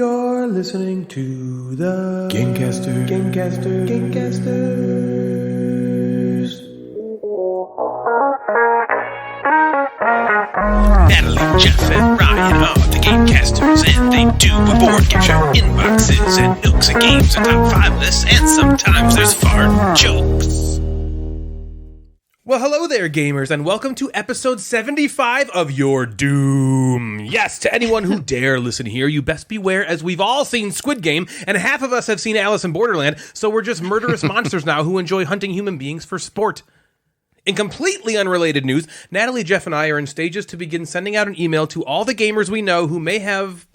You're listening to the Gamecasters. Natalie, Jeff, and Ryan are the Gamecasters, and they do a board game show, inboxes, and nooks and games, and top 5 lists, and sometimes there's fart jokes. Well, hello there, gamers, and welcome to episode 75 of Your Doom. Yes, to anyone who dare listen here, you best beware, as we've all seen Squid Game, and half of us have seen Alice in Borderland, so we're just murderous monsters now who enjoy hunting human beings for sport. In completely unrelated news, Natalie, Jeff, and I are in stages to begin sending out an email to all the gamers we know who may have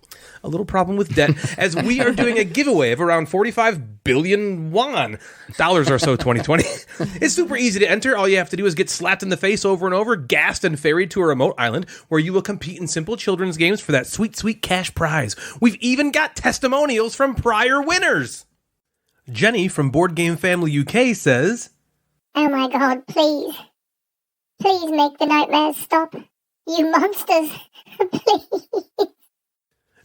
a little problem with debt, as we are doing a giveaway of around 45 billion won, dollars or so 2020. It's super easy to enter. All you have to do is get slapped in the face over and over, gassed and ferried to a remote island where you will compete in simple children's games for that sweet, sweet cash prize. We've even got testimonials from prior winners. Jenny from Board Game Family UK says, "Oh my god, please. Please make the nightmares stop. You monsters. Please."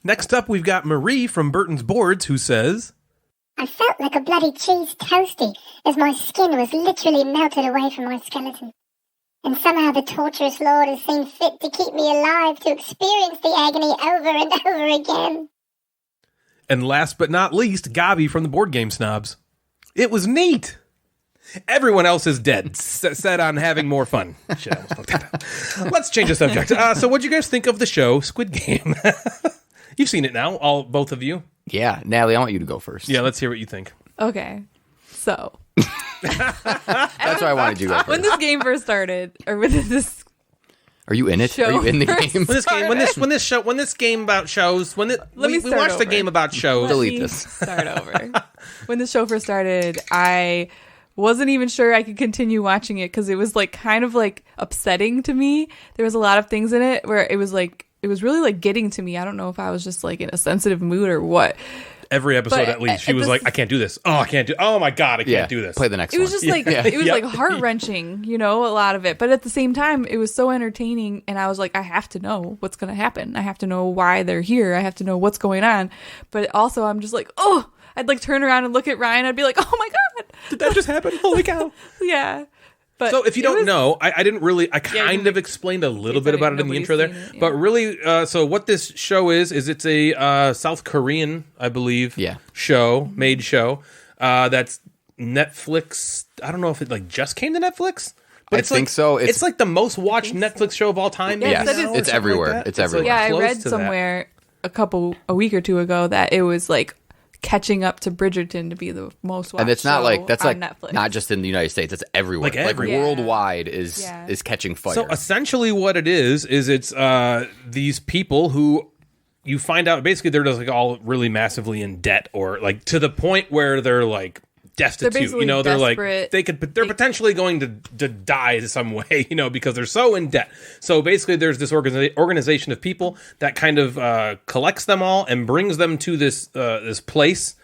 Next up, we've got Marie from Burton's Boards, who says, "I felt like a bloody cheese toasty as my skin was literally melted away from my skeleton. And somehow the torturous Lord has seen fit to keep me alive to experience the agony over and over again." And last but not least, Gabi from the Board Game Snobs. "It was neat. Everyone else is dead, set on having more fun." Shit, I almost fucked that up. Let's change the subject. So what'd you guys think of the show Squid Game? You've seen it now, both of you. Yeah, Natalie, I want you to go first. Yeah, let's hear what you think. Okay, so That's why I wanted you to go first. when this game first started, or when this Are you in it? show Are you in the first game? When this game about shows, we watched the game about shows. Delete Let me this. Start over. When the show first started, I wasn't even sure I could continue watching it because it was like kind of like upsetting to me. There was a lot of things in it where it was really like getting to me. I don't know if I was just like in a sensitive mood or what. Every episode, But at least, she was this- like, "I can't do this. Oh, I can't do. Oh my god, I Yeah, can't do this." play the next It was one. just like it was like heart wrenching, a lot of it. But at the same time, it was so entertaining, and I was like, I have to know what's going to happen. I have to know why they're here. I have to know what's going on. But also, I'm just like, oh, I'd like turn around and look at Ryan. I'd be like, oh my god, Did that just happen? Holy cow! yeah. But So if you it don't was- know, I didn't really, I Yeah, kind of explained a little bit said about it in the nobody's intro there, seen it, yeah. but really, so what this show is it's a South Korean, I believe, made show, that's Netflix. I don't know if it like just came to Netflix, but I it's think like, so. It's like the most watched Netflix show of all time. Yeah, maybe that is- now, or it's something everywhere. like that. It's everywhere. Yeah, I close read to that. somewhere a week or two ago that it was like catching up to Bridgerton to be the most watched And it's not show like that's on like Netflix. not just in the United States. It's everywhere. Like everywhere. Yeah. worldwide is Yeah. catching fire. So essentially, what it is it's these people who you find out basically they're just like all really massively in debt, or like to the point where they're like destitute. They're basically they're like desperate. they're potentially going to die in some way, because they're so in debt. So basically, there's this organization of people that kind of collects them all and brings them to this place.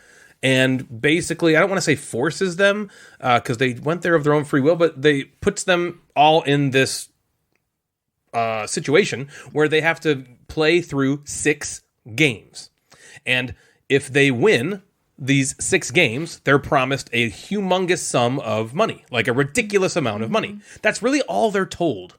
And basically, I don't want to say forces them because they went there of their own free will, but they puts them all in this situation where they have to play through 6 games. And if they win these 6 games, they're promised a humongous sum of money, like a ridiculous amount of money. That's really all they're told.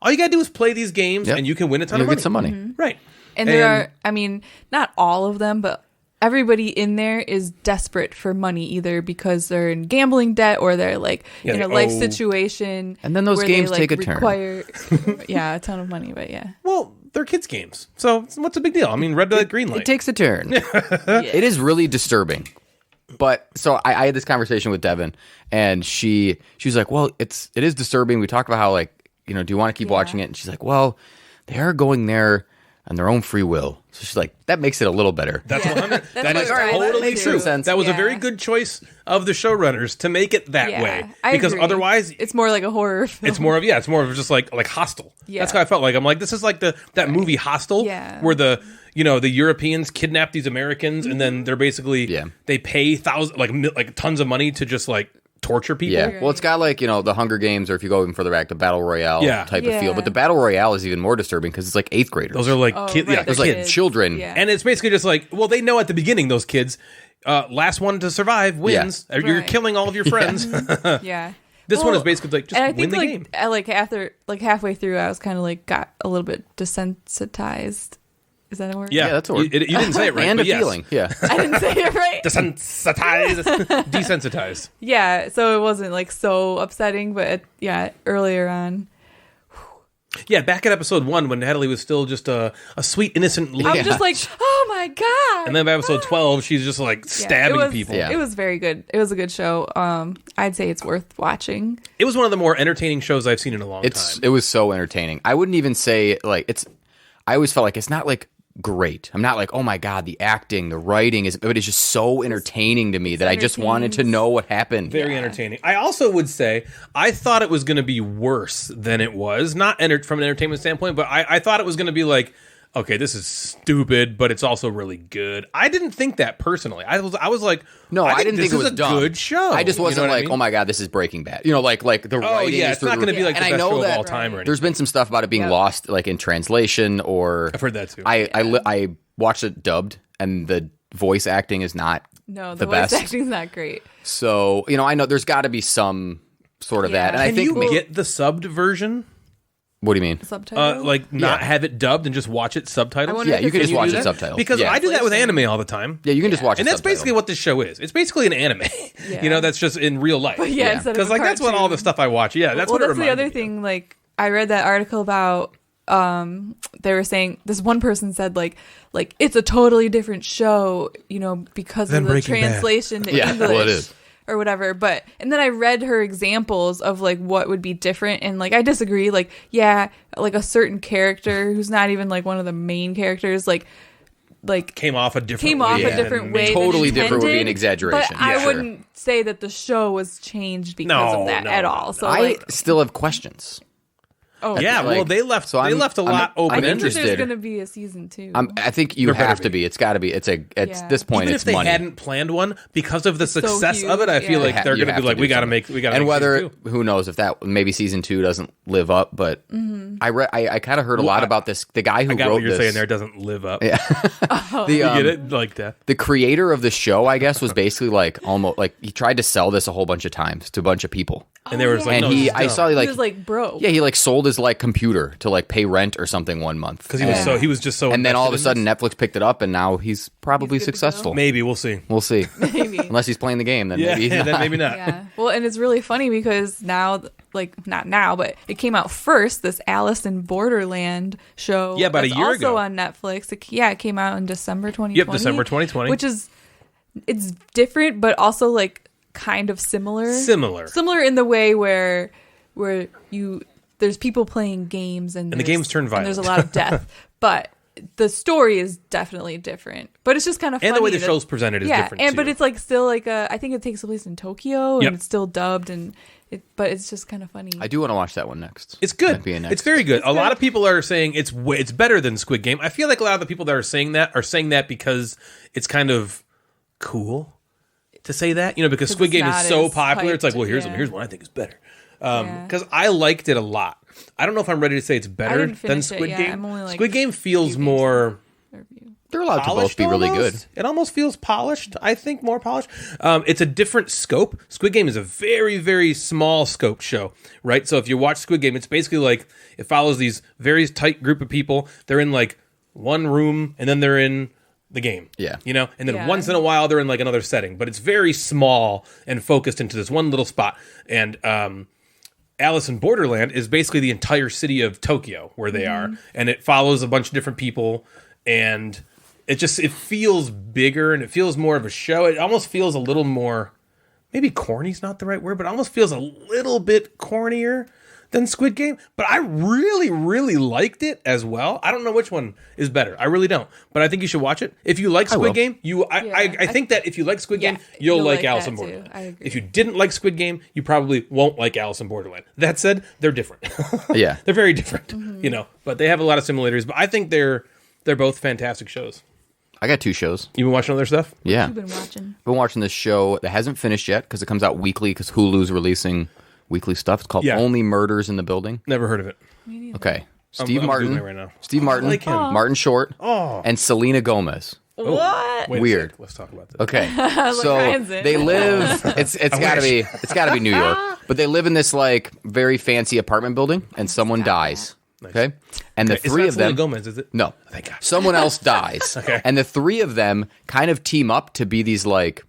All you got to do is play these games and you can win a ton of You'll money. get some money. Right. And there are, I mean, not all of them, but everybody in there is desperate for money, either because they're in gambling debt or they're like in a life situation. And then those where games they, take a turn. require, a ton of money, but yeah. Well, they're kids' games. So what's the big deal? I mean, red light, green light. It takes a turn. It is really disturbing. But so I had this conversation with Devin, and she was like, "Well, it is disturbing." We talked about how like do you want to keep watching it? And she's like, "Well, they are going there on their own free will." So she's like, "That makes it a little better." That's Yeah. 100. That's That what is I like totally too. true. Sense. That was a Yeah. very good choice of the showrunners to make it that Yeah, way, I because agree. otherwise It's more like a horror film. it's more of just like Hostel. Yeah. That's how I felt like. I'm like, this is like that movie Hostel, Yeah. where the Europeans kidnap these Americans and then they're basically they pay tons of money to just like torture people. Yeah, well, it's got like the Hunger Games, or if you go even further back, the Battle Royale type of feel. But the Battle Royale is even more disturbing because it's like 8th graders. Those are like kids. right, Yeah, Those those like children. Yeah. And it's basically just like, well, they know at the beginning, those kids, last one to survive wins. You're Right. killing all of your friends. Yeah. This one is basically like, just and I win think the like, game. Like after like halfway through, I was kind of like got a little bit desensitized. Is that a word? Yeah, that's a word. You didn't say it right, And but a feeling. Yeah. I didn't say it right. Desensitized. Yeah, so it wasn't like so upsetting, but earlier on, Yeah, back at episode 1 when Natalie was still just a sweet, innocent I lady. was just like, oh my god. And then by episode 12, she's just like stabbing people. Yeah. It was very good. It was a good show. I'd say it's worth watching. It was one of the more entertaining shows I've seen in a long time. It was so entertaining. I wouldn't even say like I always felt like it's not like great. I'm not like, oh my god, the acting, the writing but it's just so entertaining to me that I just wanted to know what happened. Very entertaining. I also would say I thought it was going to be worse than it was. Not from an entertainment standpoint, but I thought it was going to be like, okay, this is stupid, but it's also really good. I didn't think that personally. I was like, No, I didn't think it was a dumb. good show. I just wasn't what I like, mean? oh my god, this is Breaking Bad. Like the Oh writing. yeah, is it's through not the going to be like the and I best know show of that all time or anything. there's been some stuff about it being lost, like in translation, or I've heard that too. I watched it dubbed, and the voice acting is not No, the voice best. acting's not great. So I know there's got to be some sort of Yeah. that, and I Can think you get the subbed version? what do you mean? Subtitle. Like not have it dubbed and just watch it subtitled? I wonder Yeah, if you it's can just in watch do it that? subtitled Because yeah. I do that with anime all the time. Yeah, you can just watch it And that's subtitled. basically what this show is. It's basically an anime. Yeah. That's just in real life. But yeah, instead of Because a like that's what all the cartoon. stuff I watch. Yeah, that's well, what it that's the reminded other me thing. Like, I read that article about. They were saying this one person said like it's a totally different show, because Than of the Breaking Bad. translation to Yeah, English well, it is. or whatever. And then I read her examples of like what would be different, and like I disagree. Like like a certain character who's not even like one of the main characters, like came off a different came way. off a than different way. Totally than different would be an intended, exaggeration. But I Yeah. wouldn't say that the show was changed because No, of that no, at no, all. So I like, still have questions. Yeah, well, Like, they left. so they I'm- left a I'm- lot I'm open I think that ended. there's interested. going to be a season 2. I think you There better have be. to be. It's got to be. At Yeah. this point, Even it's if they money. hadn't planned one because of the so success of it, I huge, feel yeah. like they're You going to have be like, do we got to something. make. And whether season 2. who knows if that maybe season 2 doesn't live up, but I kind of heard a lot about this. The guy who I got wrote what you're this, saying there doesn't live up. Yeah. You get it like that. The creator of the show, I guess, was basically like almost like he tried to sell this a whole bunch of times to a bunch of people, And they were just like, and no, this is I dumb. saw he like was like broke. yeah, he like sold his like computer to like pay rent or something one month because he was just so. and then all of a invested sudden in Netflix picked it up, and now he's probably He's good to successful. this. Maybe we'll see. We'll see. Maybe. Unless he's playing the game, then Yeah, maybe he's not. then maybe not. Yeah. Well, and it's really funny because now, like not now, but it came out first. This Alice in Borderland show. Yeah, about a that's year also ago. on Netflix. It came out in December 2020. Yep, December 2020. Which is it's different, but also like kind of similar. Similar in the way where there's people playing games and the there's- games turn and there's a violent. lot of death, but the story is definitely different. But it's just kind of funny. And the way the that- show's presented is different, and but too. it's like still like I think it takes place in Tokyo and Yep. it's still dubbed but it's just kind of funny. I do want to watch that one next. It's good. Might be a next. It's very good. A lot of people are saying it's better than Squid Game. I feel like a lot of the people that are saying that because it's kind of cool to say that, because Squid it's Game is not so as popular. It's like, hyped, well, here's yeah. one I think is better. Yeah. Because I liked it a lot. I don't know if I'm ready to say it's better didn't than finish it, Squid yeah. Game. I'm only, like, Squid Game feels more Review. They're allowed to both polished be really almost. good. It almost feels polished. I think more polished. It's a different scope. Squid Game is a very, very small scope show, right? So if you watch Squid Game, it's basically like it follows these very tight group of people. They're in like one room, and then they're in the game. Yeah. And then Yeah. once in a while they're in like another setting, but it's very small and focused into this one little spot. And Alice in Borderland is basically the entire city of Tokyo where they are, and it follows a bunch of different people, and it feels bigger and it feels more of a show. It almost feels a little more, maybe corny's not the right word, but it almost feels a little bit cornier than Squid Game. But I really, really liked it as well. I don't know which one is better. I really don't. But I think you should watch it. If you like will. Squid Game, I think that if you like Squid Game, you'll like Alice in that too. Borderland. I agree. If you didn't like Squid Game, you probably won't like Alice in Borderland. That said, they're different. Yeah. They're very different, but they have a lot of similarities. But I think they're both fantastic shows. I got 2 shows. You been watching other stuff? Yeah. You've been watching. I've been watching this show that hasn't finished yet because it comes out weekly because Hulu's releasing weekly stuff. It's called Only Murders in the Building. Never heard of it. Okay. I'm Steve Martin. doing it right now. Steve Martin. like him. Martin Short. And Selena Gomez. What? Wait a Weird. sec. Let's talk about this. Okay. So Ryan's in. they live it's gotta be New York. But they live in this like very fancy apartment building and someone dies. Okay? And the It's 3 not of them Selena Gomez, is it? No. Thank God. Someone else dies. Okay. And the 3 of them kind of team up to be these like,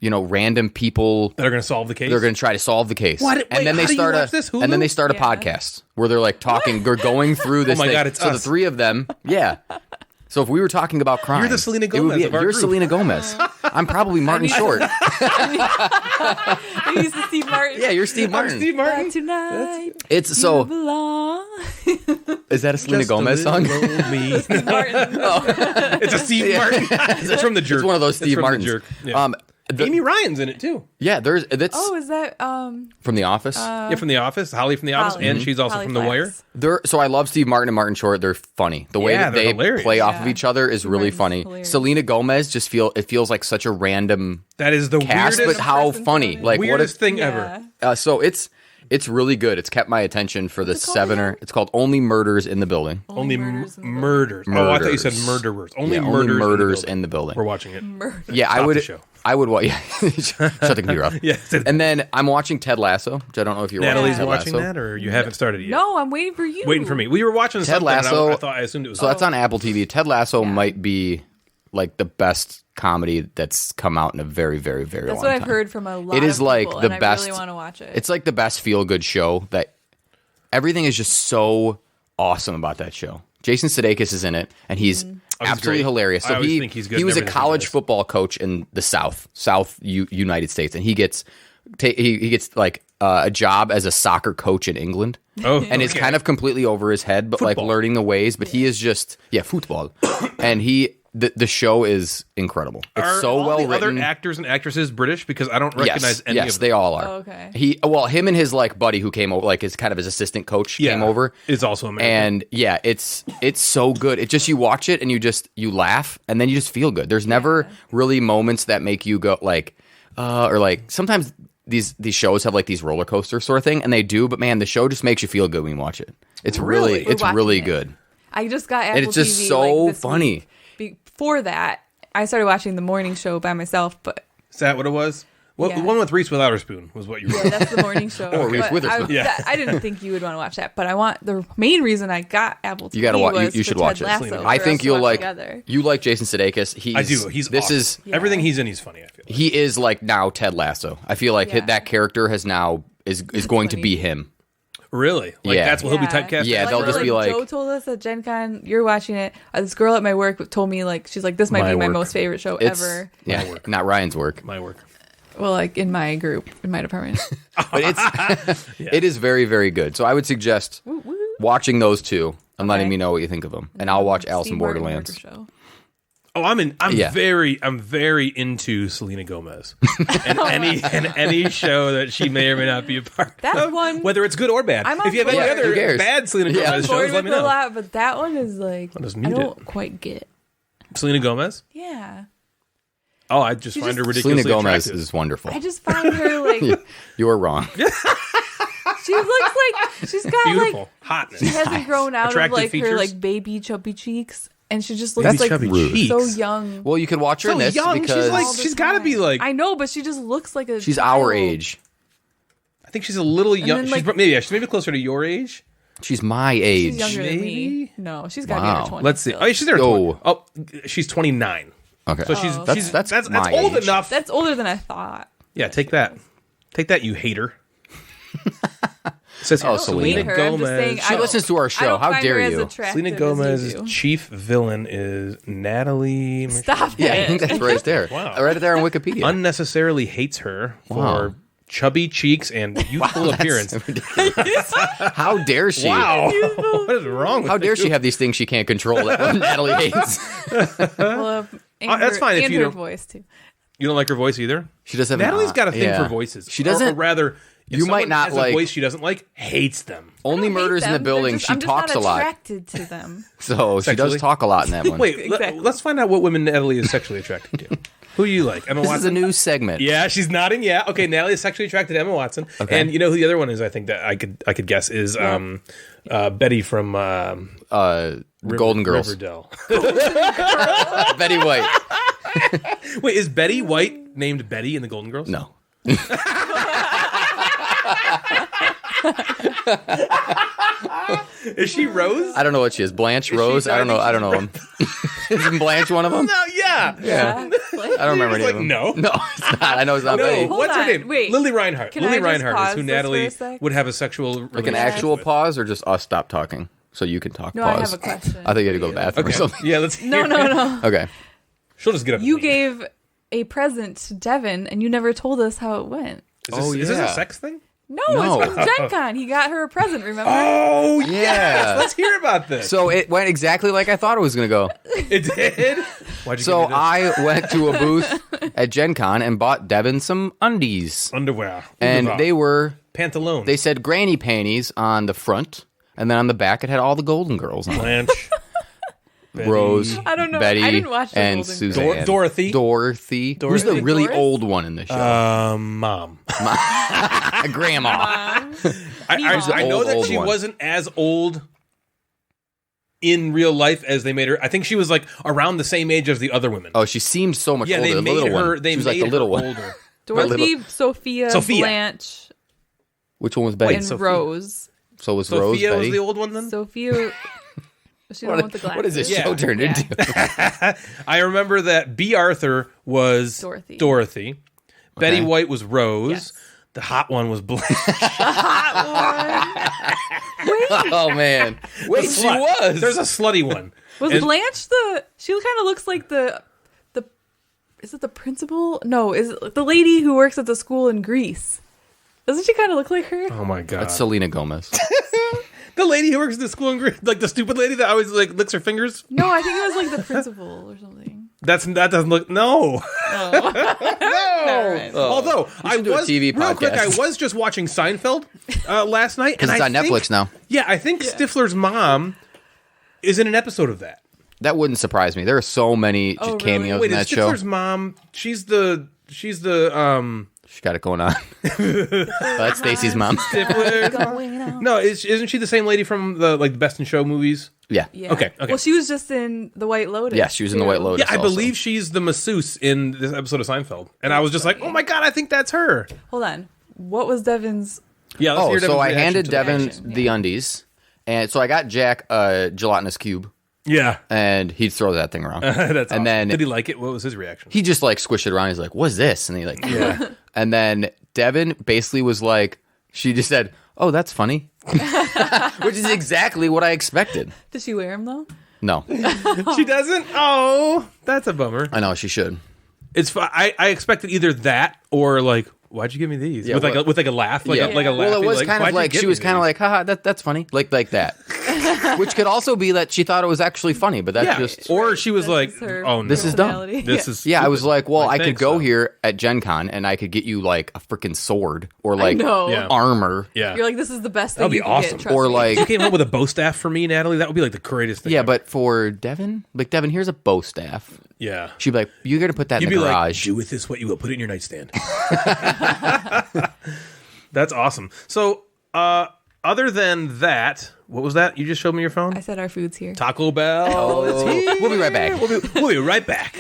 random people That are going to solve the case? they're going to try to solve the case. What? Wait, and then they how do you start watch this? Hulu? and then they start a podcast where they're like talking, they're going through this Oh my thing. God, it's so us. the 3 of them, yeah. So if we were talking about crime, You're the Selena it would be Gomez of our you're group. Selena Gomez. I'm probably Martin Short. I used to Steve Martin. Yeah, you're Steve Martin. Steve Martin. Tonight. It's You so belong. is that a Selena Just a Gomez song? little me. Steve Martin. It's a Steve Martin. It's from The Jerk. It's one of those It's Steve from The Martins. Jerk. Yeah. Amy Ryan's in it too. Yeah, that's Oh, is that from The Office. Yeah, from The Office. Holly from The Office, Holly. and she's also Holly from The Wire. Flex. So I love Steve Martin and Martin Short. They're funny. The way Yeah, that they're they hilarious. play off of Yeah. each other is really Martin's funny. hilarious. Selena Gomez feels like such a random That is the cast, weirdest, but how person funny! funny. Like weirdest thing Yeah. ever. So it's really good. It's kept my attention for the it called 7 again? It's called Only Murders in the Building. Only Murders in the murders. Oh, I thought you said Murders. murderers. Only Yeah, murders, in the building. We're watching it. Yeah, Stop the show. I would watch. Yeah, shut the computer off. Yeah. And then I'm watching Ted Lasso, which I don't know if you're Natalie's Ted watching Lasso. that, or you haven't started it yet? No, I'm waiting for you. Waiting for me. We were watching Ted something, and Lasso. I assumed it was. So that's on Apple TV. Ted Lasso might be like the best comedy that's come out in a very, very, very That's long what time. I've heard from a lot It is of like people, the and best. I really want to watch it. It's like the best feel good show that everything is just so awesome about that show. Jason Sudeikis is in it, and he's absolutely great. hilarious. I So always think he's good he in was a everything he college does. football coach in the South United States, and he gets like a job as a soccer coach in England. Oh, And it's kind of completely over his head, but like Football. learning the ways. But he is just football, and the show is incredible. It's Are so all well the written. other actors and actresses British? Because I don't recognize any yes, of them. they all are. Oh, okay. Him and his like buddy who came over, like his kind of his assistant coach came over. Is also American. And yeah, it's so good. It just, you watch it and you laugh and then you just feel good. There's never really moments that make you go like, or like sometimes these shows have like these roller coaster sort of thing, and they do. But man, the show just makes you feel good when you watch it. It's really, We're it's watching really it. good. I just got Apple And it's just TV, so like, this funny. week. Before that, I started watching the morning show by myself, but Is that what it was? Well, Yeah. the one with Reese Witherspoon was what you were. yeah, that's the morning show. Or Reese But Witherspoon. I didn't think you would want to watch that, but the main reason I got Apple TV You gotta watch. was You for should Ted watch it. Lasso, for I us think to you'll watch like. together. You like Jason Sudeikis. I do. He's this awesome. is Everything he's in, he's funny. I feel. he is like now Ted Lasso. I feel like Yeah. that character has now is going to be him. Really? Like Yeah. that's what he'll be typecast. Yeah, as? they'll just be like- Joe told us at Gen Con, you're watching it. This girl at my work told me, like, she's like, this might My be my work. most favorite show It's ever. yeah, not Ryan's work, my work. Well, like in my group, in my department. but it is very, very good. So I would suggest watching those two and letting Okay. me know what you think of them. And I'll watch Alice in Steve Martin Borderlands. Worker Show. Oh, I'm Yeah. very into Selena Gomez, and any show that she may or may not be a part That of, one- whether it's good or bad. I'm If you have on any board. Who other cares? bad Selena Yeah. Gomez I'm bored shows, let with me a know. lot, but that one is like, doesn't I need don't quite get. Selena Gomez? Yeah. Oh, I just find her ridiculously Selena Gomez attractive. is wonderful. I just find her like, You were wrong. she looks like, she's got Beautiful, like, hotness. she hasn't grown out of Attractive like features. her like baby chubby cheeks. And she just looks Baby like chubby rude. so cheeks. young. Well, you could watch her in So this young. because She's like all the she's got to be time. like. I know, but she just looks like a she's child. our age. I think she's a little young. then, She's like- she's maybe closer to your age. She's my age. She's younger than me. Maybe? No, she's got to Wow. be in her 20s. Let's see. still. Oh, she's there. Yo. Oh, she's 29. Okay, So she's that's my old age. enough. That's older than I thought. Yeah, take that, you hater. Says here, Oh, Selena. Hate her. I'm just saying, She listens to our show. I don't How find dare her as you? attractive Selena as you Gomez's do. chief villain is Natalie. Stop Yeah, I it. think that's right there. Wow. Right there on Wikipedia. Unnecessarily hates her for Wow. chubby cheeks and youthful appearance. How dare she? Wow, what is wrong with How dare you? she have these things she can't control that Natalie hates? Well, and that's her- fine if and you her don't- voice too. You don't like her voice either? She does have Natalie's got a thing yeah. for voices. She doesn't. Or rather, If You might someone not has like a voice she doesn't like, hates them. only I don't hate murders in the them. building. I'm just talks a not lot, attracted to them. so she Sexually? does talk a lot in that one. Wait, Exactly. let's find out what women Natalie is sexually attracted to. Who you like? Emma this Watson? is a new segment. Yeah, she's nodding. Yeah, okay. Natalie is sexually attracted to Emma Watson, and you know who the other one is? I think that I could guess is Betty from Golden Girls. Riverdale. Betty White. Wait, is Betty White named Betty in the Golden Girls? No. Is she Rose? I don't know what she is. Blanche, Rose. I don't know. Isn't Blanche one of them? No, yeah. Yeah. I don't remember any Like, of them. no. No, it's not. I know it's not No, Betty. Hold what's her on, name? wait. Lily Reinhart. Can Lily I just Reinhart is pause who this for Natalie a sec? would have a sexual Like an relationship actual with. pause or just us stop talking so you can talk? No, I pause. have a question. I think you had to go to the bathroom or Okay. something. Yeah, let's hear No. it. Okay. She'll just get up. You and leave. gave a present to Devin, and you never told us how it went. Is this yeah. a sex thing? No, it's from Gen Con. He got her a present, remember? Oh, Yeah. yes. Let's hear about this. So it went exactly like I thought it was going to go. It did? Why'd you So give me this? I went to a booth at Gen Con and bought Devin some undies. Underwear. And Underwear. they were, Pantalone. they said granny panties on the front. And then on the back, it had all the Golden Girls on it. Blanche. Betty. Rose, I don't know. Betty, I didn't watch the and Golden Girls. Suzanne. Dorothy. Dorothy. Who's the Dorothy. really Doris? old one in the show? Mom. Grandma. I know that old she one. wasn't as old in real life as they made her. I think she was like around the same age as the other women. Oh, she seemed so much yeah, older. they The made little her. one. They she was made like the her little one. older. Dorothy, Sophia, Blanche, Which one was Betty? and Rose. So was Rose Sophia was Betty? the old one then. Sophia, was she the one with the glasses? What is this Yeah. show turned Yeah. into? I remember that B. Arthur was Dorothy. Betty Okay. White was Rose. Yes. The hot one was Blanche. Oh man! Wait, she Slut. was. There's a slutty one. Was And- Blanche the? She kind of looks like the. Is it the principal? No, is it the lady who works at the school in Greece? Doesn't she kind of look like her? Oh my god. That's Selena Gomez. The lady who works at the school in Greece, like the stupid lady that always like licks her fingers. No, I think it was like the principal or something. That doesn't look no. Alright. Although I should do a was TV real quick, I podcast. was just watching Seinfeld last night, Because and it's on I think- Netflix now. Yeah, I think Stifler's mom is in an episode of that. That wouldn't surprise me. There are so many Oh, really? cameos Wait, in is that show. Stifler's mom? She's the She's got it going on. That's Stacy's mom. Stifler. No, isn't she the same lady from the Best in Show movies? Yeah. Yeah. Okay. Well, she was just in the White Lotus. Yeah, she was in the White too. Lotus. Yeah, I also. believe she's the masseuse in this episode of Seinfeld, and I was just like, oh my god, I think that's her. Hold on. What was Devin's? Yeah. Let's Oh, hear so Devin's I reaction handed to the Devin reaction. the undies, and so I got Jack a gelatinous cube, Yeah. and he'd throw that thing around. That's awesome. and then Did he like it? What was his reaction? he just like squished it around. He's like, "What's this?" And he like, Yeah. And then Devin basically was like, she just said, "Oh, that's funny," which is exactly what I expected. Did she wear him though? No, She doesn't. Oh, that's a bummer. I know she should. It's. I expected either that or like, why'd you give me these? Yeah, with like well- a laugh, like a laugh. Well, it was kind "Why'd of you like give she me was kind of these?" like, haha, that's funny. Like that. Which could also be that she thought it was actually funny, but that's yeah. just Or she was This like, is her oh no, This is dumb. personality. This is yeah, I was stupid. like, well, I could think go so. here at Gen Con and I could get you like a freaking sword or I like know. Yeah. armor. Yeah. You're like, this is the best thing That'd be you can awesome. get. Trust Or me. like You came home with a bow staff for me, Natalie. That would be like the greatest thing. yeah, ever. but for Devin, like Devin, here's a bow staff. yeah. She'd be like, you got to put that You'd in be the like, garage. do with this what you will. Put it in your nightstand. That's awesome. So, other than that, what was that? You just showed me your phone? I said our food's here. Taco Bell. It's here. We'll be right back. We'll be right back.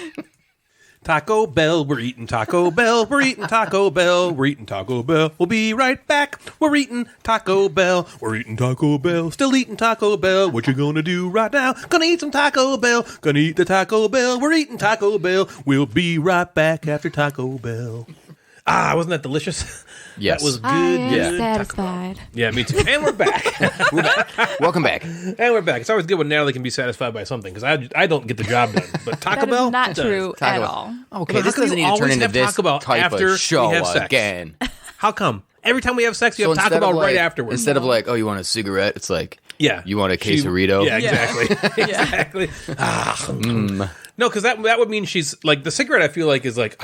Taco Bell, we're eating Taco Bell, we're eating Taco Bell, we're eating Taco Bell. We'll be right back. We're eating Taco Bell, we're eating Taco Bell, still eating Taco Bell. What you gonna do right now? Gonna eat some Taco Bell, gonna eat the Taco Bell. We're eating Taco Bell. We'll be right back after Taco Bell. Ah, wasn't that delicious? Yes. That was good. good. satisfied. Yeah, me too. And we're back. Welcome back. And we're back. It's always good when Natalie can be satisfied by something because I don't get the job done. But Taco That Bell is not does. true Taco at Bell. all. Okay, But how this come doesn't you need to turn always into have this Taco Bell type after of we show have sex? again. How come? Every time we have sex, you have Taco instead Bell of right like, afterwards. Instead of like, oh, you want a cigarette? It's like, Yeah. you want a quesarito? Yeah, exactly. Exactly. No, because that would mean she's like the cigarette. I feel like is like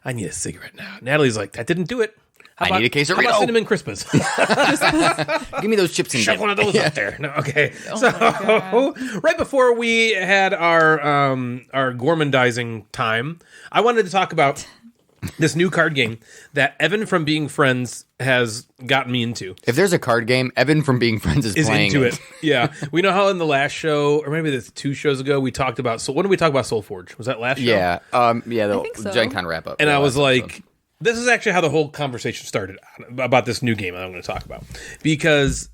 I need a cigarette now. Natalie's like that didn't do it. I need a quesarito. How about cinnamon Crispas? Give me those chips and Shove dip. one of those up there. No, okay. Oh So right before we had our gourmandizing time, I wanted to talk about this new card game that Evan from Being Friends has gotten me into. If there's a card game, Evan from Being Friends is playing into it. Yeah. We know how in the last show, or maybe it's 2 shows ago, we talked about, so when did we talk about Soul Forge? Was that last show? Yeah. The think so. Gen Con wrap up. And I was like, episode. this is actually how the whole conversation started about this new game I'm going to talk about. Because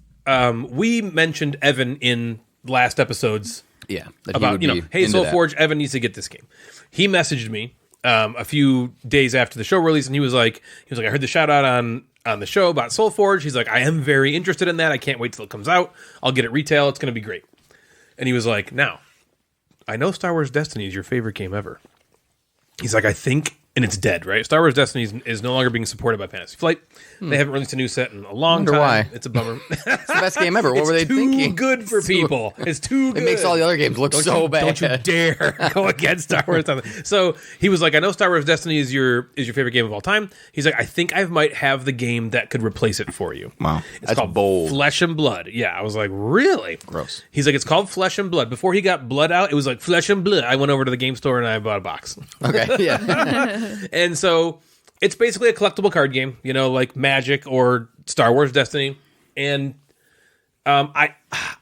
we mentioned Evan in last episodes that he about, would you know, be hey, into Soul that. Forge, Evan needs to get this game. He messaged me a few days after the show release, and he was like, I heard the shout out on the show about Soul Forge. He's like, I am very interested in that. I can't wait till it comes out. I'll get it retail. It's going to be great. And he was like, now, I know Star Wars Destiny is your favorite game ever. He's like, I think, and it's dead, right? Star Wars Destiny is no longer being supported by Fantasy Flight. They haven't released a new set in a long Wonder time. why. It's a bummer. It's the best game ever. What were they It's too thinking? good for people. It's too good. It makes all the other games look so bad. Don't you dare go against Star Wars Destiny. So he was like, I know Star Wars Destiny is your favorite game of all time. He's like, I think I might have the game that could replace it for you. Wow. It's That's called bold. Flesh and Blood. Yeah, I was like, really? Gross. He's like, it's called Flesh and Blood. Before he got blood out, it was like Flesh and Blood. I went over to the game store and I bought a box. Okay. Yeah. And so it's basically a collectible card game, you know, like Magic or Star Wars Destiny. And I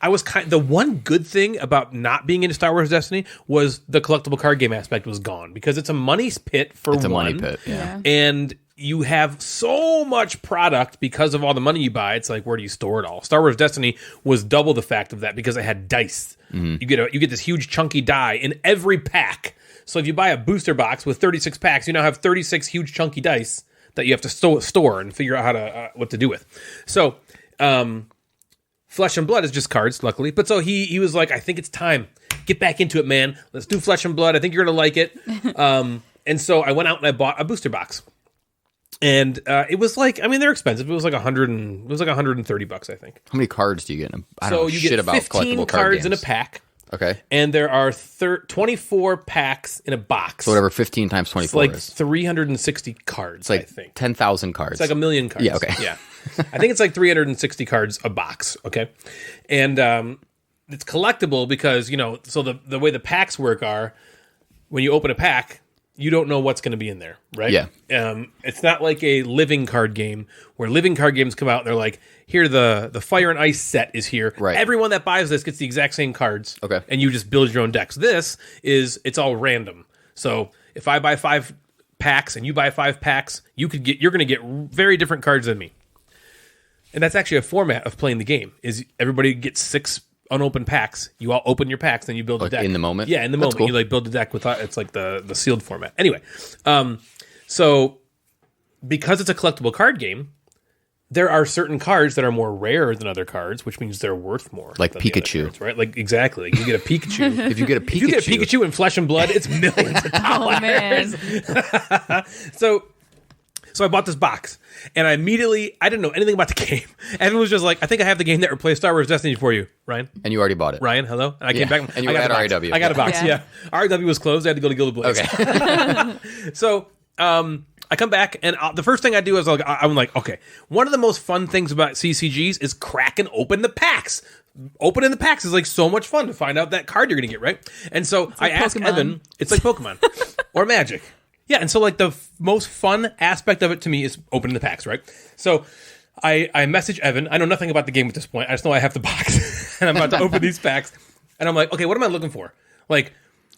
was the one good thing about not being into Star Wars Destiny was the collectible card game aspect was gone, because it's a money pit for It's a one. money pit. Yeah. And you have so much product because of all the money you buy. It's like, where do you store it all? Star Wars Destiny was double the fact of that because it had dice. You get this huge chunky die in every pack. So if you buy a booster box with 36 packs, you now have 36 huge chunky dice that you have to store and figure out how to what to do with. So Flesh and Blood is just cards, luckily. But so he was like, I think it's time. Get back into it, man. Let's do Flesh and Blood. I think you're going to like it. And so I went out and I bought a booster box. And it was like, I mean, they're expensive. It was like $130, I think. How many cards do you get? I don't So know you shit get about 15 collectible card cards games. in a pack. Okay. And there are 24 packs in a box. So whatever 15 times 24 It's like is. 360 cards, It's like I think. 10,000 cards. It's like a million cards. Yeah, okay. Yeah. I think it's like 360 cards a box, okay? And it's collectible because, you know, so the way the packs work are, when you open a pack, you don't know what's going to be in there, right? Yeah. It's not like a living card game where living card games come out and they're like, here, the Fire and Ice set is here. Right. Everyone that buys this gets the exact same cards. Okay. And you just build your own decks. It's all random. So if I buy 5 packs and you buy 5 packs, you're going to get very different cards than me. And that's actually a format of playing the game. Is everybody gets 6 unopened packs. You all open your packs, then you build a deck in the moment? Yeah, in the That's moment cool. you like build a deck with it's like the sealed format. Anyway, so because it's a collectible card game, there are certain cards that are more rare than other cards, which means they're worth more. Like than the other Pikachu. cards, right? Like exactly. Like you get a Pikachu. If you get a Pikachu. If you get a Pikachu in Flesh and Blood, it's millions of dollars. Oh, man. So I bought this box, and I didn't know anything about the game. Evan was just like, I think I have the game that replaced Star Wars Destiny for you, Ryan. And you already bought it. Ryan, hello? And I came Yeah, back. and you I got were at the box. RAW. I got a box, Yeah. yeah. RW was closed. I had to go to Gilded Blaze. Okay. So I come back, and the first thing I do is I'm like, okay, one of the most fun things about CCGs is cracking open the packs. Opening the packs is like so much fun to find out that card you're going to get, right? And so I asked Pokemon. Evan, it's like Pokemon or Magic. Yeah, and so like the most fun aspect of it to me is opening the packs, right? So I message Evan. I know nothing about the game at this point. I just know I have the box, and I'm about to open these packs. And I'm like, okay, what am I looking for? Like,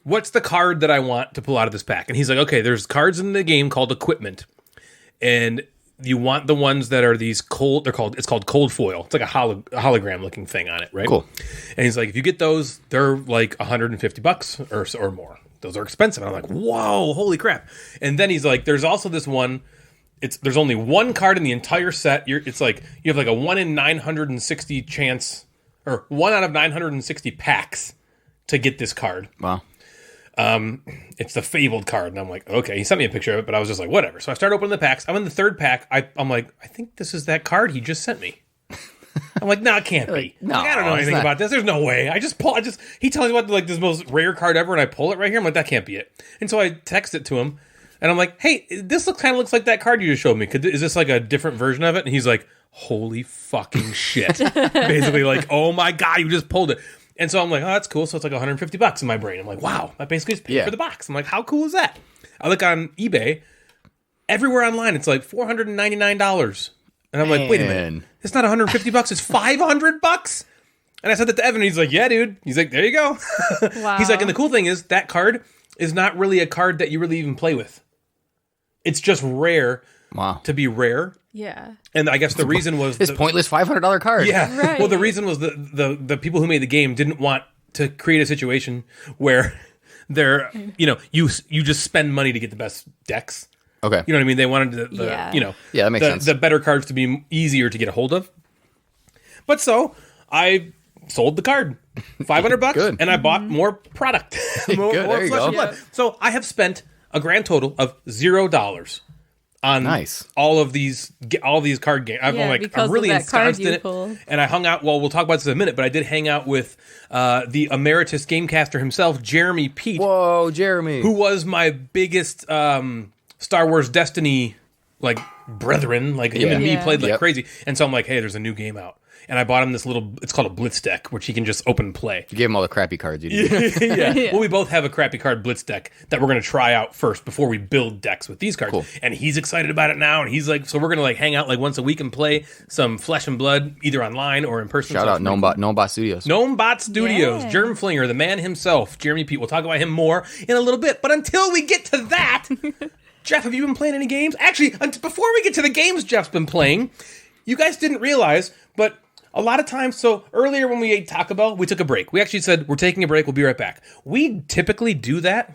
what's the card that I want to pull out of this pack? And he's like, okay, there's cards in the game called Equipment, and you want the ones that are these cold. It's called cold foil. It's like a hologram looking thing on it, right? Cool. And he's like, if you get those, they're like $150 or more. Those are expensive. And I'm like, whoa, holy crap. And then he's like, there's also this one. There's only one card in the entire set. It's like you have like a 1 in 960 chance, or 1 out of 960 packs to get this card. Wow. It's the Fabled card. And I'm like, okay. He sent me a picture of it, but I was just like, whatever. So I started opening the packs. I'm in the 3rd pack. I'm like, I think this is that card he just sent me. I'm like, no, it can't be. No, I don't know it's anything not. about this. There's no way. He tells me about like this most rare card ever, and I pull it right here. I'm like, that can't be it. And so I text it to him. And I'm like, hey, this kind of looks like that card you just showed me. Is this like a different version of it? And he's like, holy fucking shit. Basically like, oh my God, you just pulled it. And so I'm like, oh, that's cool. So it's like $150 in my brain. I'm like, wow, that basically is paid for the box. I'm like, how cool is that? I look on eBay. Everywhere online, it's like $499. And I'm like, wait a minute. It's not $150. It's $500. And I said that to Evan. And he's like, yeah, dude. He's like, there you go. Wow. He's like, and the cool thing is that card is not really a card that you really even play with. It's just rare to be rare. Yeah. And I guess the reason was... This pointless $500 card. Yeah. Right. Well, the reason was the people who made the game didn't want to create a situation where they're, you just spend money to get the best decks. Okay. You know what I mean? They wanted that makes sense. The better cards to be easier to get a hold of. But so I sold the card, $500, Good. and I bought more product. more there you Flesh go. and Blood. So I have spent a grand total of $0 on all of these card games. I'm really ensconced in it. Pulled. And I hung out. Well, we'll talk about this in a minute. But I did hang out with the emeritus Gamecaster himself, Jeremy Pete. Whoa, Jeremy, who was my biggest Star Wars Destiny brethren. Like him and me played like crazy. And so I'm like, hey, there's a new game out. And I bought him this it's called a Blitz deck, which he can just open and play. You gave him all the crappy cards you did. Yeah. Well, we both have a crappy card Blitz deck that we're going to try out first before we build decks with these cards. Cool. And he's excited about it now. And he's like, so we're going to hang out once a week and play some Flesh and Blood, either online or in person. Shout out Gnomebot Studios. Gnomebot Studios. Yeah. Germ Flinger, the man himself, Jeremy Pete. We'll talk about him more in a little bit. But until we get to that, Jeff, have you been playing any games? Actually, before we get to the games Jeff's been playing, you guys didn't realize, but... a lot of times, so earlier when we ate Taco Bell, we took a break. We actually said, we're taking a break, we'll be right back. We typically do that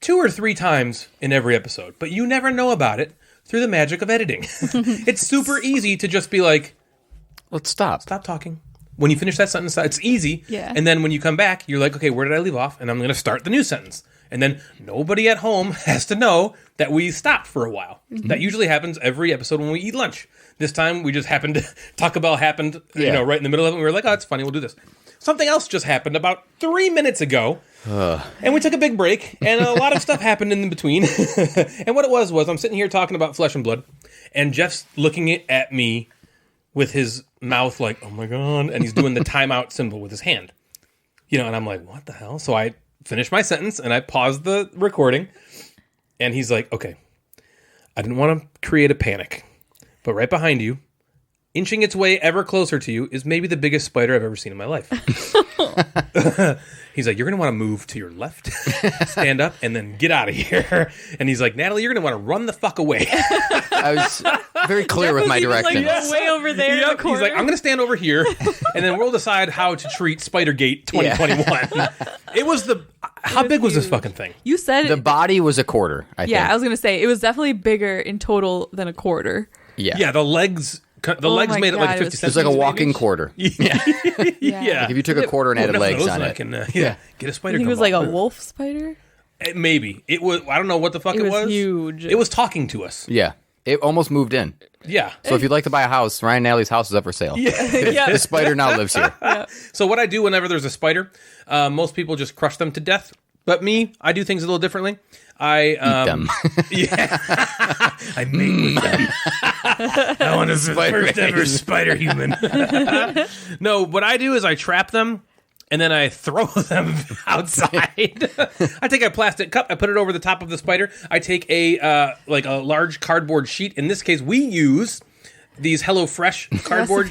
2 or 3 times in every episode, but you never know about it through the magic of editing. It's super easy to just be like, let's stop talking. When you finish that sentence, it's easy. Yeah. And then when you come back, you're like, okay, where did I leave off? And I'm going to start the new sentence. And then nobody at home has to know that we stopped for a while. Mm-hmm. That usually happens every episode when we eat lunch. This time, we just happened to... Taco Bell happened, right in the middle of it. And we were like, oh, it's funny, we'll do this. Something else just happened about 3 minutes ago. And we took a big break. And a lot of stuff happened in between. And what it was I'm sitting here talking about Flesh and Blood. And Jeff's looking at me with his mouth like, oh my God. And he's doing the timeout symbol with his hand. And I'm like, what the hell? So I finished my sentence and I paused the recording. And he's like, okay, I didn't want to create a panic. But right behind you, inching its way ever closer to you, is maybe the biggest spider I've ever seen in my life. He's like, you're going to want to move to your left, stand up, and then get out of here. And he's like, Natalie, you're going to want to run the fuck away. I was very clear with my directions. Way over there in the corner. He's like, I'm going to stand over here, and then we'll decide how to treat Spidergate 2021. It was how big was this fucking thing? You said the body was a quarter, I think. Yeah, I was going to say, it was definitely bigger in total than a quarter. Yeah, the legs made it like 50 centimeters. It was like a walking quarter. Yeah. Like if you took a quarter and added legs on it. Get a spider. I think it was like a wolf spider. Maybe. It was, I don't know what the fuck it was. It was huge. It was talking to us. Yeah. It almost moved in. Yeah. So if you'd like to buy a house, Ryan and Natalie's house is up for sale. Yeah. The spider now lives here. Yeah. So what I do whenever there's a spider, most people just crush them to death. But me, I do things a little differently. I eat them. Yeah. I mate with them. I want to be the first ever spider human. No, what I do is I trap them and then I throw them outside. I take a plastic cup, I put it over the top of the spider. I take a large cardboard sheet. In this case, we use these HelloFresh cardboard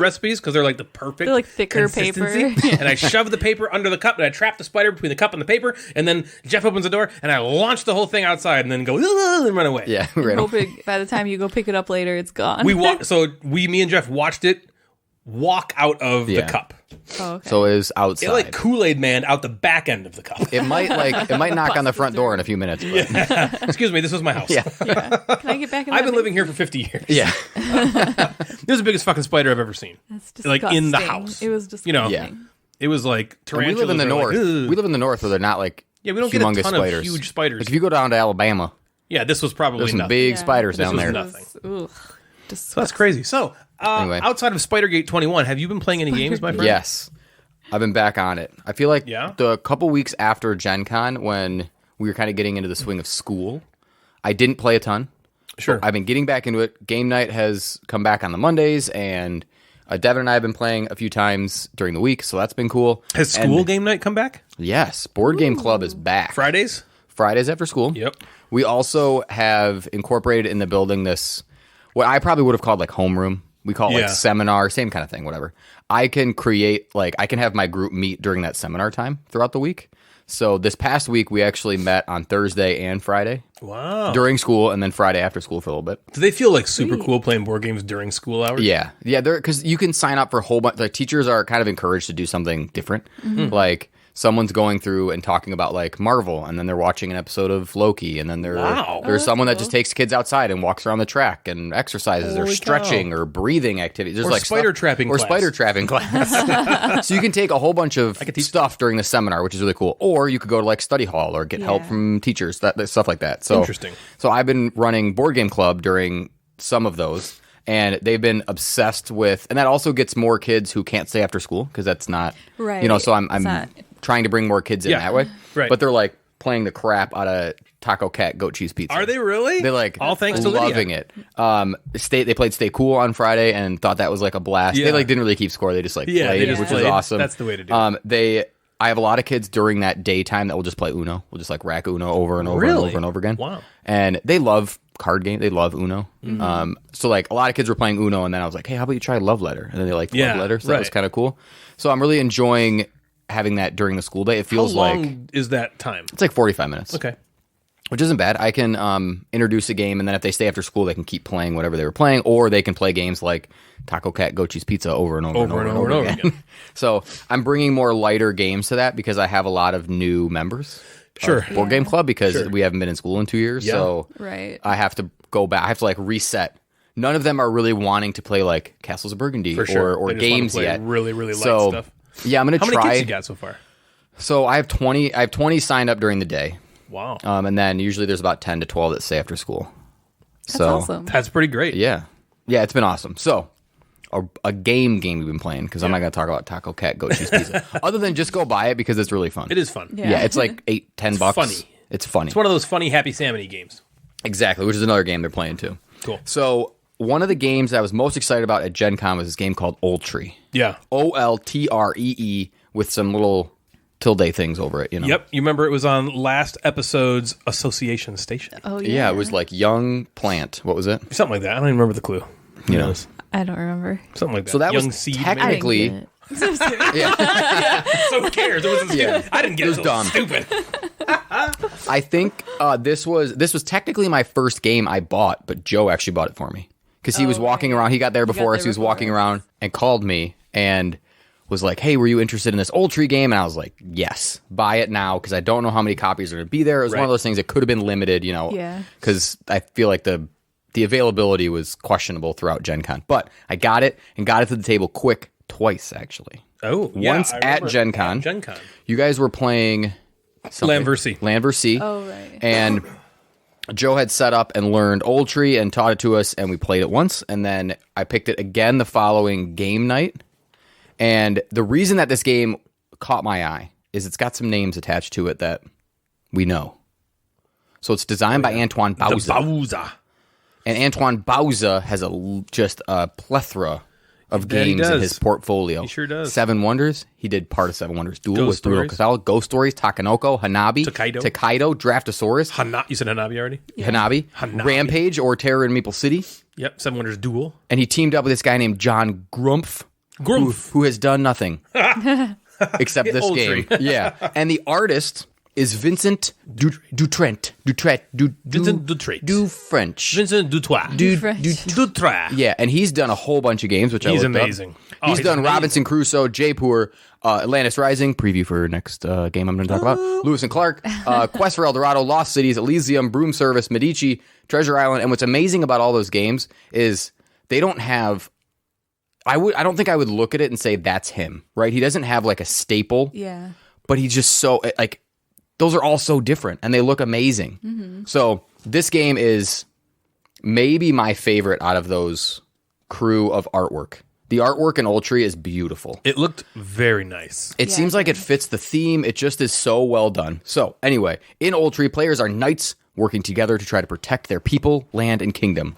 recipes because they're like the perfect they're like thicker paper. And I shove the paper under the cup and I trap the spider between the cup and the paper, and then Jeff opens the door and I launch the whole thing outside and then go and run away. Yeah, right. Hoping by the time you go pick it up later, it's gone. Me and Jeff watched it walk out of the cup. Oh, okay. So it was outside. It like Kool-Aid Man out the back end of the cup. It might knock on the front door in a few minutes. But. Yeah. Excuse me, this was my house. Yeah. Can I get back in I've been living here for 50 years. Yeah. This is the biggest fucking spider I've ever seen. That's disgusting. Like in the house. It was disgusting. Yeah. It was like tarantulas. We live in the north. We live in the north where they're not like we don't get a ton spiders. of huge spiders. Like if you go down to Alabama, this was probably there's some nothing. big spiders down there. Nothing. Ugh, so that's crazy. So anyway. Outside of Spidergate 21, have you been playing any games, my friend? Yes. I've been back on it. I feel like Yeah? the couple weeks after Gen Con when we were kind of getting into the swing of school. I didn't play a ton. Sure. I've been getting back into it. Game night has come back on the Mondays, and Devin and I have been playing a few times during the week, so that's been cool. Has school game night come back? Yes. Board Game Club is back. Fridays? Fridays after school. Yep. We also have incorporated in the building this, what I probably would have called like homeroom. We call it like seminar, same kind of thing, whatever. I can create, like, I can have my group meet during that seminar time throughout the week. So this past week, we actually met on Thursday and Friday. Wow. During school, and then Friday after school for a little bit. Do they feel like super cool playing board games during school hours? Yeah. Yeah, because you can sign up for a whole bunch. Like, teachers are kind of encouraged to do something different. Like, someone's going through and talking about, like, Marvel, and then they're watching an episode of Loki, and then there's someone that just takes kids outside and walks around the track and exercises or stretching or breathing activities. There's or like spider trapping class. Or spider trapping class. So you can take a whole bunch of stuff during the seminar, which is really cool. Or you could go to, like, study hall or get help from teachers, that stuff like that. So interesting. So I've been running Board Game Club during some of those. And they've been obsessed with, and that also gets more kids who can't stay after school because that's not, Right. you know. So I'm not- trying to bring more kids in that way. Right. But they're like playing the crap out of Taco Cat goat cheese pizza. Are they really? They're like all thanks to Lydia. loving it. They played Stay Cool on Friday and thought that was like a blast. Yeah. They like didn't really keep score. They just like played, which played. is awesome. That's the way to do it. I have a lot of kids during that daytime that will just play Uno. We'll just like rack Uno over and over and over and over again. Wow. And they love card game. They love Uno. So like a lot of kids were playing Uno, and then I was like, hey, how about you try Love Letter? And then they liked Love Letter, so that was kind of cool. So I'm really enjoying having that during the school day. It feels How long like is that time? it's like 45 minutes. Okay. Which isn't bad. I can introduce a game, and then if they stay after school, they can keep playing whatever they were playing, or they can play games like Taco Cat Goat Cheese Pizza over and over again. So I'm bringing more lighter games to that because I have a lot of new members. Sure. Board Game Club because we haven't been in school in 2 years. Yeah. So I have to go back. I have to like reset. None of them are really wanting to play like Castles of Burgundy or They just want games to play yet. really, really light So stuff. yeah, I'm gonna How try. many kids you got so far? So I have 20. I have 20 signed up during the day. Wow. And then usually there's about 10 to 12 that stay after school. That's awesome. That's pretty great. Yeah, it's been awesome. So a game we've been playing because I'm not going to talk about Taco Cat Goat Cheese Pizza other than just go buy it because it's really fun. It is fun. Yeah, it's like $8-10. funny. It's funny. It's one of those funny Happy Salmon-y games. Exactly, which is another game they're playing too. Cool. So one of the games I was most excited about at Gen Con was this game called Oltree. Yeah. Oltree with some little tilde things over it, you know. Yep. You remember it was on last episode's Association Station. Oh, Yeah, it was like Young Plant. What was it? Something like that. I don't even remember the clue. Who knows? I don't remember. Something like that. So that Young was seed. technically- maybe? Yeah. So who cares? It was stupid. Yeah. I didn't get It was it. dumb. Stupid. I think this was technically my first game I bought, but Joe actually bought it for me because he was walking around. He got there before us. He was walking around and called me and was like, "Hey, were you interested in this Oltree game?" And I was like, "Yes, buy it now," because I don't know how many copies are going to be there. It was one of those things that could have been limited, you know, because I feel like the availability was questionable throughout Gen Con. But I got it and got it to the table quick twice, actually. Oh, yeah. Once I at remember Gen Con. At Gen Con. You guys were playing Land vs. Sea. Oh, right. And Joe had set up and learned Oltree and taught it to us, and we played it once. And then I picked it again the following game night. And the reason that this game caught my eye is it's got some names attached to it that we know. So it's designed by Antoine Bauza. Bauza. And Antoine Bauza has just a plethora of Bet he games in does. his portfolio. He sure does. Seven Wonders. He did part of Seven Wonders. Duel Ghost with Bruno Stories. Casal. Ghost Stories. Takanoko. Hanabi. Takedo. Draftosaurus. You said Hanabi already? Hanabi. Rampage or Terror in Maple City. Yep. Seven Wonders Duel. And he teamed up with this guy named John Grumpf. Who has done nothing except this Oltree. game. Yeah. And the artist is Vincent Dutrent. Vincent Dutreit. Dufrench. Vincent Dutoit. Dutoit. Yeah, and he's done a whole bunch of games, which I He's looked up. amazing. He's done Robinson Crusoe, Jaipur, Atlantis Rising, preview for next game I'm going to talk about, Lewis and Clark, Quest for El Dorado, Lost Cities, Elysium, Broom Service, Medici, Treasure Island. And what's amazing about all those games is they don't have... I don't think I would look at it and say that's him, right? He doesn't have like a staple. Yeah. But he's just so like those are all so different and they look amazing. Mm-hmm. So this game is maybe my favorite out of those crew of artwork The artwork in Oltree is beautiful. It looked very nice. It seems like it fits the theme. It just is so well done. So anyway, in Oltree, players are knights working together to try to protect their people, land, and kingdom.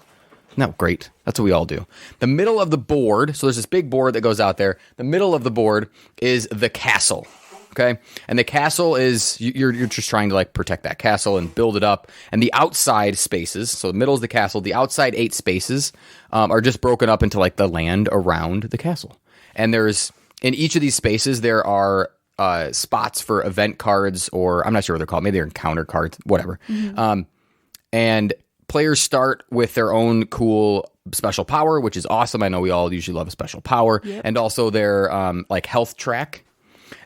Isn't that great? That's what we all do. The middle of the board, so there's this big board that goes out there. The middle of the board is the castle. Okay, and the castle is you're just trying to like protect that castle and build it up. And the outside spaces, so the middle is the castle. The outside 8 spaces are just broken up into like the land around the castle. And there's in each of these spaces there are spots for event cards, or I'm not sure what they're called. Maybe they're encounter cards, whatever. And players start with their own cool special power, which is awesome. I know we all usually love a special power, and also their like health track.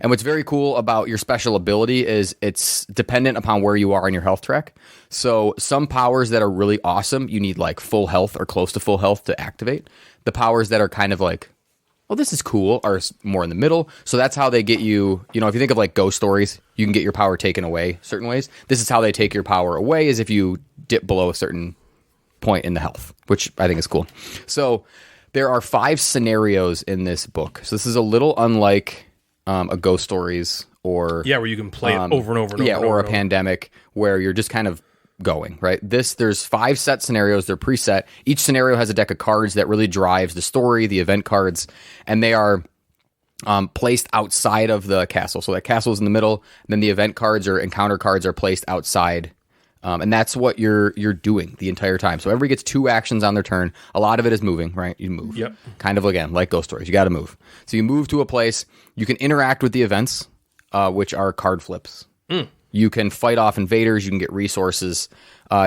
And what's very cool about your special ability is it's dependent upon where you are on your health track. So some powers that are really awesome, you need like full health or close to full health to activate. The powers that are kind of like, well, this is cool, are more in the middle. So that's how they get you, you know, if you think of like ghost stories, you can get your power taken away certain ways. This is how they take your power away, is if you dip below a certain point in the health, which I think is cool. So there are 5 scenarios in this book. So this is a little unlike a ghost stories or where you can play it over and over and over. Or a pandemic where you're just kind of going, right? There's 5 set scenarios. They're preset. Each scenario has a deck of cards that really drives the story, the event cards, and they are placed outside of the castle. So that castle is in the middle. Then the event cards or encounter cards are placed outside. And that's what you're doing the entire time. So everybody gets 2 actions on their turn. A lot of it is moving, right? You move. Yep. Kind of, again, like ghost stories. You got to move. So you move to a place. You can interact with the events, which are card flips. You can fight off invaders. You can get resources.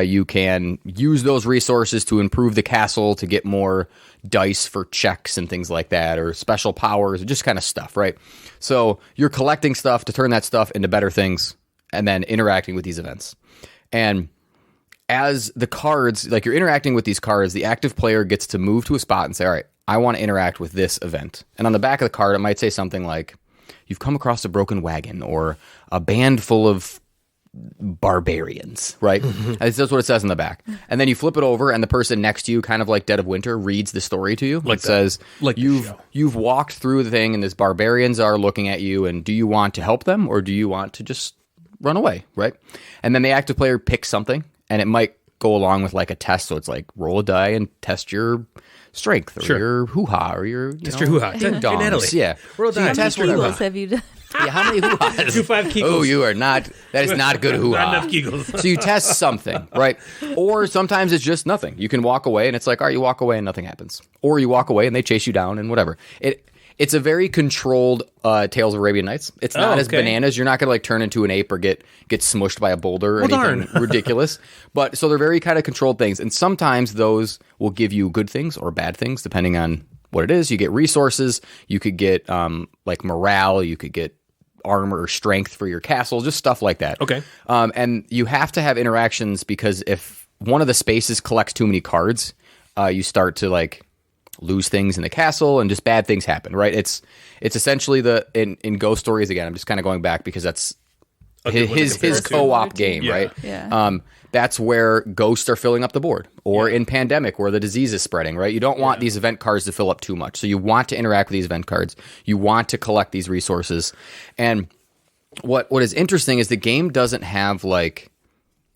You can use those resources to improve the castle, to get more dice for checks and things like that, or special powers, just kind of stuff, right? So you're collecting stuff to turn that stuff into better things and then interacting with these events. And as the cards, like you're interacting with these cards, the active player gets to move to a spot and say, all right, I want to interact with this event. And on the back of the card, it might say something like, you've come across a broken wagon or a band full of barbarians, right? That's what it says in the back. And then you flip it over and the person next to you, kind of like Dead of Winter, reads the story to you. Like it says, like you've walked through the thing and these barbarians are looking at you, and do you want to help them or do you want to just run away, right? And then the active player picks something, and it might go along with like a test. So it's like roll a die and test your strength or your hoo-ha or your your hoo-ha. dongs. Yeah. Roll a die. How many Kegels have you done? Yeah, how many hoo-has? 2 5 Kegels. Oh, you are not. That is not good hoo-ha. Not enough Kegels. So you test something, right? Or sometimes it's just nothing. You can walk away, and it's like, all right, you walk away and nothing happens. Or you walk away and they chase you down and whatever. It's a very controlled Tales of Arabian Nights. It's not as bananas. You're not going to like turn into an ape or get smushed by a boulder or anything ridiculous. But so they're very kind of controlled things. And sometimes those will give you good things or bad things, depending on what it is. You get resources. You could get like morale. You could get armor or strength for your castle, just stuff like that. Okay. And you have to have interactions, because if one of the spaces collects too many cards, you start to like lose things in the castle and just bad things happen, right? It's essentially in ghost stories, again, I'm just kind of going back because that's his co-op game, right? Yeah. That's where ghosts are filling up the board, or in pandemic where the disease is spreading, right? You don't want these event cards to fill up too much. So you want to interact with these event cards. You want to collect these resources. And what is interesting is the game doesn't have like,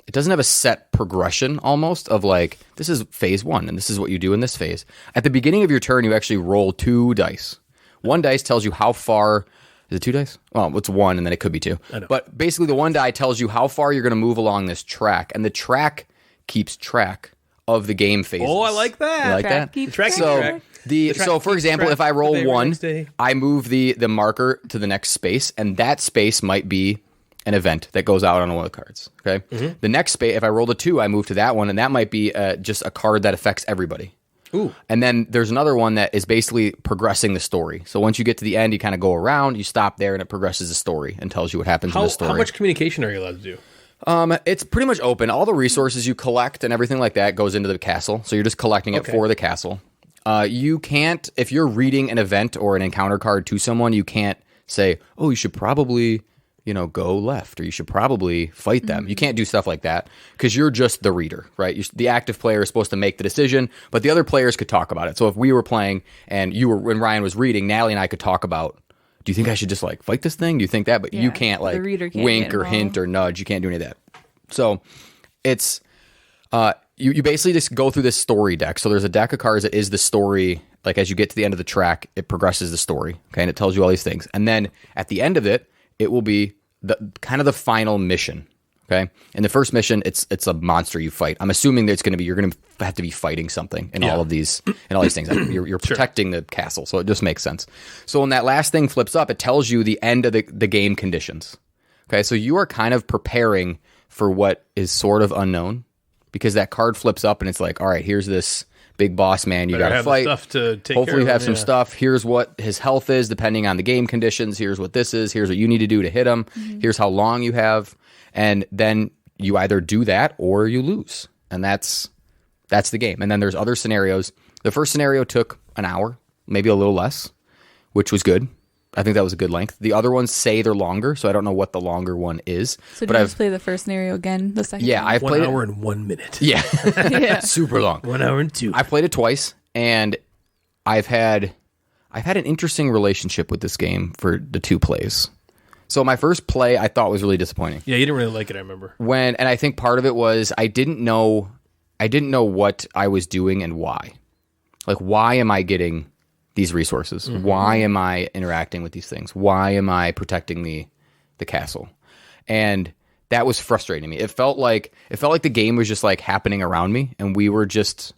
it doesn't have a set progression almost of like, this is phase 1 and this is what you do in this phase. At the beginning of your turn, you actually roll 2 dice. 1 dice tells you how far. Is it 2 dice? Well, it's 1 and then it could be 2. But basically the 1 die tells you how far you're going to move along this track, and the track keeps track of the game phases. Oh, I like that. You like Track that? keeps track. So for example, if I roll 1, I move the marker to the next space, and that space might be an event that goes out on one of the cards. Okay. The next space, if I rolled a 2, I move to that one, and that might be just a card that affects everybody. Ooh. And then there's another one that is basically progressing the story. So once you get to the end, you kind of go around, you stop there, and it progresses the story and tells you what happens in the story. How much communication are you allowed to do? It's pretty much open. All the resources you collect and everything like that goes into the castle. So you're just collecting it for the castle. You can't, if you're reading an event or an encounter card to someone, you can't say, oh, you should probably go left, or you should probably fight them. You can't do stuff like that because you're just the reader, right? The active player is supposed to make the decision, but the other players could talk about it. So if we were playing and when Ryan was reading, Natalie and I could talk about, do you think I should just like fight this thing? Do you think that? But you can't like wink or hint or nudge. You can't do any of that. So it's you basically just go through this story deck. So there's a deck of cards that is the story. Like as you get to the end of the track, it progresses the story. Okay, and it tells you all these things. And then at the end of it, it will be the kind of the final mission. Okay, in the first mission, it's a monster you fight. I'm assuming that it's going to be you're going to have to be fighting something in all of these and all these things. You're protecting the castle, so it just makes sense. So when that last thing flips up, it tells you the end of the game conditions. Okay, so you are kind of preparing for what is sort of unknown because that card flips up and it's like, all right, here's this big boss man you got to fight. Stuff to take Hopefully you care have of, some stuff. Here's what his health is depending on the game conditions. Here's what this is. Here's what you need to do to hit him. Here's how long you have. And then you either do that or you lose. And that's the game. And then there's other scenarios. The first scenario took an hour, maybe a little less, which was good. I think that was a good length. The other ones say they're longer, so I don't know what the longer one is. So did you just play the first scenario again, the second Yeah, one? I've played 1 hour and 1 minute. Yeah. Super long. 1 hour and 2. I played it twice, and I've had an interesting relationship with this game for the 2 plays. So my first play I thought was really disappointing. Yeah, you didn't really like it, I remember. And I think part of it was I didn't know what I was doing and why. Like, why am I getting these resources? Why am I interacting with these things? Why am I protecting the castle? And that was frustrating me. It felt like the game was just like happening around me and we were just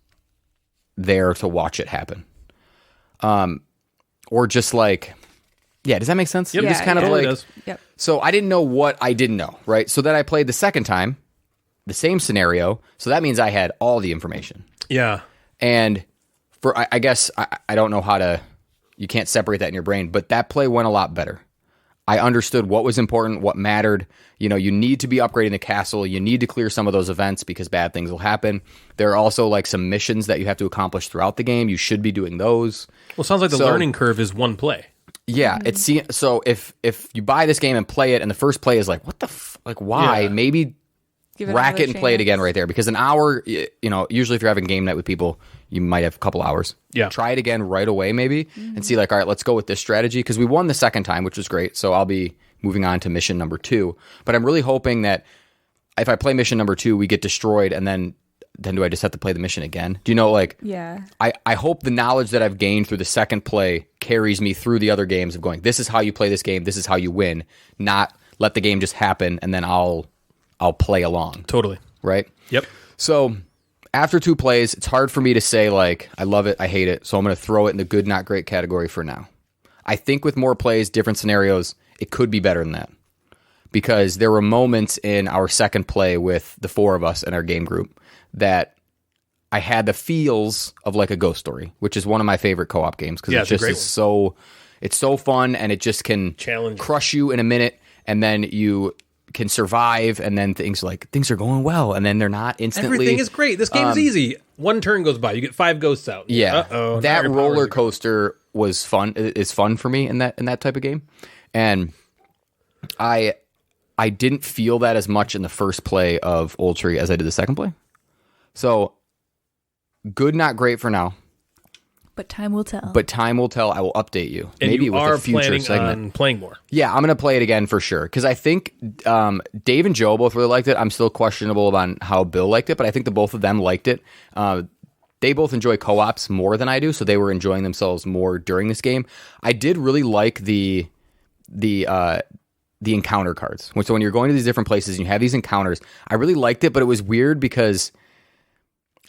there to watch it happen. Or just like, yeah, does that make sense? Yep. Just kind of Totally like, does. Yep. so I didn't know what I didn't know, right? So then I played the second time, the same scenario. So that means I had all the information. Yeah. And I guess I don't know how to, you can't separate that in your brain, but that play went a lot better. I understood what was important, what mattered. You need to be upgrading the castle. You need to clear some of those events because bad things will happen. There are also like some missions that you have to accomplish throughout the game. You should be doing those. Well, it sounds like the learning curve is one play. Yeah, so if you buy this game and play it and the first play is like, what the like why? Yeah. Maybe rack it and play it again right there because an hour, usually if you're having game night with people, you might have a couple hours. Yeah. Try it again right away maybe and see like, all right, let's go with this strategy because we won the second time, which was great. So I'll be moving on to mission number 2. But I'm really hoping that if I play mission number 2, we get destroyed and then do I just have to play the mission again? Do you know, like, Yeah. I hope the knowledge that I've gained through the second play carries me through the other games of going, this is how you play this game, this is how you win, not let the game just happen and then I'll play along. Totally. Right? Yep. So after 2 plays, it's hard for me to say, like, I love it, I hate it, so I'm going to throw it in the good, not great category for now. I think with more plays, different scenarios, it could be better than that. Because there were moments in our second play with the 4 of us in our game group that I had the feels of like a Ghost Story, which is one of my favorite co-op games because it just is it's so fun and it just can crush you in a minute and then you can survive and then things are going well and then they're not instantly. Everything is great. This game is easy. One turn goes by, you get 5 ghosts out. Yeah, Uh-oh, that roller coaster was fun. Is fun for me in that type of game, and I didn't feel that as much in the first play of Oltree as I did the second play. So good, not great for now. But time will tell. I will update you. And maybe you with are a future planning segment. on playing more. Yeah, I'm going to play it again for sure. Because I think Dave and Joe both really liked it. I'm still questionable about how Bill liked it, but I think the both of them liked it. They both enjoy co-ops more than I do, so they were enjoying themselves more during this game. I did really like the encounter cards. So when you're going to these different places and you have these encounters, I really liked it, but it was weird because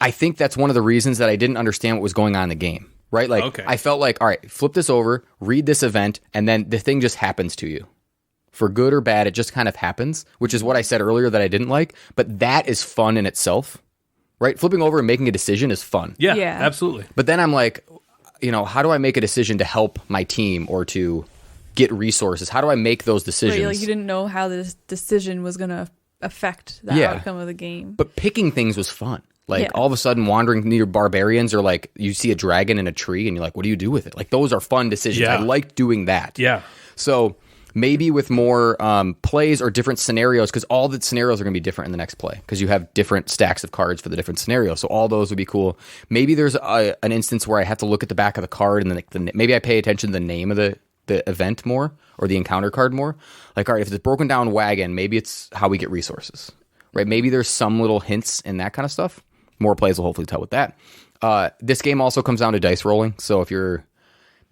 I think that's one of the reasons that I didn't understand what was going on in the game. Right? Like, okay. I felt like, all right, flip this over, read this event, and then the thing just happens to you. For good or bad, it just kind of happens, which is what I said earlier that I didn't like. But that is fun in itself, right? Flipping over and making a decision is fun. Yeah, absolutely. But then I'm like, how do I make a decision to help my team or to get resources? How do I make those decisions? Right, like you didn't know how this decision was going to affect the outcome of the game. But picking things was fun. Like, all of a sudden, wandering near barbarians or, like, you see a dragon in a tree and you're like, what do you do with it? Like, those are fun decisions. I like doing that. Yeah. So maybe with more plays or different scenarios, because all the scenarios are going to be different in the next play because you have different stacks of cards for the different scenarios. So all those would be cool. Maybe there's an instance where I have to look at the back of the card and then maybe I pay attention to the name of the event more or the encounter card more. Like, all right, if it's a broken down wagon, maybe it's how we get resources, right? Maybe there's some little hints in that kind of stuff. More plays will hopefully tell with that. This game also comes down to dice rolling. So if you're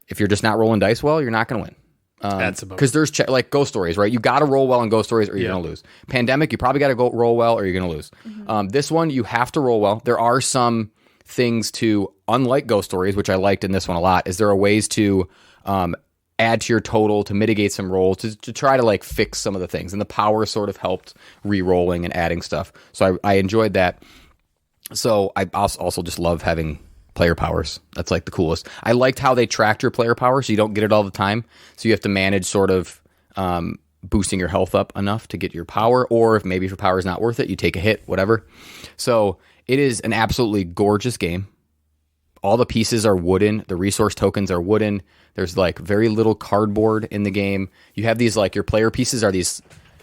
just not rolling dice well, you're not going to win. That's about Because there's like Ghost Stories, right? You got to roll well in Ghost Stories or you're going to lose. Pandemic, you probably got to go roll well or you're going to lose. This one, you have to roll well. There are some things to, unlike Ghost Stories, which I liked in this one a lot, is there are ways to add to your total to mitigate some rolls to try to like fix some of the things. And the power sort of helped re-rolling and adding stuff. So I enjoyed that. So I also just love having player powers. That's like the coolest. I liked how they tracked your player power so you don't get it all the time. So you have to manage sort of boosting your health up enough to get your power, or if maybe if your power is not worth it, you take a hit, whatever. So it is an absolutely gorgeous game. All the pieces are wooden. The resource tokens are wooden. There's like very little cardboard in the game. You have these like your player pieces are these.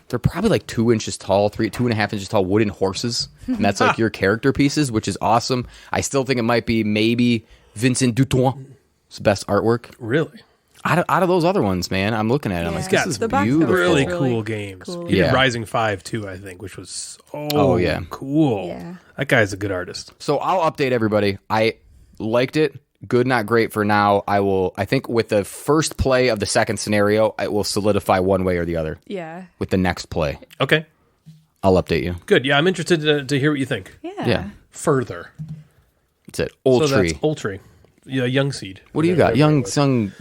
They're probably like 2 inches tall, 2.5 inches tall wooden horses. And that's like your character pieces, which is awesome. I still think it might be maybe Vincent Dutoit's best artwork. Really? Out of those other ones, man, I'm looking at it. I'm like, this is beautiful. Really cool games. Cool. He did Yeah. Rising 5 too, I think, which was yeah. cool. Yeah. That guy's a good artist. So I'll update everybody. I liked it. Good, not great for now. I think with the first play of the second scenario, it will solidify one way or the other. Yeah. With the next play, Okay. I'll update you. Good. Yeah, I'm interested to hear what you think. Yeah. Further. It's it. So Oltree. that's Oltree. Yeah, young seed. What do you got? Young I think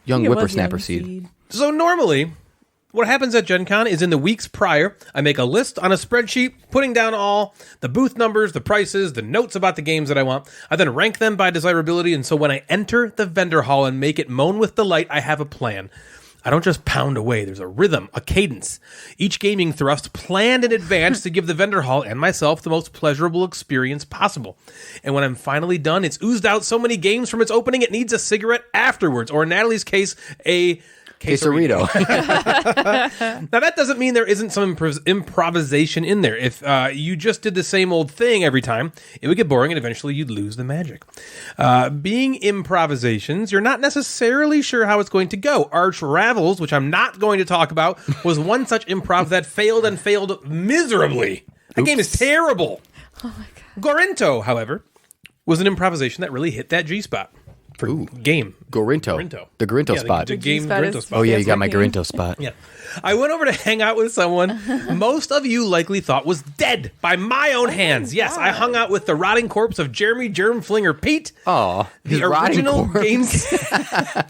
it was whippersnapper Young seed. So normally, what happens at Gen Con is in the weeks prior, I make a list on a spreadsheet, putting down all the booth numbers, the prices, the notes about the games that I want. I then rank them by desirability, and so when I enter the vendor hall and make it moan with delight, I have a plan. I don't just pound away. There's a rhythm, a cadence. Each gaming thrust planned in advance to give the vendor hall and myself the most pleasurable experience possible. And when I'm finally done, it's oozed out so many games from its opening, it needs a cigarette afterwards, or in Natalie's case, a Quesarito. Now, that doesn't mean there isn't some improvisation in there. If you just did the same old thing every time, it would get boring and eventually you'd lose the magic. Being improvisations, you're not necessarily sure how it's going to go. Arch Ravels, which I'm not going to talk about, was one such improv that failed and failed miserably. That game is terrible. Oh my God. Gorinto, however, was an improvisation that really hit that G-spot. For game. Gorinto. The Gorinto Yeah, spot. The game G-spot Gorinto is- spot. Oh yeah, you got my working. Gorinto spot. Yeah. I went over to hang out with someone most of you likely thought was dead by my own hands. Yes, I hung out with the rotting corpse of Jeremy Germflinger Pete. Oh, his The rotting original corpse.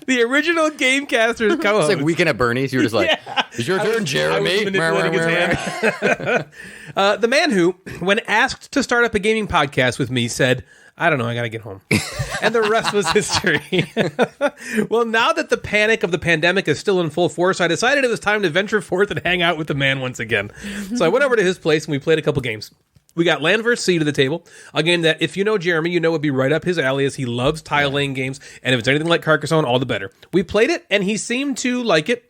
the original Gamecasters co-host. It's like Weekend at Bernie's. You were just like, "Is your turn, Jeremy?" I was manipulating his hand. The man who, when asked to start up a gaming podcast with me, said, I don't know, I gotta get home. And the rest was history. Well, now that the panic of the pandemic is still in full force, I decided it was time to venture forth and hang out with the man once again. So I went over to his place and we played a couple games. We got Land vs. Sea to the table, a game that, if you know Jeremy, you know would be right up his alley, as he loves tile-laying games, and if it's anything like Carcassonne, all the better. We played it, and he seemed to like it.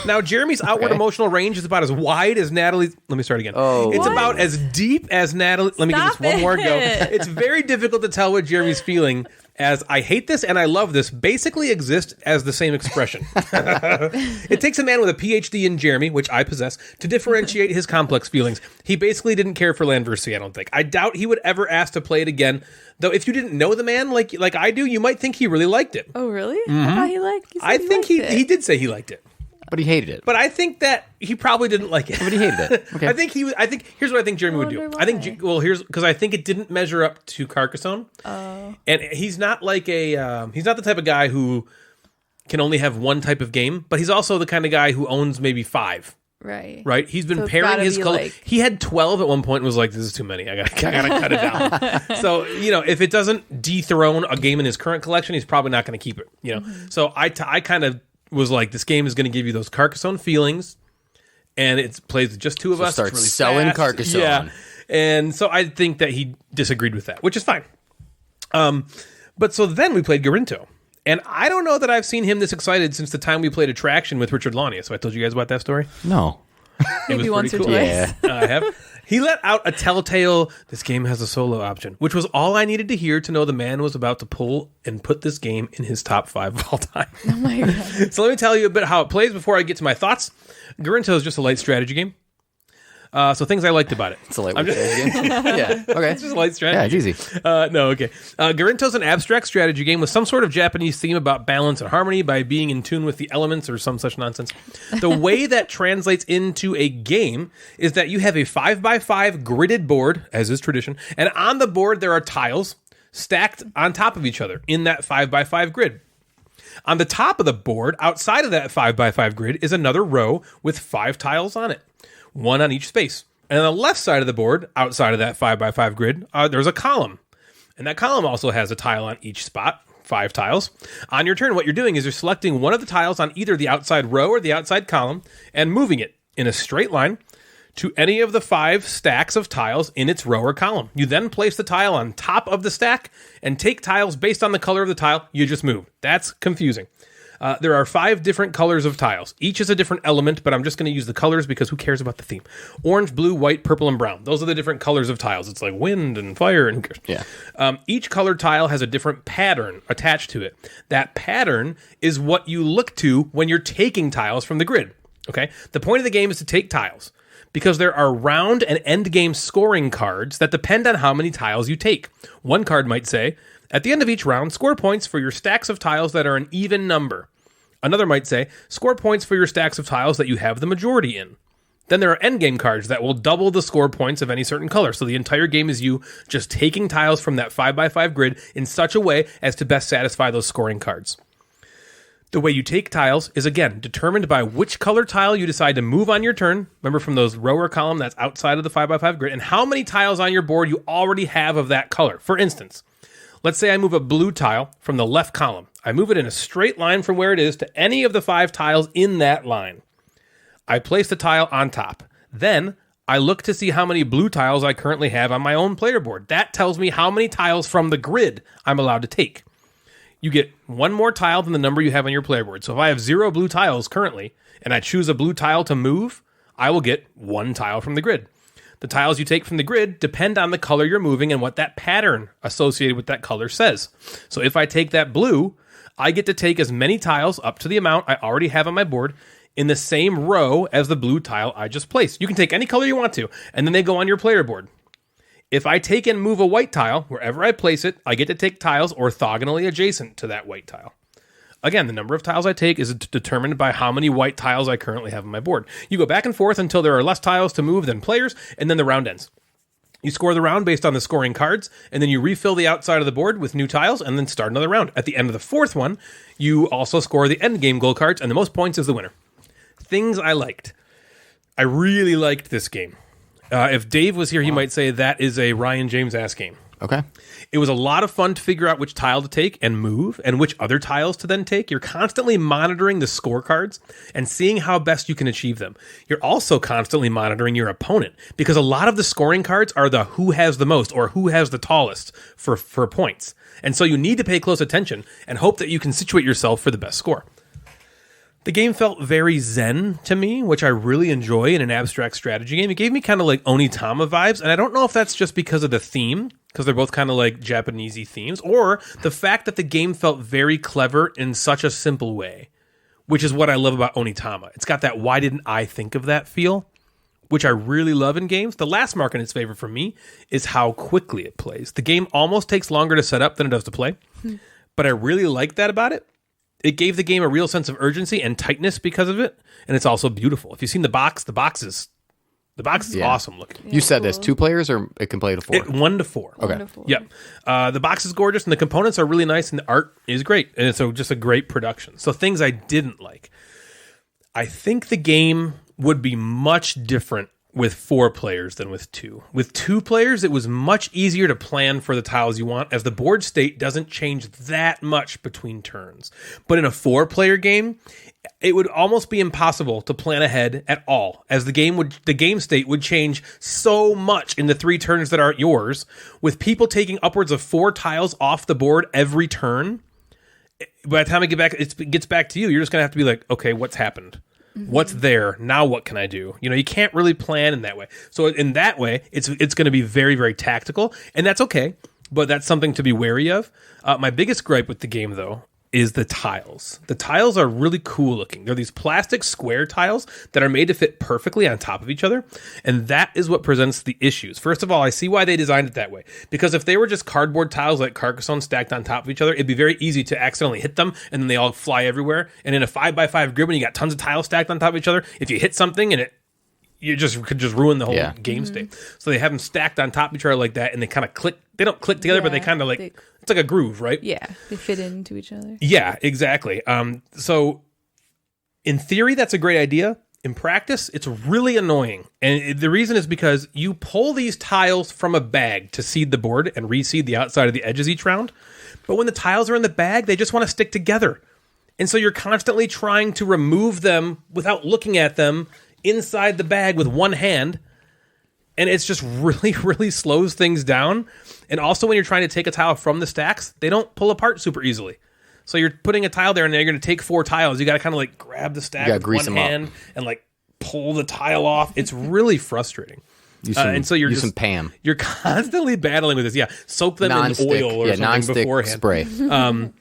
Now, Jeremy's outward emotional range is about as wide as Natalie's. Let me start again. Oh. It's What? about as deep as Natalie. Let me give this Stop one more go. it. It's very difficult to tell what Jeremy's feeling, as I hate this and I love this basically exist as the same expression. It takes a man with a PhD in Jeremy, which I possess, to differentiate his complex feelings. He basically didn't care for Land vs. Sea, I don't think. I doubt he would ever ask to play it again. Though if you didn't know the man like I do, you might think he really liked it. Oh, really? I thought he liked. He said I think liked it. he did say he liked it. But he hated it. But I think that he probably didn't like it. But he hated it. Okay. I think here's what I think Jeremy would do. wonder I think why. here's because I think it didn't measure up to Carcassonne. Oh. And he's not like he's not the type of guy who can only have one type of game, but he's also the kind of guy who owns maybe 5. Right. Right? He's been So it's pairing gotta his be color. like- He had 12 at one point and was like, this is too many. I gotta cut it down. So, if it doesn't dethrone a game in his current collection, he's probably not going to keep it. Mm-hmm. So I kind of was like, this game is going to give you those Carcassonne feelings, and it plays with just two of So us. start It's really selling fast. Carcassonne. Yeah. And so I think that he disagreed with that, which is fine. But so then we played Gorinto. And I don't know that I've seen him this excited since the time we played Attraction with Richard Launius. So I told you guys about that story? No. Maybe once or cool. twice. Yeah. I have. He let out a telltale, this game has a solo option, which was all I needed to hear to know the man was about to pull and put this game in his top 5 of all time. Oh my God. So let me tell you a bit how it plays before I get to my thoughts. Gorinto is just a light strategy game. So things I liked about it. It's a lightweight strategy game. Yeah. Okay. It's just a light strategy. Yeah, it's easy. No, okay. Gorinto's an abstract strategy game with some sort of Japanese theme about balance and harmony by being in tune with the elements or some such nonsense. The way that translates into a game is that you have a 5x5 gridded board, as is tradition, and on the board there are tiles stacked on top of each other in that 5x5 grid. On the top of the board, outside of that 5x5 grid, is another row with 5 tiles on it, one on each space. And on the left side of the board, outside of that 5x5 grid, there's a column. And that column also has a tile on each spot, 5 tiles. On your turn, what you're doing is you're selecting one of the tiles on either the outside row or the outside column and moving it in a straight line to any of the 5 stacks of tiles in its row or column. You then place the tile on top of the stack and take tiles based on the color of the tile you just moved. That's confusing. There are 5 different colors of tiles. Each is a different element, but I'm just going to use the colors because who cares about the theme? Orange, blue, white, purple, and brown. Those are the different colors of tiles. It's like wind and fire and who cares? Yeah. Each colored tile has a different pattern attached to it. That pattern is what you look to when you're taking tiles from the grid. Okay? The point of the game is to take tiles because there are round and end game scoring cards that depend on how many tiles you take. One card might say, at the end of each round, score points for your stacks of tiles that are an even number. Another might say, score points for your stacks of tiles that you have the majority in. Then there are endgame cards that will double the score points of any certain color. So the entire game is you just taking tiles from that 5x5 grid in such a way as to best satisfy those scoring cards. The way you take tiles is, again, determined by which color tile you decide to move on your turn. Remember, from those row or column that's outside of the 5x5 grid, and how many tiles on your board you already have of that color. For instance, let's say I move a blue tile from the left column. I move it in a straight line from where it is to any of the 5 tiles in that line. I place the tile on top. Then I look to see how many blue tiles I currently have on my own player board. That tells me how many tiles from the grid I'm allowed to take. You get one more tile than the number you have on your player board. So if I have 0 blue tiles currently, and I choose a blue tile to move, I will get 1 tile from the grid. The tiles you take from the grid depend on the color you're moving and what that pattern associated with that color says. So if I take that blue, I get to take as many tiles up to the amount I already have on my board in the same row as the blue tile I just placed. You can take any color you want to, and then they go on your player board. If I take and move a white tile, wherever I place it, I get to take tiles orthogonally adjacent to that white tile. Again, the number of tiles I take is determined by how many white tiles I currently have on my board. You go back and forth until there are less tiles to move than players, and then the round ends. You score the round based on the scoring cards, and then you refill the outside of the board with new tiles, and then start another round. At the end of the 4th one, you also score the end game goal cards, and the most points is the winner. Things I liked. I really liked this game. If Dave was here, he might say that is a Ryan James-ass game. Okay. It was a lot of fun to figure out which tile to take and move and which other tiles to then take. You're constantly monitoring the scorecards and seeing how best you can achieve them. You're also constantly monitoring your opponent because a lot of the scoring cards are the who has the most or who has the tallest for points. And so you need to pay close attention and hope that you can situate yourself for the best score. The game felt very zen to me, which I really enjoy in an abstract strategy game. It gave me kind of like Onitama vibes, and I don't know if that's just because of the theme, because they're both kind of like Japanesey themes, or the fact that the game felt very clever in such a simple way, which is what I love about Onitama. It's got that why didn't I think of that feel, which I really love in games. The last mark in its favor for me is how quickly it plays. The game almost takes longer to set up than it does to play, but I really like that about it. It gave the game a real sense of urgency and tightness because of it, and it's also beautiful. If you've seen the box is awesome looking. You said this 2 players, or it can play to 4? 1 to 4. Okay. 1 to 4. Yep. The box is gorgeous, and the components are really nice, and the art is great, and it's just a great production. So things I didn't like. I think the game would be much different with 4 players than with 2. With 2 players, it was much easier to plan for the tiles you want, as the board state doesn't change that much between turns. But in a 4-player game, it would almost be impossible to plan ahead at all, as the game state would change so much in the 3 turns that aren't yours, with people taking upwards of 4 tiles off the board every turn. by the time it gets back to you, you're just going to have to be like, okay, what's happened? What's there? Now what can I do? You can't really plan in that way. So in that way, it's going to be very, very tactical, and that's okay, but that's something to be wary of. My biggest gripe with the game, though, is the tiles. The tiles are really cool looking. They're these plastic square tiles that are made to fit perfectly on top of each other, and that is what presents the issues. First of all, I see why they designed it that way, because if they were just cardboard tiles like Carcassonne stacked on top of each other, it'd be very easy to accidentally hit them, and then they all fly everywhere. And in a 5x5 grid, when you got tons of tiles stacked on top of each other, if you hit something and you could just ruin the whole game state. So they have them stacked on top of each other like that, and they kind of click. They don't click together, but they kind of it's like a groove, right? Yeah, they fit into each other. Yeah, exactly. So in theory, that's a great idea. In practice, it's really annoying. And the reason is because you pull these tiles from a bag to seed the board and reseed the outside of the edges each round. But when the tiles are in the bag, they just want to stick together. And so you're constantly trying to remove them without looking at them inside the bag with one hand. And it's just really, really slows things down. And also when you're trying to take a tile from the stacks, they don't pull apart super easily. So you're putting a tile there and then you're going to take 4 tiles. You got to kind of grab the stack with one hand and pull the tile off. It's really frustrating. And so you're Pam. You're constantly battling with this. Yeah. Soak them in oil or something beforehand. Spray.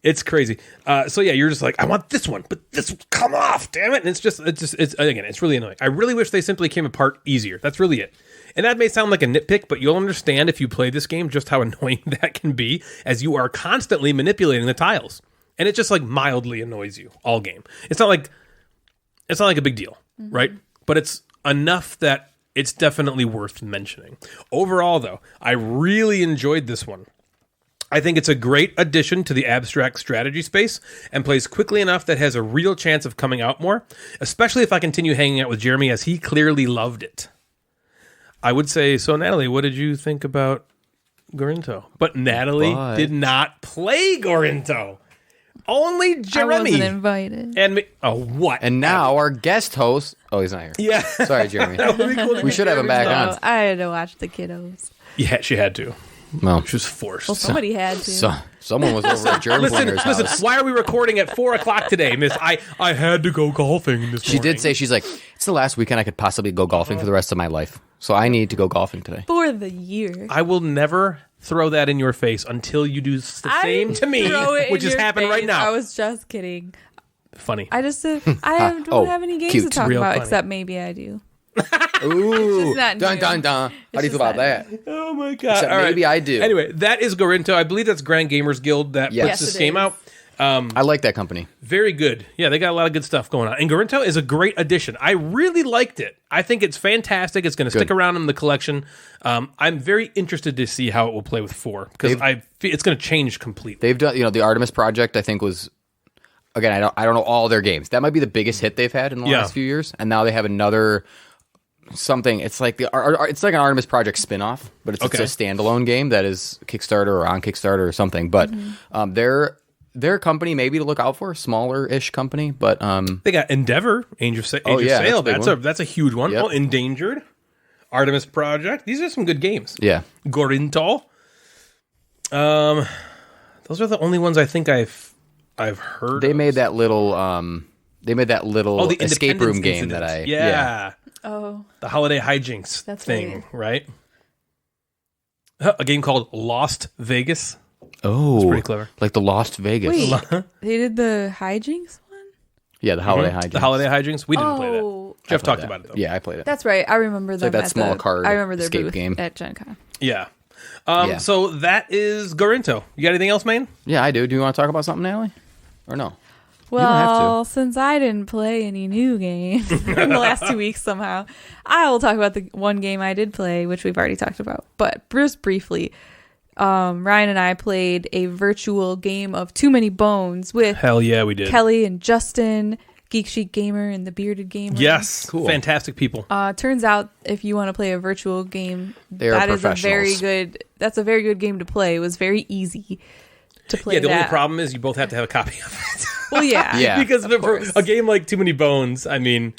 It's crazy. So yeah, you're just like, I want this one, but this will come off, damn it. And it's really annoying. I really wish they simply came apart easier. That's really it. And that may sound like a nitpick, but you'll understand if you play this game just how annoying that can be, as you are constantly manipulating the tiles. And it just mildly annoys you all game. It's not like a big deal, right? But it's enough that it's definitely worth mentioning. Overall, though, I really enjoyed this one. I think it's a great addition to the abstract strategy space and plays quickly enough that has a real chance of coming out more, especially if I continue hanging out with Jeremy, as he clearly loved it. I would say, so Natalie, what did you think about Gorinto? But Natalie did not play Gorinto. Only Jeremy. I wasn't invited. And me. Oh, what? And now our guest host. Oh, he's not here. Yeah. Sorry, Jeremy. We should have him back on. I had to watch the kiddos. Yeah, she had to. Well, she was forced. Well, somebody had to. Someone was over at Jeremy Pointer's house. Listen, why are we recording at 4 o'clock today, miss? I had to go golfing this morning. She did say, she's like, it's the last weekend I could possibly go golfing for the rest of my life. So I need to go golfing today. For the year. I will never throw that in your face until you do the same to me, which is happening right now. I was just kidding. Funny. I just don't have any games to talk about, funny. Except maybe I do. Ooh, not dun new. dun dun. How do you feel about that? Oh my god! Except maybe I do. Anyway, that is Gorinto. I believe that's Grand Gamers Guild that puts this game out. I like that company. Very good. Yeah, they got a lot of good stuff going on. And Gorinto is a great addition. I really liked it. I think it's fantastic. It's going to stick around in the collection. I'm very interested to see how it will play with 4 because it's going to change completely. They've done, the Artemis Project. I think was. Again, I don't know all their games. That might be the biggest hit they've had in the last few years, and now they have another. Something it's like it's like an Artemis Project spin-off, but it's a standalone game that is Kickstarter or on Kickstarter or something. But their company maybe to look out for, smaller-ish company. But they got Endeavor, Age of Sail. That's a huge one. Yep. Oh, Endangered, Artemis Project. These are some good games. Yeah, Gorinto. Those are the only ones I think I've heard. They made that little the escape room game incident. that Yeah. Oh. The holiday hijinks thing, right? A game called Lost Vegas. Oh, it's pretty clever. Like the Lost Vegas. Wait, they did the hijinks one? Yeah, the holiday hijinks. The holiday hijinks. We didn't play that. Jeff talked about it though. Yeah, I played it. That's right. I remember them. Like that small card. I remember their escape booth game at Gen Con. Yeah. So that is Gorinto. You got anything else, man? Yeah, I do. Do you want to talk about something, Natalie? Or no? Well, since I didn't play any new games in the last 2 weeks somehow, I will talk about the one game I did play, which we've already talked about. But just briefly, Ryan and I played a virtual game of Too Many Bones with Hell yeah, we did. Kelly and Justin, Geek Chic Gamer and the Bearded Gamer. Yes, cool. Fantastic people. Turns out if you want to play a virtual game, that's a very good game to play. It was very easy to play. Yeah, the only problem is you both have to have a copy of it. Well, yeah. Because for a game like Too Many Bones, I mean,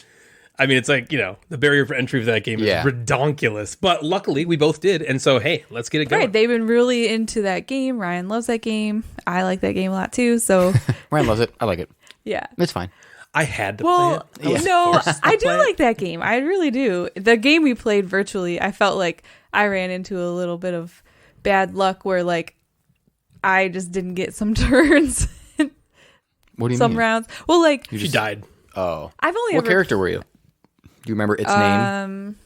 I mean, it's like, the barrier for entry for that game is redonkulous. But luckily, we both did. And so, hey, let's get it going. Right. They've been really into that game. Ryan loves that game. I like that game a lot, too. So Ryan loves it. I like it. Yeah. It's fine. I had to play it. No, I do like that game. I really do. The game we played virtually, I felt like I ran into a little bit of bad luck where, like, I just didn't get some turns. What do you some mean? rounds. Well, like... She died. Oh. I've only What character were you? Do you remember its name?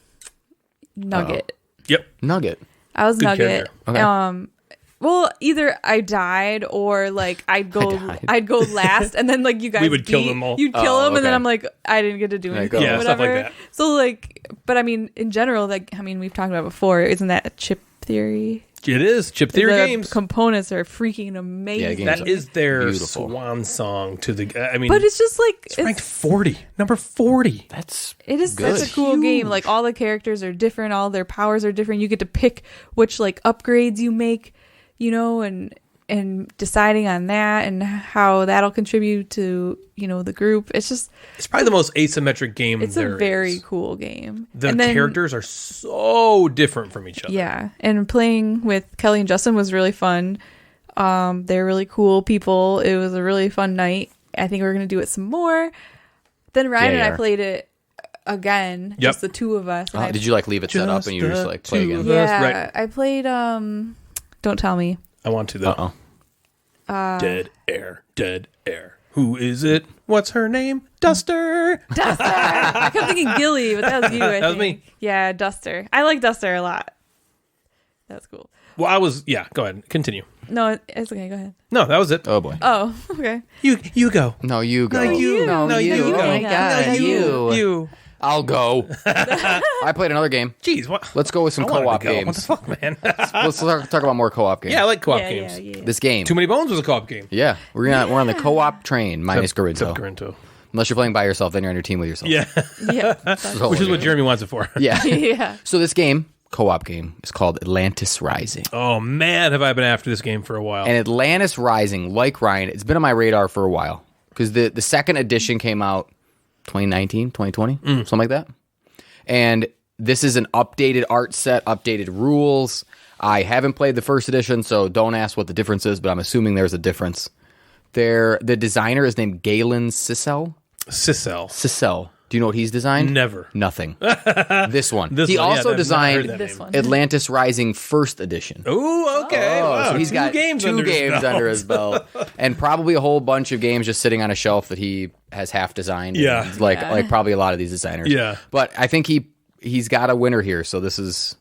Nugget. Yep. Nugget. I was Good Nugget. character. Okay. Well, either I died or like I'd go last, and then like you guys We would kill them all. You'd kill them, and then okay. I'm like I didn't get to do anything. Yeah, or stuff whatever. like that. So like, but I mean, in general, like we've talked about before. Isn't that a chip theory? It is. Chip Theory The games. components are freaking amazing. Yeah, That is their beautiful. swan song to the... I mean, But it's just like it's ranked 40. Number 40. That's it is good. such a cool game. Like all the characters are different, all their powers are different. You get to pick which like upgrades you make, and deciding on that and how that'll contribute to the group. It's Probably the most asymmetric game it's there a very is. cool game. The And then- characters are so different from each other. yeah, and playing with Kelly and Justin was really fun. They're really cool people. It was a really fun night. I think we're gonna do it some more. Then Ryan and I played it again, Yep. just the two of us. And I- did you like leave it set up and you were just like play two again? of yeah, Right. I played. Don't tell me. I want to, though. Uh-oh. Dead air. Who is it? What's her name? Duster. Duster. I kept thinking Gilly, but that was you. I That was think. me. Yeah, Duster. I like Duster a lot. That's cool. Well, go ahead. Continue. No, it's okay. Go ahead. No, that was it. Oh boy. Oh, okay. You go. No, you go. No, you. No, No, you. you Oh go. my No, god, you. You. I'll go. I played another game. Jeez, what? Let's go with some I wanted to co-op go. games. What the fuck, man? Let's talk about more co-op games. Yeah, I like co-op Yeah, games. yeah. This game. Too Many Bones was a co-op game. Yeah, we're on the co-op train minus Gorinto. Except Gorinto. Unless you're playing by yourself, then you're on your team with yourself. Yeah. Yeah. That's- So Which is we're what Jeremy wants it for. Yeah. yeah. So this game, co-op game, is called Atlantis Rising. Oh, man, have I been after this game for a while. And Atlantis Rising, like Ryan, it's been on my radar for a while. Because the second edition came out 2019, 2020, something like that. And this is an updated art set, updated rules. I haven't played the first edition, so don't ask what the difference is, but I'm assuming there's a difference. The designer is named Galen Sissel. Sissel. Do you know what he's designed? Never. Nothing. This one. This He one, yeah, also I've never designed heard that This name. one. Atlantis Rising First Edition. Ooh, okay. Wow, So he's two got games two under his games belt. under his belt, and probably a whole bunch of games just sitting on a shelf that he has half designed. Yeah. And like probably a lot of these designers. Yeah. but I think he's got a winner here, so this is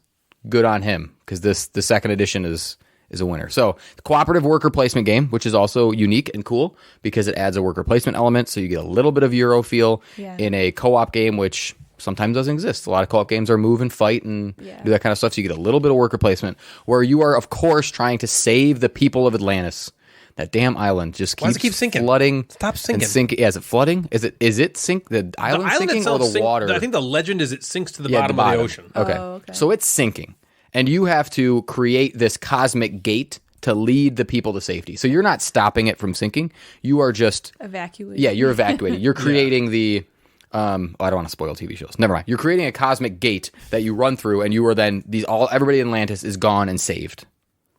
good on him because the second edition is a winner. So the cooperative worker placement game, which is also unique and cool because it adds a worker placement element, so you get a little bit of Euro feel in a co-op game, which sometimes doesn't exist. A lot of co-op games are move and fight and do that kind of stuff, so you get a little bit of worker placement where you are, of course, trying to save the people of Atlantis. That damn island just Why does keeps it keep sinking? flooding. Stop sinking. And sinking. Yeah, is it flooding? Is it sink? The island sinking or itself the water? I think the legend is it sinks to the Yeah, bottom of the ocean. Okay. Oh, okay. So it's sinking. And you have to create this cosmic gate to lead the people to safety. So you're not stopping it from sinking. You are just Evacuated. Yeah, you're evacuating. You're creating the I don't want to spoil TV shows. Never mind. You're creating a cosmic gate that you run through, and you are then everybody in Atlantis is gone and saved.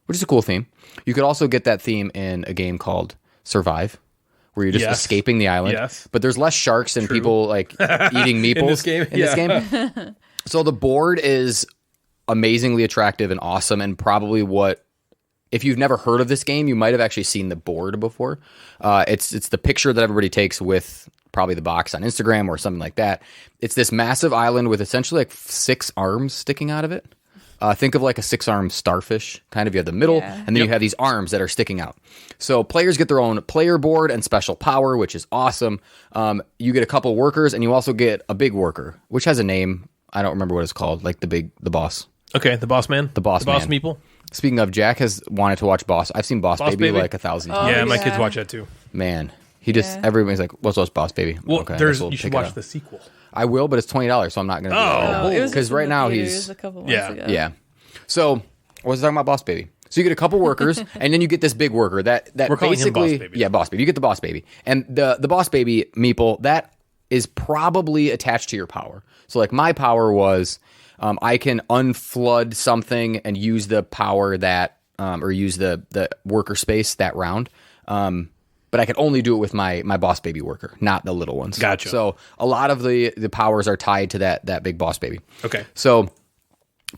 Which is a cool theme. You could also get that theme in a game called Survive, where you're just escaping the island. Yes. But there's less sharks and people like eating meeples In this game? In this game. So the board is amazingly attractive and awesome, and probably what, if you've never heard of this game, you might have actually seen the board before. It's the picture that everybody takes with probably the box on Instagram or something like that. It's this massive island with essentially like 6 arms sticking out of it. Think of like a 6-armed starfish, kind of. You have the middle, and then you have these arms that are sticking out. So players get their own player board and special power, which is awesome. You get a couple workers, and you also get a big worker, which has a name. I don't remember what it's called, like the boss. Okay, the boss man? The boss man. meeple? Speaking of, Jack has wanted to watch Boss. I've seen Boss Baby like 1,000 times. Yeah, my yeah. kids watch that too. Man, he just, everybody's like, what's Boss Baby? Well, Okay, I guess we'll you should pick it watch up. the sequel. I will, but it's $20, so I'm not going to do Oh, it. It was Because just in right the now theaters he's... a couple months Yeah. ago. Yeah. So, what was I talking about? Boss Baby. So you get a couple workers, and then you get this big worker that We're calling him basically... Boss Baby. Yeah, Boss Baby. You get the Boss Baby. And the Boss Baby meeple, that is probably attached to your power. So like my power was I can unflood something and use the power that or use the worker space that round. But I can only do it with my boss baby worker, not the little ones. Gotcha. So a lot of the powers are tied to that big boss baby. Okay. So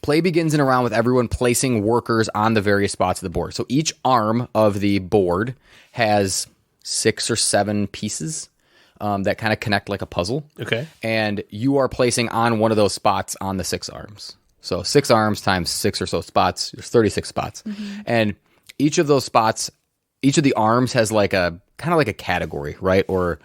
play begins in a round with everyone placing workers on the various spots of the board. So each arm of the board has 6 or 7 pieces that kind of connect like a puzzle. Okay. And you are placing on one of those spots on the 6 arms. So 6 arms times 6 or so spots, there's 36 spots. And each of those spots, each of the arms has like a kind of like a category, right? Or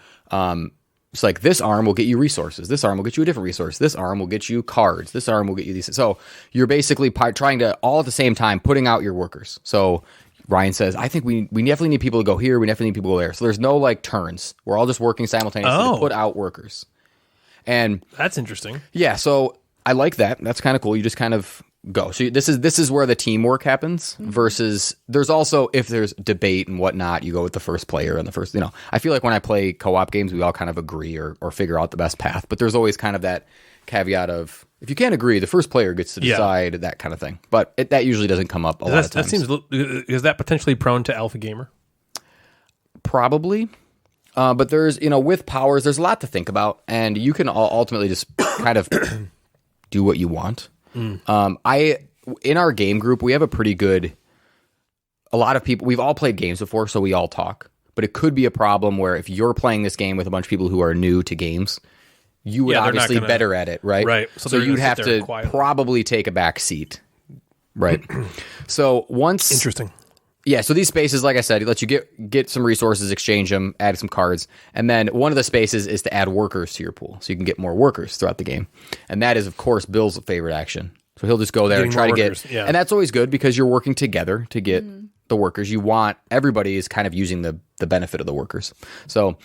it's like this arm will get you resources. This arm will get you a different resource. This arm will get you cards. This arm will get you these. So you're basically trying to all at the same time putting out your workers. So Ryan says, I think we definitely need people to go here. We definitely need people to go there. So there's no like turns. We're all just working simultaneously to put out workers. And that's interesting. Yeah. So I like that. That's kind of cool. You just kind of go. So this is where the teamwork happens versus there's also, if there's debate and whatnot, you go with the first player and the first, I feel like when I play co-op games, we all kind of agree or figure out the best path, but there's always kind of that caveat of if you can't agree, the first player gets to decide that kind of thing. But that usually doesn't come up a lot of times. Is that potentially prone to alpha gamer? Probably. But there's, with powers, there's a lot to think about and you can ultimately just kind of do what you want. In our game group, we have a lot of people, we've all played games before, so we all talk, but it could be a problem where if you're playing this game with a bunch of people who are new to games, you would obviously better at it, right? Right. So you'd have to probably take a back seat, right? So once... Interesting. Yeah, so these spaces, like I said, let you get some resources, exchange them, add some cards, and then one of the spaces is to add workers to your pool, so you can get more workers throughout the game. And that is, of course, Bill's favorite action. So he'll just go there and try to get... And that's always good because you're working together to get the workers. You want... Everybody is kind of using the benefit of the workers. So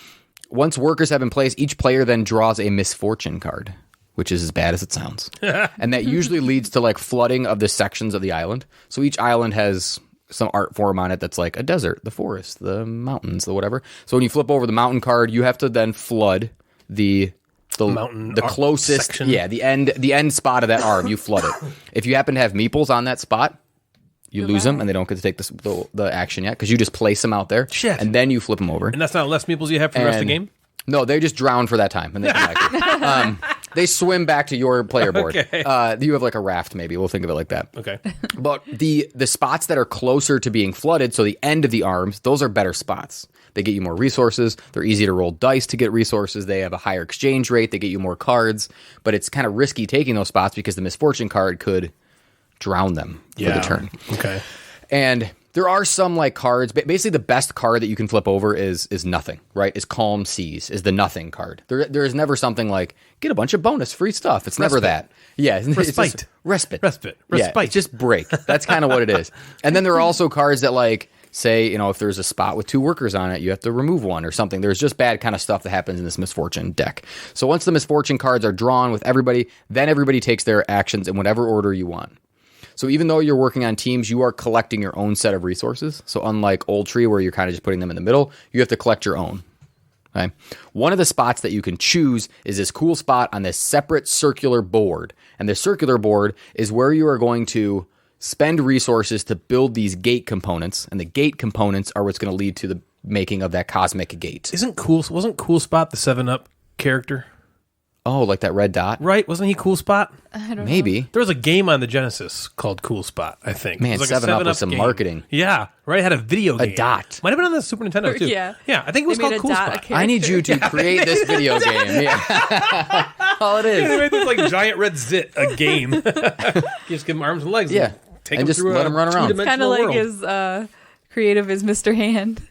once workers have been placed, each player then draws a misfortune card, which is as bad as it sounds. And that usually leads to like flooding of the sections of the island. So each island has... some art form on it that's like a desert, the forest, the mountains, the whatever. So when you flip over the mountain card, you have to then flood the mountain, the closest section. Yeah, the end spot of that arm, you flood it. If you happen to have meeples on that spot, you lose them and they don't get to take the action yet because you just place them out there. Shit. And then you flip them over. And that's not less meeples you have for the rest of the game? No, they just drown for that time and they come back. They swim back to your player board. Okay. You have like a raft, maybe. We'll think of it like that. Okay. But the spots that are closer to being flooded, so the end of the arms, those are better spots. They get you more resources. They're easy to roll dice to get resources. They have a higher exchange rate. They get you more cards. But it's kind of risky taking those spots because the misfortune card could drown them for the turn. Okay. And there are some like cards. Basically, the best card that you can flip over is nothing, right? Is Calm Seas, is the nothing card. There is never something like get a bunch of bonus free stuff. It's never that. Yeah, Respite. Respite. Yeah, it's just break. That's kind of what it is. And then there are also cards that like say, if there's a spot with 2 workers on it, you have to remove one or something. There's just bad kind of stuff that happens in this misfortune deck. So once the misfortune cards are drawn with everybody, then everybody takes their actions in whatever order you want. So even though you're working on teams, you are collecting your own set of resources. So unlike Oltree, where you're kind of just putting them in the middle, you have to collect your own. Okay. One of the spots that you can choose is this cool spot on this separate circular board. And the circular board is where you are going to spend resources to build these gate components. And the gate components are what's going to lead to the making of that cosmic gate. Wasn't Cool Spot the 7-Up character? Oh, like that red dot? Right. Wasn't he Cool Spot? I don't know. Maybe. There was a game on the Genesis called Cool Spot, I think. Man, it was like 7-Up with some game. marketing. Yeah. Right. It had a video game. A dot. Might have been on the Super Nintendo, too. Yeah. Yeah. I think it was called Cool Spot. I need you to create this video game. Yeah. All it is. They made this like giant red zit, a game. You just give him arms and legs. Yeah. And take And him just through let him run around. Kind of like world. his creative is Mr. Hand.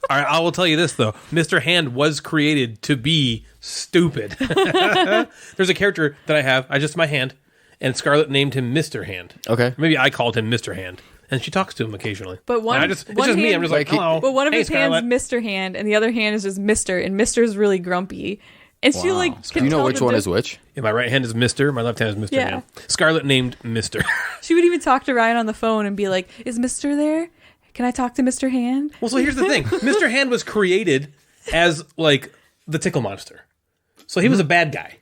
All right, I will tell you this, though. Mr. Hand was created to be stupid. There's a character that I have. My hand, and Scarlett named him Mr. Hand. Okay. Maybe I called him Mr. Hand, and she talks to him occasionally. But it's just me. I'm just like, hello. But one of hey, his Scarlett. hands is Mr. Hand, and the other hand is just Mr. And Mr's really grumpy. And she like Do you know which one is which? Yeah, my right hand is Mr. My left hand is Mr. Yeah. Hand. Scarlett named Mr. She would even talk to Ryan on the phone and be like, "Is Mr. there? Can I talk to Mr. Hand?" Well, so here's the thing. Mr. Hand was created as like the tickle monster. So he was a bad guy.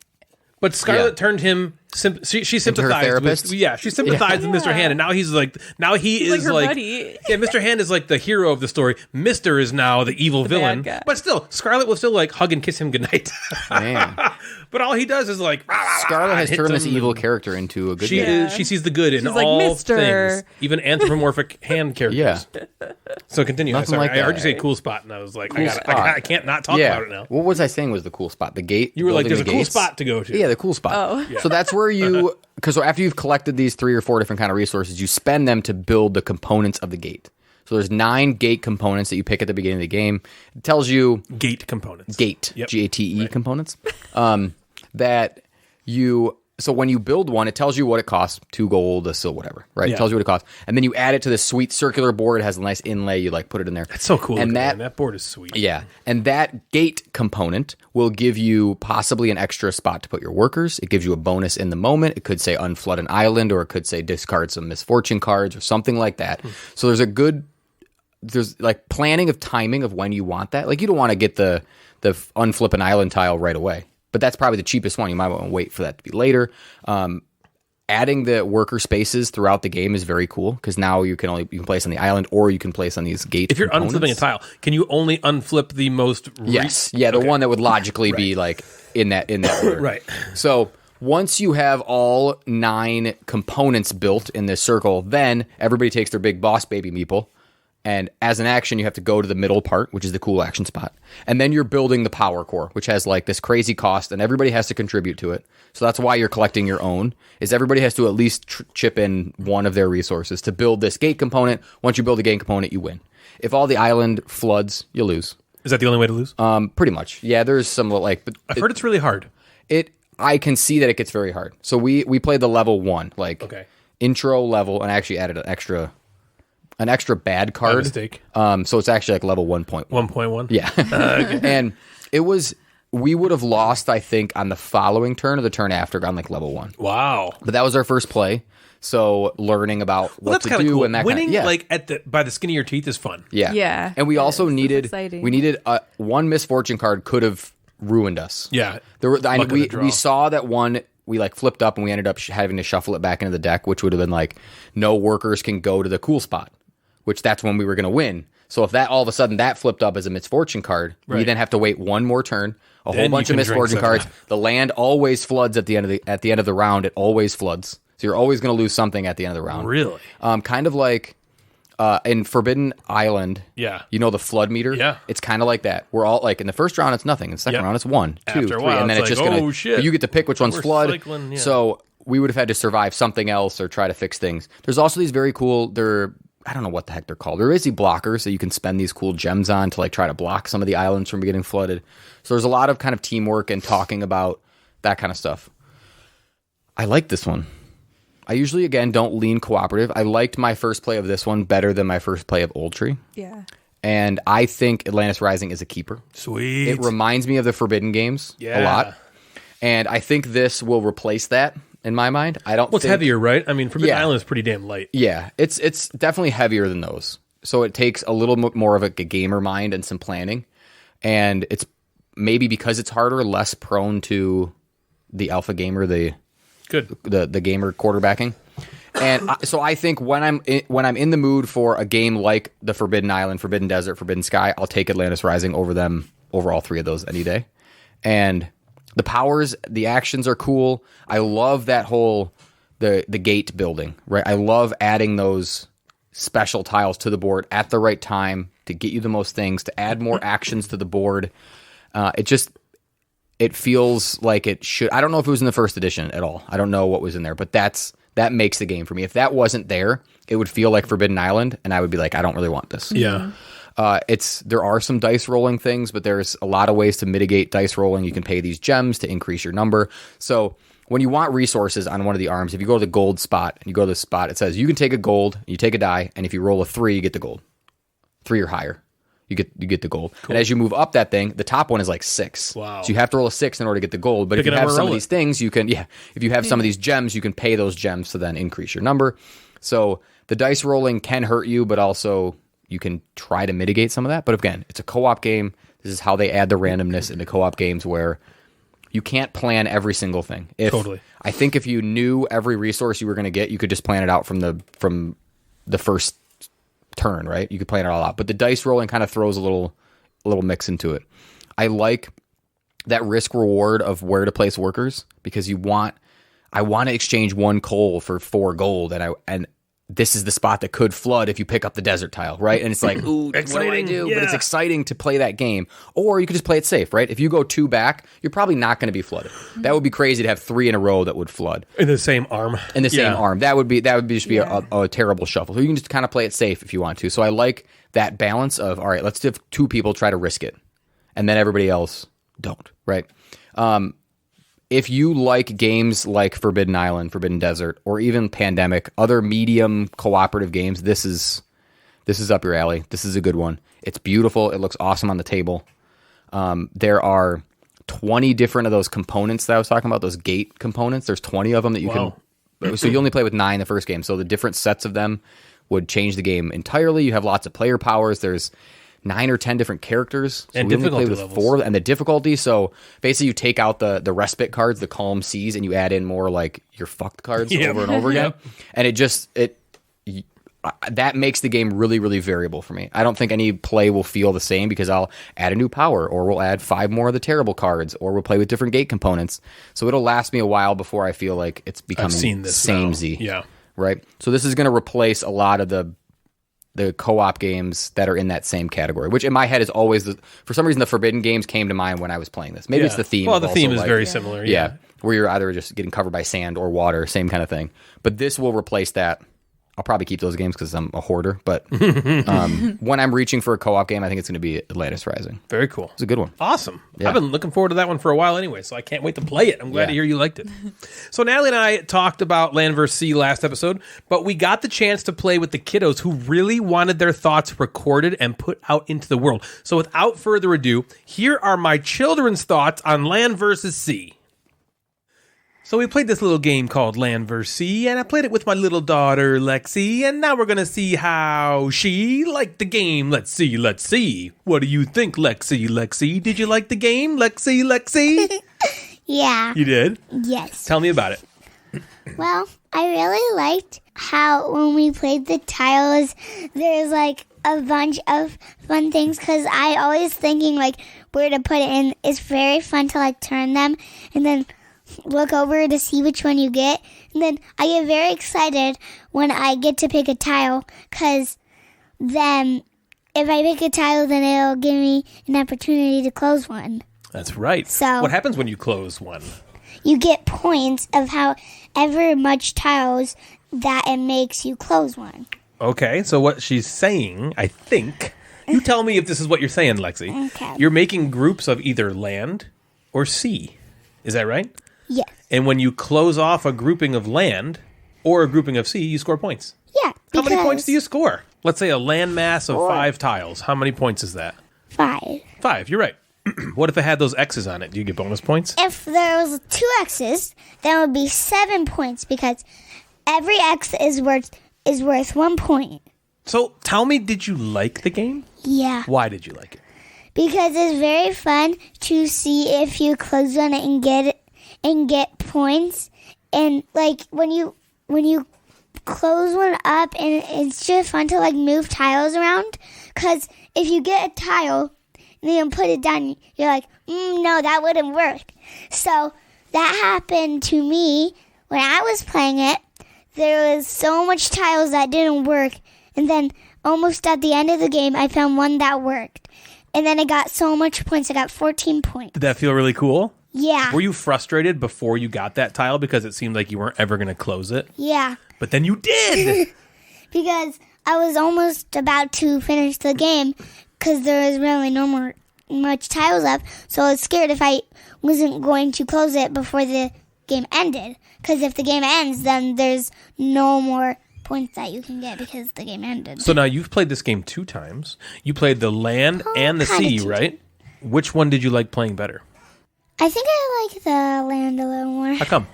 But Scarlet turned him. She sympathized therapist? with. She sympathized with Mr. Hand, and now he's like. Now he is her like. buddy. Yeah, Mr. Hand is like the hero of the story. Mister is now the evil villain. bad guy. But still, Scarlet will still like hug and kiss him goodnight. Man. But all he does is like. Rah, rah, rah, Scarlet has hits turned this him, evil and character into a good She guy. is. She sees the good in She's like, all "Mister." things, even anthropomorphic hand characters. Yeah. So continue. Nothing Sorry, like I heard that. you say cool spot, and I was like, Cool spot. I can't not talk about it now. What was I saying was the cool spot? The gate? You were like, building there's a the cool gates? spot to go to. Yeah, the cool spot. Oh. Yeah. So that's where you, because after you've collected these 3 or 4 different kind of resources, you spend them to build the components of the gate. So there's 9 gate components that you pick at the beginning of the game. It tells you Gate components. gate, Yep. Gate components, that you. So when you build one, it tells you what it costs, 2 gold, a silver, whatever, right? Yeah. It tells you what it costs, and then you add it to this sweet circular board. It has a nice inlay. You like put it in there. That's so cool. And looking, man. That board is sweet. Yeah, and that gate component will give you possibly an extra spot to put your workers. It gives you a bonus in the moment. It could say unflood an island, or it could say discard some misfortune cards or something like that. So there's like planning of timing of when you want that. Like you don't want to get the unflip an island tile right away, but that's probably the cheapest one. You might want to wait for that to be later. Adding the worker spaces throughout the game is very cool because now you can place on the island or you can place on these gate. If you're components. unflipping a tile, can you only unflip the most? Yes, the one that would logically be like in that order. Right. So once you have all 9 components built in this circle, then everybody takes their big boss baby meeple. And as an action, you have to go to the middle part, which is the cool action spot. And then you're building the power core, which has like this crazy cost, and everybody has to contribute to it. So that's why you're collecting your own, is everybody has to at least chip in one of their resources to build this gate component. Once you build a gate component, you win. If all the island floods, you lose. Is that the only way to lose? Pretty much. Yeah, there's some like... But I've heard it's really hard. I can see that it gets very hard. So we played the level 1, like intro level, and I actually added an extra bad card. My mistake. So it's actually like level 1.1. 1.1? Yeah. And it was, we would have lost, I think, on the following turn or the turn after on like level 1. Wow. But that was our first play. So learning about what That's to kind of do cool. and that Winning kind of, like by the skin of your teeth is fun. Yeah. Yeah, And we it also is. It's needed, exciting. we needed one misfortune card could have ruined us. Yeah. I Luck of the draw. we saw that one, we like flipped up and we ended up having to shuffle it back into the deck, which would have been like, no workers can go to the cool spot, which that's when we were going to win. So if that all of a sudden that flipped up as a misfortune card, we Right. then have to wait one more turn, a Then whole bunch you of can drink misfortune stuff cards. up. The land always floods at the end of the round. It always floods. So you're always going to lose something at the end of the round. Really? Kind of like in Forbidden Island. Yeah. You know the flood meter? Yeah. It's kind of like that. We're all like in the first round it's nothing. In the second Yep. round it's 1, 2, After a 3, while, and then it's it's just like, gonna. oh, shit. But you get to pick which one's We're flood. cycling, yeah. So we would have had to survive something else or try to fix things. There's also these very cool. I don't know what the heck they're called. They're basically blockers that you can spend these cool gems on to like try to block some of the islands from getting flooded. So there's a lot of kind of teamwork and talking about that kind of stuff. I like this one. I usually, again, don't lean cooperative. I liked my first play of this one better than my first play of Oltree. Yeah. And I think Atlantis Rising is a keeper. Sweet. It reminds me of the Forbidden games a lot. And I think this will replace that in my mind. I don't Well, it's think... heavier, right? I mean, Forbidden Yeah. Island is pretty damn light. Yeah, it's definitely heavier than those. So it takes a little more of a gamer mind and some planning. And it's maybe because it's harder, less prone to the alpha gamer, the gamer quarterbacking. And so I think when I'm in the mood for a game like the Forbidden Island, Forbidden Desert, Forbidden Sky, I'll take Atlantis Rising over all 3 of those any day. And the powers, the actions are cool. I love that whole the gate building, right? I love adding those special tiles to the board at the right time to get you the most things, to add more actions to the board. It feels like it should. I don't know if it was in the first edition at all. I don't know what was in there, but that makes the game for me. If that wasn't there, it would feel like Forbidden Island, and I would be like, I don't really want this. Yeah. There are some dice rolling things, but there's a lot of ways to mitigate dice rolling. You can pay these gems to increase your number. So when you want resources on one of the arms, if you go to the gold spot and you go to the spot, it says you can take a gold, you take a die, and if you roll a 3, you get the gold. 3 or higher. You get the gold. Cool. And as you move up that thing, the top one is like 6. Wow. So you have to roll a 6 in order to get the gold. But if you have some of these things, you can, if you have some of these gems, you can pay those gems to then increase your number. So the dice rolling can hurt you, but also you can try to mitigate some of that. But again, it's a co-op game. This is how they add the randomness into co-op games where you can't plan every single thing. Totally. I think if you knew every resource you were going to get, you could just plan it out from the first turn, right? You could plan it all out. But the dice rolling kind of throws a little mix into it. I like that risk reward of where to place workers because I want to exchange 1 coal for 4 gold, and this is the spot that could flood if you pick up the desert tile, right? And it's like, ooh, what do I do? Yeah. But it's exciting to play that game. Or you could just play it safe, right? If you go 2 back, you're probably not going to be flooded. That would be crazy to have 3 in a row that would flood. In the same arm. That would just be a terrible shuffle. So you can just kind of play it safe if you want to. So I like that balance of, all right, let's have 2 people try to risk it, and then everybody else don't, right? If you like games like Forbidden Island, Forbidden Desert, or even Pandemic, other medium cooperative games, this is up your alley. This is a good one. It's beautiful. It looks awesome on the table. There are 20 different of those components that I was talking about, those gate components. There's 20 of them that you can. So you only play with 9 the first game. So the different sets of them would change the game entirely. You have lots of player powers. There's 9 or 10 different characters. So and we only play difficulty with levels. 4, and the difficulty. So basically, you take out the respite cards, the calm seas, and you add in more like your fucked cards over and over again. And that makes the game really, really variable for me. I don't think any play will feel the same because I'll add a new power, or we'll add 5 more of the terrible cards, or we'll play with different gate components. So it'll last me a while before I feel like it's becoming samey. Yeah. Right. So this is going to replace a lot of the co-op games that are in that same category, which in my head is always for some reason the Forbidden games came to mind when I was playing this. Maybe it's the theme. Well, the theme is like, very similar. Yeah, where you're either just getting covered by sand or water, same kind of thing. But this will replace that. I'll probably keep those games because I'm a hoarder. But when I'm reaching for a co-op game, I think it's going to be Atlantis Rising. Very cool. It's a good one. Awesome. Yeah. I've been looking forward to that one for a while anyway, so I can't wait to play it. I'm glad to hear you liked it. So Natalie and I talked about Land vs. Sea last episode, but we got the chance to play with the kiddos who really wanted their thoughts recorded and put out into the world. So without further ado, here are my children's thoughts on Land vs. Sea. So we played this little game called Land vs. Sea, and I played it with my little daughter, Lexi, and now we're going to see how she liked the game. Let's see. What do you think, Lexi? Did you like the game, Lexi? Yeah. You did? Yes. Tell me about it. Well, I really liked how when we played the tiles, there's like a bunch of fun things because I always thinking like where to put it in. It's very fun to like turn them and then look over to see which one you get. And then I get very excited when I get to pick a tile because then if I pick a tile, then it'll give me an opportunity to close one. That's right. So what happens when you close one? You get points of however much tiles that it makes you close one. Okay, so what she's saying, I think, you tell me if this is what you're saying, Lexi. Okay. You're making groups of either land or sea. Is that right? Yes. And when you close off a grouping of land or a grouping of sea, you score points. Yeah. How many points do you score? Let's say a land mass of 5 tiles. How many points is that? 5. 5, you're right. What if it had those X's on it? Do you get bonus points? If there was 2 X's, then it would be 7 points because every X is worth 1 point. So tell me, did you like the game? Yeah. Why did you like it? Because it's very fun to see if you close on it and get points. And like when you close one up, and it's just fun to like move tiles around. Because if you get a tile and then put it down, you're like, no, that wouldn't work. So that happened to me when I was playing it. There was so much tiles that didn't work. And then almost at the end of the game, I found one that worked. And then I got so much points. I got 14 points. Did that feel really cool? Yeah. Were you frustrated before you got that tile because it seemed like you weren't ever going to close it? Yeah. But then you did! Because I was almost about to finish the game because there was really no more much tiles left. So I was scared if I wasn't going to close it before the game ended. Because if the game ends, then there's no more points that you can get because the game ended. So now you've played this game 2 times. You played the land and the sea, right? Which one did you like playing better? I think I like the land a little more. How come?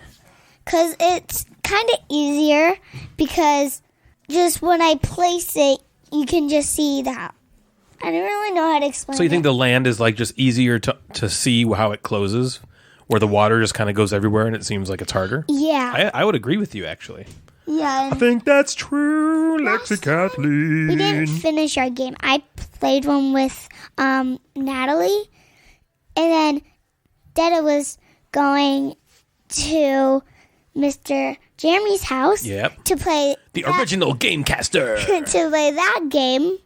Because it's kind of easier because just when I place it, you can just see that I don't really know how to explain. So you think it. the land is like just easier to see how it closes, where the water just kind of goes everywhere and it seems like it's harder? Yeah. I would agree with you, actually. Yeah. I think that's true, Lexi Kathleen. We didn't finish our game. I played one with Natalie, and then Dada was going to Mr. Jeremy's house to play the original Gamecaster. to play that game,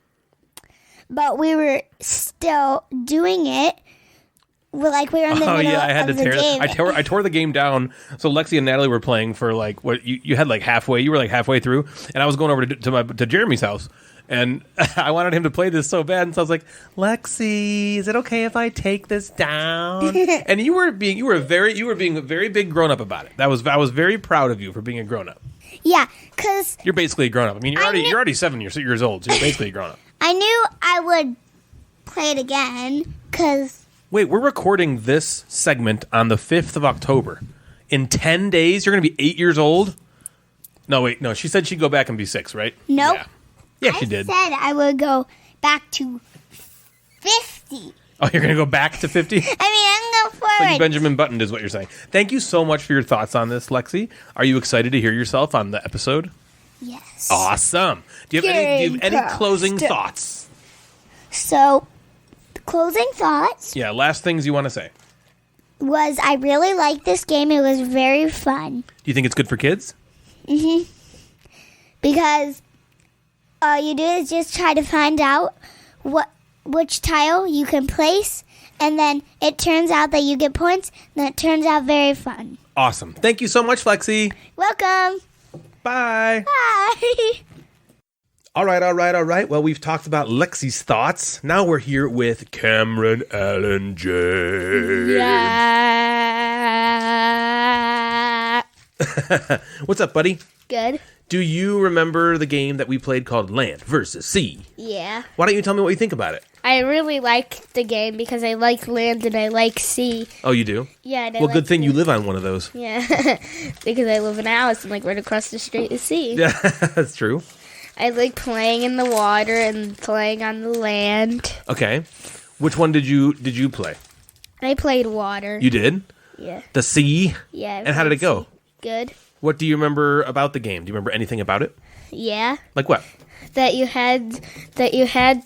but we were still doing it. We were in the middle I had of to the tear. game. I tore the game down. So Lexi and Natalie were playing for like what you had like halfway. You were like halfway through, and I was going over to Jeremy's house, and I wanted him to play this so bad. And so I was like, Lexi, is it okay if I take this down? And you were being a very big grown up about it. I was very proud of you for being a grown up. Yeah, because You're basically a grown up. I mean, you're already 7 years old. So you're basically a grown up. I knew I would play it again because. Wait, we're recording this segment on the 5th of October. In 10 days, you're going to be 8 years old? No, she said she'd go back and be 6, right? Nope. Yeah, she did. I said I would go back to 50. Oh, you're going to go back to 50? I mean, I'm going Like forward. Benjamin Button is what you're saying. Thank you so much for your thoughts on this, Lexi. Are you excited to hear yourself on the episode? Yes. Awesome. Do you have any closing thoughts? So, closing thoughts Yeah, last things you want to say. was I really liked this game. It was very fun. Do you think it's good for kids? Because all you do is just try to find out which tile you can place, and then it turns out that you get points, and it turns out very fun. Awesome. Thank you so much, Lexi. Welcome. Bye. Bye. All right. Well, we've talked about Lexi's thoughts. Now we're here with Cameron Allen James. Yeah. What's up, buddy? Good. Do you remember the game that we played called Land versus Sea? Yeah. Why don't you tell me what you think about it? I really like the game because I like land and I like sea. Oh, you do? Yeah. And I Well, like good thing you live on one of those. Yeah. Because I live in a house and like right across the street is sea. Yeah, that's true. I like playing in the water and playing on the land. Okay. Which one did you play? I played water. You did? Yeah. The sea? Yeah. I And how did it played go? sea. Good. What do you remember about the game? Do you remember anything about it? Yeah. Like what? That you had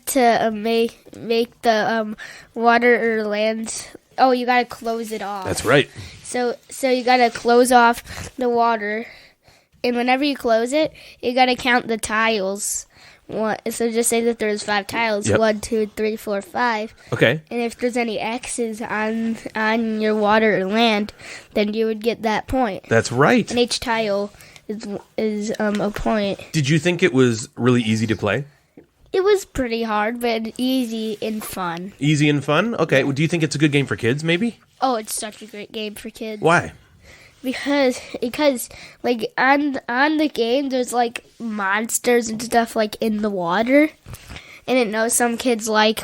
to make the water or land. Oh, you gotta close it off. That's right. So you gotta close off the water, and whenever you close it, you gotta count the tiles. So just say that there's 5 tiles. Yep. 1, 2, 3, 4, 5. Okay. And if there's any X's on your water or land, then you would get that point. That's right. And each tile is a point. Did you think it was really easy to play? It was pretty hard, but easy and fun. Easy and fun? Okay. Well, do you think it's a good game for kids, maybe? Oh, it's such a great game for kids. Why? Because like on the game there's like monsters and stuff like in the water, and it knows some kids like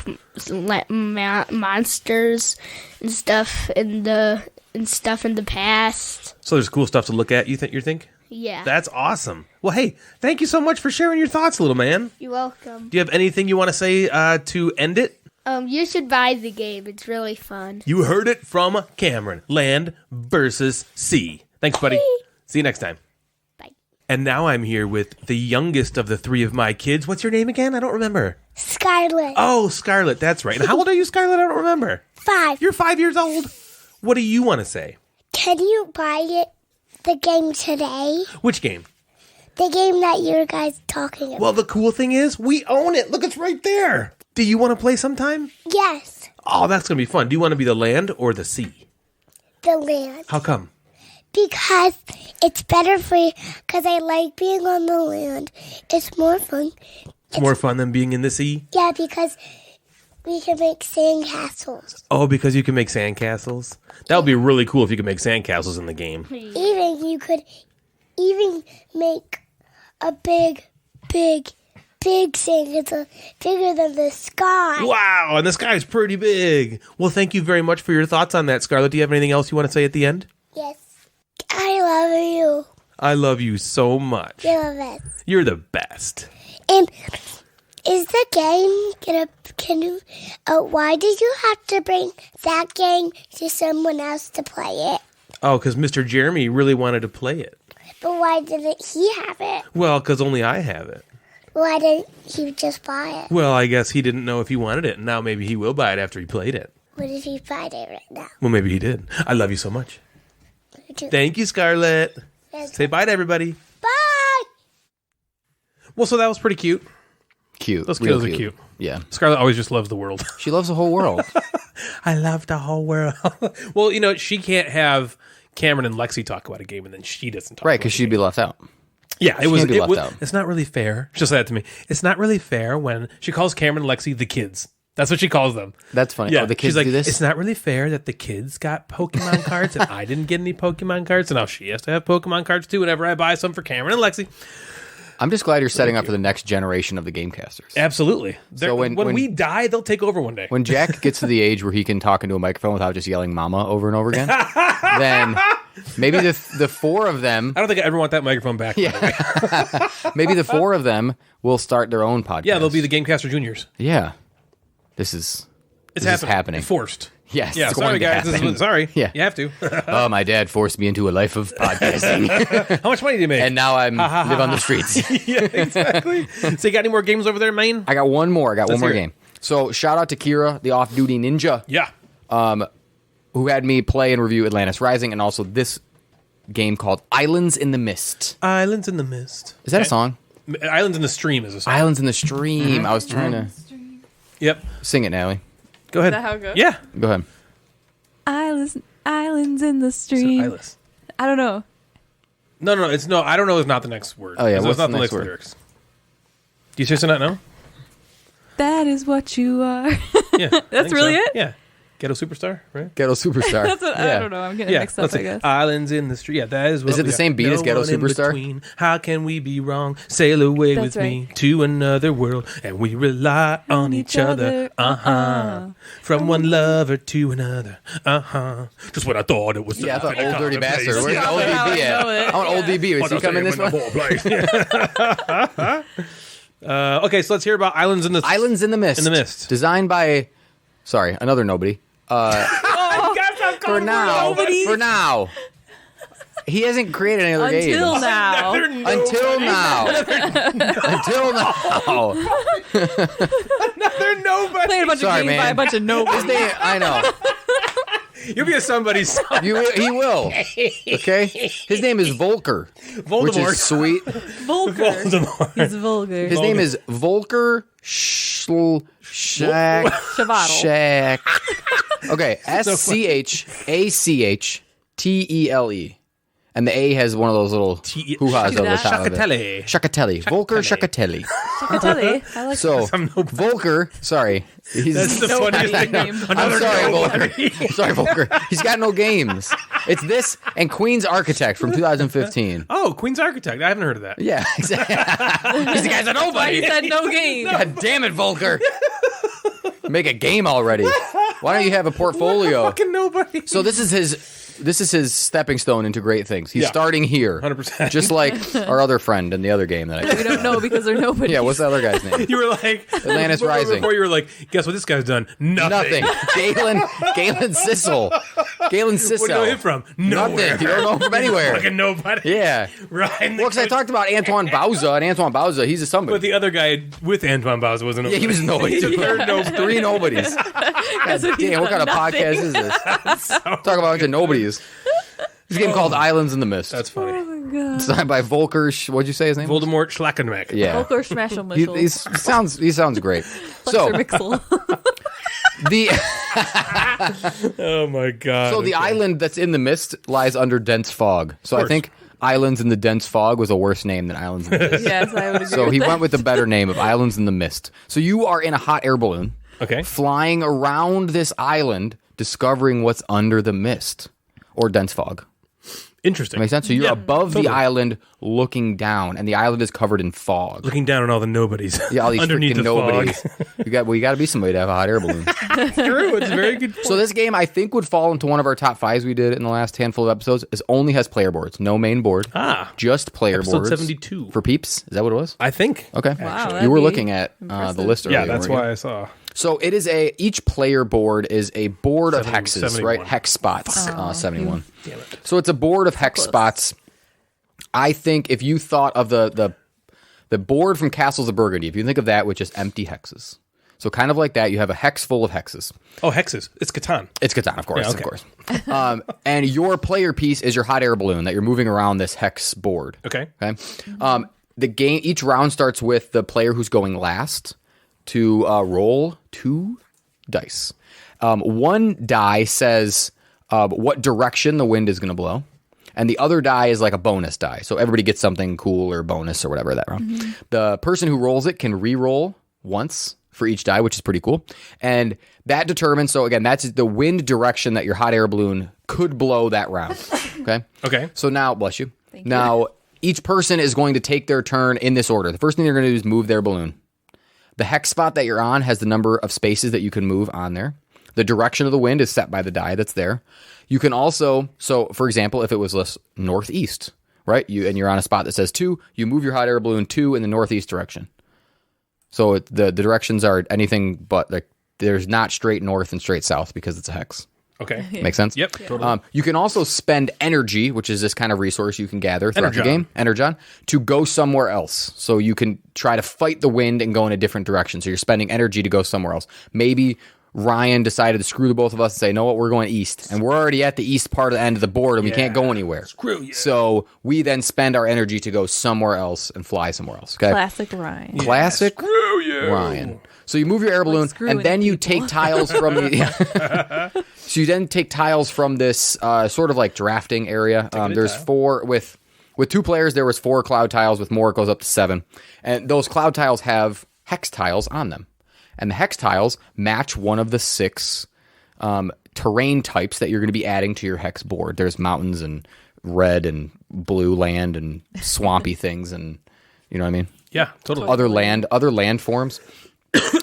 monsters and stuff in the past. So there's cool stuff to look at, you think? Yeah. That's awesome. Well, hey, thank you so much for sharing your thoughts, little man. You're welcome. Do you have anything you want to say to end it? You should buy the game. It's really fun. You heard it from Cameron. Land versus Sea. Thanks, buddy. See you next time. Bye. And now I'm here with the youngest of the 3 of my kids. What's your name again? I don't remember. Scarlet. Oh, Scarlett. That's right. And how old are you, Scarlett? I don't remember. 5. You're 5 years old. What do you want to say? Can you buy the game today? Which game? The game that you guys talking about. Well, the cool thing is we own it. Look, it's right there. Do you want to play sometime? Yes. Oh, that's going to be fun. Do you want to be the land or the sea? The land. How come? Because it's better for you. Because I like being on the land. It's more fun. It's more fun than being in the sea? Yeah, because we can make sandcastles. Oh, because you can make sandcastles? That would be really cool if you could make sandcastles in the game. Even you could even make a big sandcastle bigger than the sky. Wow, and the sky's pretty big. Well, thank you very much for your thoughts on that, Scarlett. Do you have anything else you want to say at the end? Yes. I love you. I love you so much. You're the best. You're the best. And Is the game can you, why did you have to bring that game to someone else to play it? Oh, because Mr. Jeremy really wanted to play it. But why didn't he have it? Well, because only I have it. Why didn't he just buy it? Well, I guess he didn't know if he wanted it, and now maybe he will buy it after he played it. What if he bought it right now? Well, maybe he did. I love you so much. Me too. Thank you, Scarlett. Yes. Say bye to everybody. Bye! Well, so that was pretty cute. Cute. Those Real kiddos are cute. Yeah. Scarlett always just loves the world. She loves the whole world. I love the whole world. Well, she can't have Cameron and Lexi talk about a game, and then she doesn't talk Right, about because it. she'd be left out. Yeah, She can't be left out. It's not really fair. She'll say that to me. It's not really fair when she calls Cameron and Lexi the kids. That's what she calls them. That's funny. Yeah, Oh, the kids she's like, do this? it's not really fair that the kids got Pokemon cards and I didn't get any Pokemon cards, and now she has to have Pokemon cards too whenever I buy some for Cameron and Lexi. I'm just glad you're setting up for the next generation of the Gamecasters. Absolutely. So when we die, they'll take over one day. When Jack gets to the age where he can talk into a microphone without just yelling "mama" over and over again, then maybe the four of them. I don't think I ever want that microphone back. Yeah. Maybe the four of them will start their own podcast. Yeah, they'll be the Gamecaster Juniors. Yeah. This is happening. Forced. Yes. Yeah, it's sorry, going to guys. happen. Sorry. Yeah. You have to. Oh, my dad forced me into a life of podcasting. How much money do you make? And now I live on the streets. Yeah, exactly. So you got any more games over there, Maine? I got one more. Let's one more hear it. game. So shout out to Kira, the off-duty ninja. Yeah. Who had me play and review Atlantis Rising, and also this game called Islands in the Mist. Islands in the Mist. Is that a song? Islands in the Stream is a song. Islands in the Stream. I was trying to Yep. sing it, Natalie. Go ahead. Is that how it goes? Yeah. Go ahead. Islands in the stream. Islands. I don't know. No. It's no. I don't know. Is not the next word. Oh, yeah, It's what's not the next word? lyrics. Do you seriously not know? That is what you are. Yeah. I think really so. it? Yeah. Ghetto Superstar, right? Ghetto Superstar. That's what, I don't know. I'm getting mixed up, let's I see. guess. Islands in the street. Yeah, that is what Is it we the got. same beat as Ghetto one in Superstar? between. How can we be wrong? Sail away That's with me to another world, and we rely on each other. From one lover to another. Just when I thought it was. Yeah, I thought time Old to Dirty come to Bastard. place. Where's the old DB at? I want Old DB. Is he coming this one? Okay, so let's hear about Islands in the Islands in the Mist. In the Mist. Designed by, another nobody. For now. For now. He hasn't created any other games. Until now. Until now. Until now. Another nobody. Playing a bunch Sorry, of games man. by a bunch of nobodies. His name, I know. You'll be a somebody's son. He will. Okay? His name is Volker. Voldemort. Which is sweet. Vulgar. Voldemort. He's vulgar. His name is Volker Shack. Shavaddle. Okay, SCHACHTELE. And the A has one of those little hoo-has over the top of it. Shakatelli. Shakatelli. Volker Shakatelli. I like So, Some nobody. Volker, sorry. That's the funniest thing. name. I'm sorry, Volker. Sorry, Volker. He's got no games. It's this and Queen's Architect from 2015. Oh, Queen's Architect. I haven't heard of that. Yeah, exactly. He's the guy's a Why nobody. you said no game. God damn it, Volker. Make a game already. Why don't you have a portfolio? Fucking nobody. So this is his stepping stone into great things. He's Yeah. starting here. 100%. Just like our other friend in the other game that I We did. don't know because they're nobody. Yeah, what's the other guy's name? You were like Atlantis Rising. Before you were like, guess what this guy's done? Nothing. Galen Sissel. Galen Sissel. Where do you know him from? Nowhere. Nothing. You don't know him from anywhere. Fucking nobody. Yeah. Right. Well, because I talked about Antoine Bauza, and Antoine Bauza, he's a somebody. But the other guy with Antoine Bauza wasn't. Yeah, he was nobody. He's a third There's nobody. 3 nobodies. God damn, what kind of podcast is this? Talk about a bunch of nobodies. This game called Islands in the Mist. That's funny. Oh my god. Designed by Volker. What'd you say his name? was? Voldemort Schlackenmack. Yeah. Volker Schmashel He Mishel. sounds great. So Mixel. the Oh my god. so the Okay. island that's in the mist lies under dense fog. So I course. think Islands in the Dense Fog was a worse name than Islands in the Mist. Yes, I would agree. So with he that. went with the better name of Islands in the Mist. So you are in a hot air balloon Okay. flying around this island discovering what's under the mist or dense fog. Interesting. Makes sense? So you're above the island looking down, and the island is covered in fog. Looking down on all the nobodies. Yeah, all these underneath freaking the nobodies. fog. You got to be somebody to have a hot air balloon. True. It's a very good point. So this game, I think, would fall into one of our top 5s we did in the last handful of episodes. It only has player boards, no main board. Just player Episode boards. 72. For peeps? Is that what it was? I think. Okay. Wow, You were that'd looking be at the impressive. list earlier. Yeah, that's weren't you? why I saw. So it is each player board is a board of hexes, 71. right? Hex spots. 71. Damn it. So it's a board of hex spots. I think if you thought of the board from Castles of Burgundy, if you think of that with just empty hexes. So kind of like that, you have a hex full of hexes. Oh, hexes. It's Catan. It's Catan, of course, Yeah, okay. of course. And your player piece is your hot air balloon that you're moving around this hex board. Okay. Okay. The game, each round starts with the player who's going last to roll 2 dice. One die says what direction the wind is going to blow, and the other die is like a bonus die. So everybody gets something cool or bonus or whatever that round. The person who rolls it can re-roll once for each die, which is pretty cool. And that determines, so again, that's the wind direction that your hot air balloon could blow that round. Okay? Okay. So now, bless you. Now, each person is going to take their turn in this order. The first thing they're going to do is move their balloon. The hex spot that you're on has the number of spaces that you can move on there. The direction of the wind is set by the die that's there. You can also, so for example, if it was northeast, right? And you're on a spot that says 2, you move your hot air balloon 2 in the northeast direction. So the directions are anything but, like, there's not straight north and straight south because it's a hex. Okay. Make sense? Yep. Totally. You can also spend energy, which is this kind of resource you can gather throughout the game, energon, to go somewhere else. So you can try to fight the wind and go in a different direction. So you're spending energy to go somewhere else. Maybe Ryan decided to screw the both of us and say, no, what, we're going east. And we're already at the east part of the end of the board, and we can't go anywhere. Screw you. So we then spend our energy to go somewhere else and fly somewhere else. Okay? Classic Ryan. Classic Screw you. Ryan. So you move your air balloon, screwing and then you people. take tiles from the. So you then take tiles from this sort of like drafting area. There's 4 with 2 players. There was 4 cloud tiles. With more, it goes up to 7. And those cloud tiles have hex tiles on them, and the hex tiles match one of the 6 terrain types that you're going to be adding to your hex board. There's mountains and red and blue land and swampy things, and you know what I mean. Yeah, totally. Other land forms.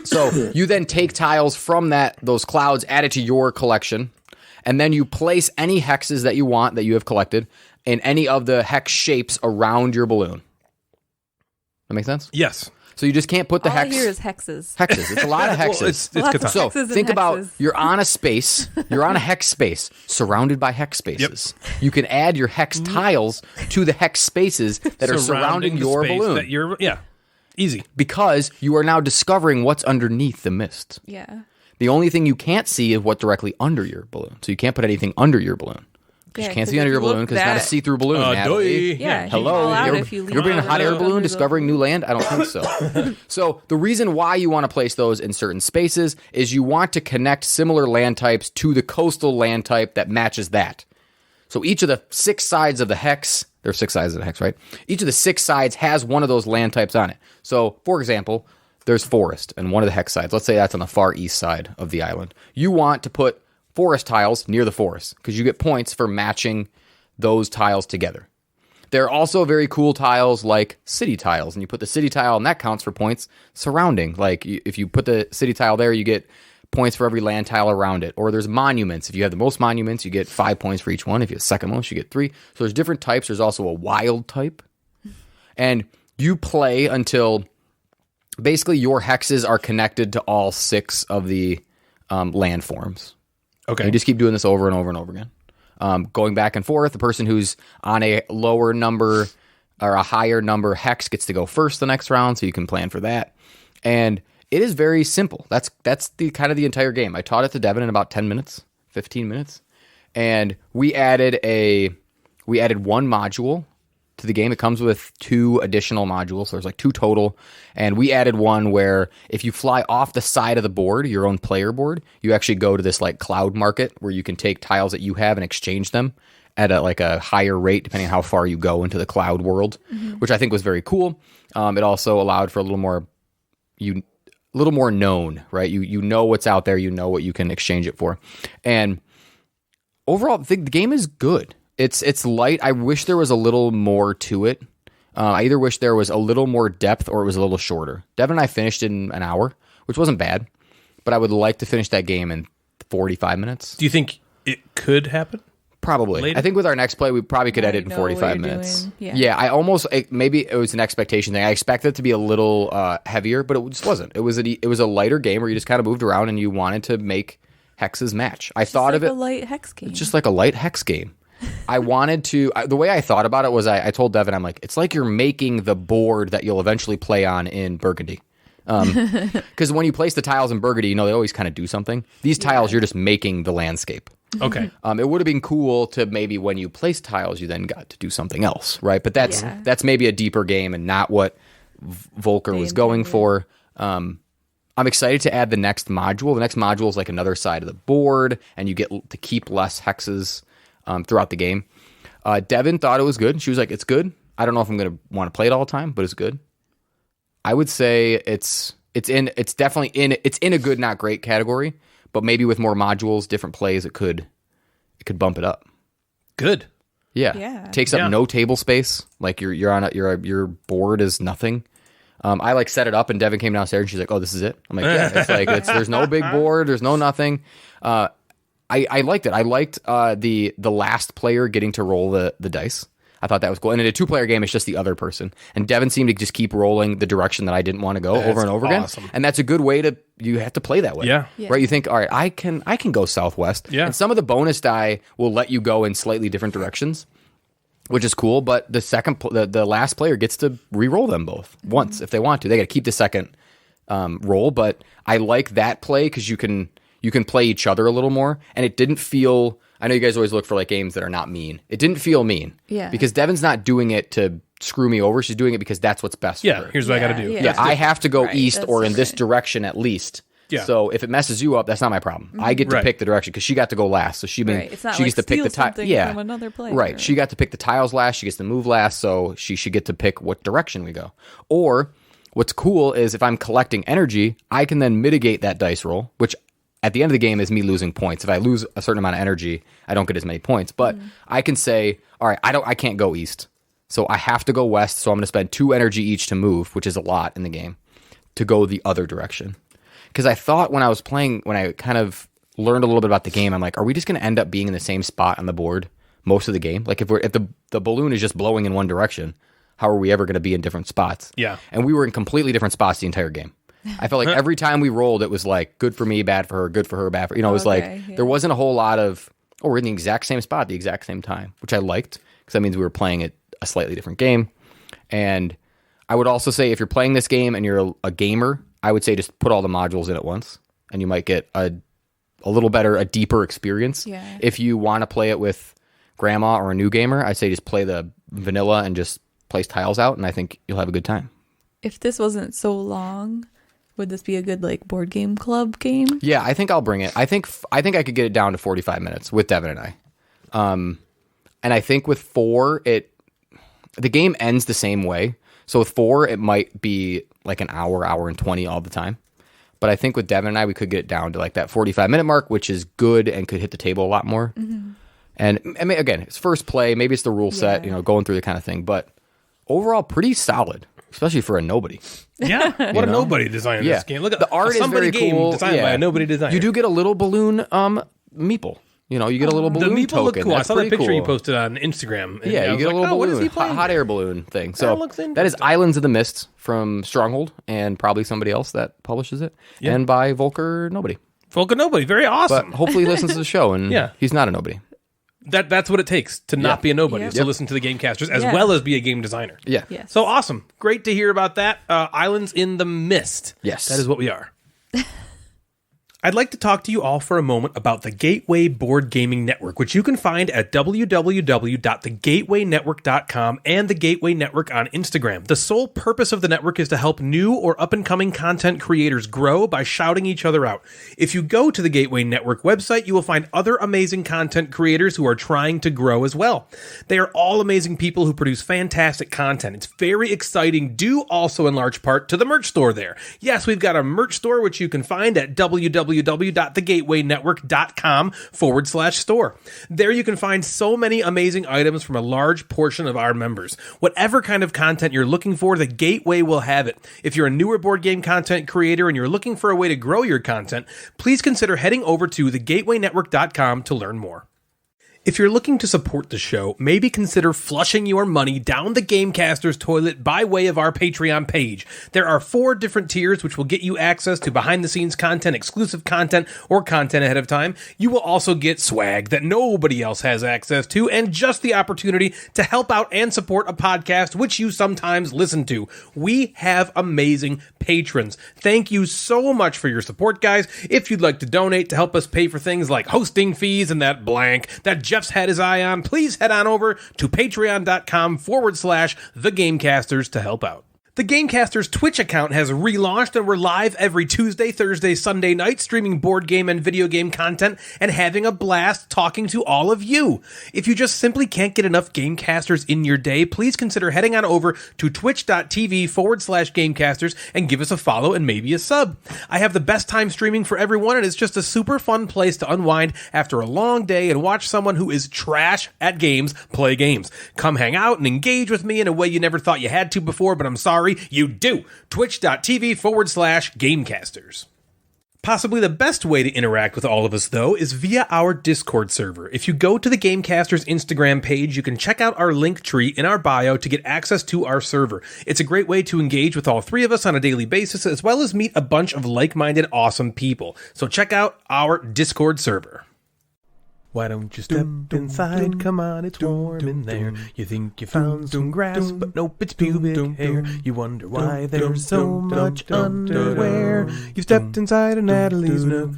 So you then take tiles from those clouds, add it to your collection, and then you place any hexes that you want that you have collected in any of the hex shapes around your balloon. That make sense? Yes. So you just can't put the All hex. I hear is hexes. Hexes. It's a lot of hexes. Well, it's Lots of Catan. So hexes and think about hexes. you're on a space, you're on a hex space surrounded by hex spaces. You can add your hex tiles to the hex spaces that are surrounding the your space balloon. that you're, easy. Because you are now discovering what's underneath the mist. Yeah. The only thing you can't see is what's directly under your balloon. So you can't put anything under your balloon. Because you can't see if under your you look balloon because it's not a that- see-through balloon. Natalie. Yeah. you Hello, fall out you're, if you you're being a leave hot air it balloon under discovering new land? I don't think so. So the reason why you want to place those in certain spaces is you want to connect similar land types to the coastal land type that matches that. So each of the 6 sides of the hex, there are 6 sides of the hex, right? Each of the 6 sides has one of those land types on it. So, for example, there's forest and one of the hex sides. Let's say that's on the far east side of the island. You want to put forest tiles near the forest because you get points for matching those tiles together. There are also very cool tiles like city tiles, and you put the city tile, and that counts for points surrounding. Like if you put the city tile there, you get points for every land tile around it. Or there's monuments. If you have the most monuments, you get 5 points for each one. If you have the second most, you get 3. So there's different types. There's also a wild type. And you play until basically your hexes are connected to all 6 of the land forms. Okay. And you just keep doing this over and over and over again. Going back and forth. The person who's on a lower number or a higher number hex gets to go first the next round, so you can plan for that. And it is very simple. That's the kind of the entire game. I taught it to Devin in about 10 minutes, 15 minutes. And we added one module to the game. It comes with 2 additional modules, so there's like 2 total. And we added one where if you fly off the side of the board, your own player board, you actually go to this like cloud market where you can take tiles that you have and exchange them at a higher rate depending on how far you go into the cloud world, which I think was very cool. It also allowed for a little more known, right? You know what's out there, you know what you can exchange it for. And overall, the game is good. It's light. I wish there was a little more to it. I either wish there was a little more depth or it was a little shorter. Devin and I finished in an hour, which wasn't bad, but I would like to finish that game in 45 minutes. Do you think it could happen? Probably. Later? I think with our next play, we probably could edit in know what 45 you're minutes. doing. Yeah, I almost maybe it was an expectation thing. I expected it to be a little heavier, but it just wasn't. It was a lighter game where you just kind of moved around and you wanted to make hexes match. I thought of it a light hex game. It's just like a light hex game. I wanted to. The way I thought about it was I told Devin, I'm like, it's like you're making the board that you'll eventually play on in Burgundy. Because when you place the tiles in Burgundy, they always kind of do something. These tiles, you're just making the landscape. Okay. It would have been cool to maybe when you place tiles, you then got to do something else, right? But that's maybe a deeper game and not what Volker was going for. I'm excited to add the next module. The next module is like another side of the board, and you get to keep less hexes throughout the game. Devin thought it was good. She was like, it's good. I don't know if I'm going to want to play it all the time, but it's good. I would say it's definitely in a good, not great category. But maybe with more modules, different plays, it could bump it up. Good. Yeah. Takes up no table space. Like your board is nothing. I like set it up and Devin came downstairs and she's like, "Oh, this is it." I'm like, "Yeah." It's like there's no big board, there's no nothing. I liked it. I liked the last player getting to roll the dice. I thought that was cool. And in a 2-player game, it's just the other person. And Devin seemed to just keep rolling the direction that I didn't want to go over and over again. And that's a good way you have to play that way. Yeah. Right? You think, all right, I can go southwest. Yeah. And some of the bonus die will let you go in slightly different directions, which is cool. But the last player gets to re-roll them both once if they want to. They got to keep the second roll. But I like that play because you can play each other a little more. And it didn't feel... I know you guys always look for like games that are not mean. It didn't feel mean. Yeah. Because Devin's not doing it to screw me over. She's doing it because that's what's best for her. Here's what I got to do. Yeah, I have to go east or in this direction at least. Yeah. So if it messes you up, that's not my problem. Mm-hmm. I get to pick the direction because she got to go last. So she gets to pick the tile. From another player. Right. She got to pick the tiles last. She gets to move last. So she should get to pick what direction we go. Or what's cool is if I'm collecting energy, I can then mitigate that dice roll, which at the end of the game is me losing points. If I lose a certain amount of energy, I don't get as many points. But I can say, all right, I can't go east. So I have to go west. So I'm going to spend 2 energy each to move, which is a lot in the game, to go the other direction. Because I thought when I was playing, when I kind of learned a little bit about the game, I'm like, are we just going to end up being in the same spot on the board most of the game? Like if the balloon is just blowing in one direction, how are we ever going to be in different spots? Yeah. And we were in completely different spots the entire game. I felt like every time we rolled, it was like good for me, bad for her, good for her, bad for it was there wasn't a whole lot of we're in the exact same spot at the exact same time, which I liked because that means we were playing a slightly different game. And I would also say if you're playing this game and you're a gamer, I would say just put all the modules in at once, and you might get a little better, a deeper experience. Yeah. If you want to play it with grandma or a new gamer, I'd say just play the vanilla and just place tiles out, and I think you'll have a good time. If this wasn't so long, would this be a good like board game club game? Yeah, I think I'll bring it. I think I could get it down to 45 minutes with Devin and I. And I think with 4, the game ends the same way. So with 4, it might be like an hour and 20 all the time. But I think with Devin and I, we could get it down to like that 45-minute mark, which is good and could hit the table a lot more. Mm-hmm. And I mean, again, it's first play. Maybe it's the rule set, going through the kind of thing. But overall, pretty solid, especially for a nobody. Yeah, what a nobody designed this game. Look at the art is very cool. Designed by a nobody designer. You do get a little balloon meeple. You get a little balloon the meeple token. Looked cool. That's I saw that picture cool. you posted on Instagram. Yeah, you get a little balloon, hot air balloon thing. So that is Islands of the Mist from Stronghold, and probably somebody else that publishes it, and by Volker Nobody. Volker Nobody, very awesome. But hopefully he listens to the show, and he's not a nobody. That's what it takes to not be a nobody. To listen to the Gamecasters as well as be a game designer. Yeah. Yes. So awesome. Great to hear about that. Islands in the Mist. Yes. That is what we are. I'd like to talk to you all for a moment about the Gateway Board Gaming Network, which you can find at www.thegatewaynetwork.com and the Gateway Network on Instagram. The sole purpose of the network is to help new or up-and-coming content creators grow by shouting each other out. If you go to the Gateway Network website, you will find other amazing content creators who are trying to grow as well. They are all amazing people who produce fantastic content. It's very exciting, due also in large part to the merch store there. Yes, we've got a merch store, which you can find at www.thegatewaynetwork.com. www.thegatewaynetwork.com/store. There you can find so many amazing items from a large portion of our members. Whatever kind of content you're looking for, The Gateway will have it. If you're a newer board game content creator and you're looking for a way to grow your content, please consider heading over to thegatewaynetwork.com to learn more. If you're looking to support the show, maybe consider flushing your money down the Gamecasters toilet by way of our Patreon page. There are 4 different tiers which will get you access to behind-the-scenes content, exclusive content, or content ahead of time. You will also get swag that nobody else has access to, and just the opportunity to help out and support a podcast which you sometimes listen to. We have amazing patrons. Thank you so much for your support, guys. If you'd like to donate to help us pay for things like hosting fees and that blank that Jeff's had his eye on, please head on over to patreon.com/thegamecasters to help out. The Gamecasters Twitch account has relaunched, and we're live every Tuesday, Thursday, Sunday night, streaming board game and video game content and having a blast talking to all of you. If you just simply can't get enough Gamecasters in your day, please consider heading on over to twitch.tv/Gamecasters and give us a follow and maybe a sub. I have the best time streaming for everyone, and it's just a super fun place to unwind after a long day and watch someone who is trash at games play games. Come hang out and engage with me in a way you never thought you had to before, but I'm sorry, you do. Twitch.tv/Gamecasters. Possibly the best way to interact with all of us, though, is via our Discord server. If you go to the Gamecasters Instagram page, you can check out our link tree in our bio to get access to our server. It's a great way to engage with all 3 of us on a daily basis, as well as meet a bunch of like-minded, awesome people. So check out our Discord server. Why don't you step inside? Come on, it's warm in there. You think you found some grass, but nope, it's pubic hair. You wonder why there's so much underwear. You stepped inside of Natalie's Nook.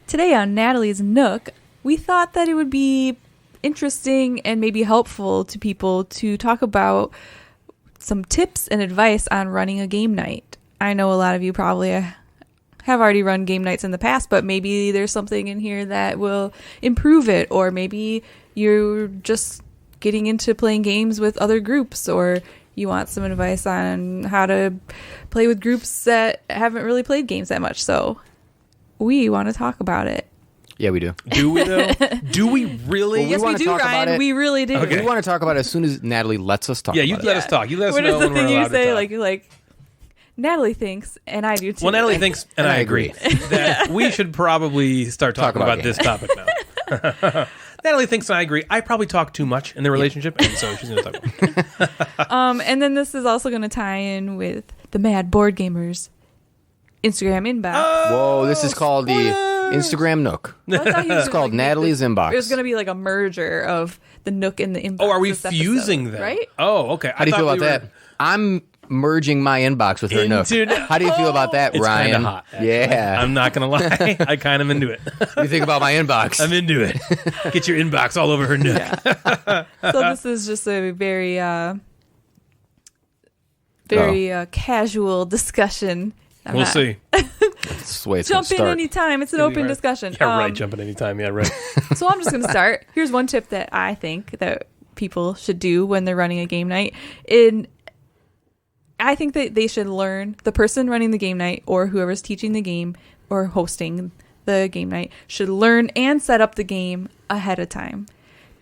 Today on Natalie's Nook, we thought that it would be interesting and maybe helpful to people to talk about some tips and advice on running a game night. I know a lot of you probably have already run game nights in the past, but maybe there's something in here that will improve it, or maybe you're just getting into playing games with other groups, or you want some advice on how to play with groups that haven't really played games that much. So we want to talk about it. Yeah, we do. Do we, though? Do we really? Yes, we do, Ryan. We really do. Okay. We want to talk about it as soon as Natalie lets us talk about it. Yeah, you let us talk. You let us what know is the when thing we're allowed you say? to talk. Like Natalie thinks, and I do too. Well, Natalie thinks, and I agree, that we should probably start talking about this topic now. Natalie thinks, and I agree. I probably talk too much in the relationship, and so she's going to talk about it. And then this is also going to tie in with the Mad Board Gamers Instagram inbox. Whoa, this is called the Instagram Nook. It's called Natalie's Inbox. It was going to be like a merger of the Nook and the inbox. Oh, are we this fusing episode, them? Right? Oh, okay. How do you feel about that? I'm merging my inbox with her Nook. How do you feel about that, It's Ryan? kind of hot. Actually. Yeah. I'm not going to lie. I kind of into it. What do you think about my inbox? I'm into it. Get your inbox all over her Nook. Yeah. So this is just a very casual discussion. We'll see. That's the way it's Jump in start. anytime. It's an open discussion. Yeah, right. Jump in anytime. Yeah, right. So I'm just going to start. Here's one tip that I think that people should do when they're running a game night. I think that they should learn, the person running the game night or whoever's teaching the game or hosting the game night should learn and set up the game ahead of time.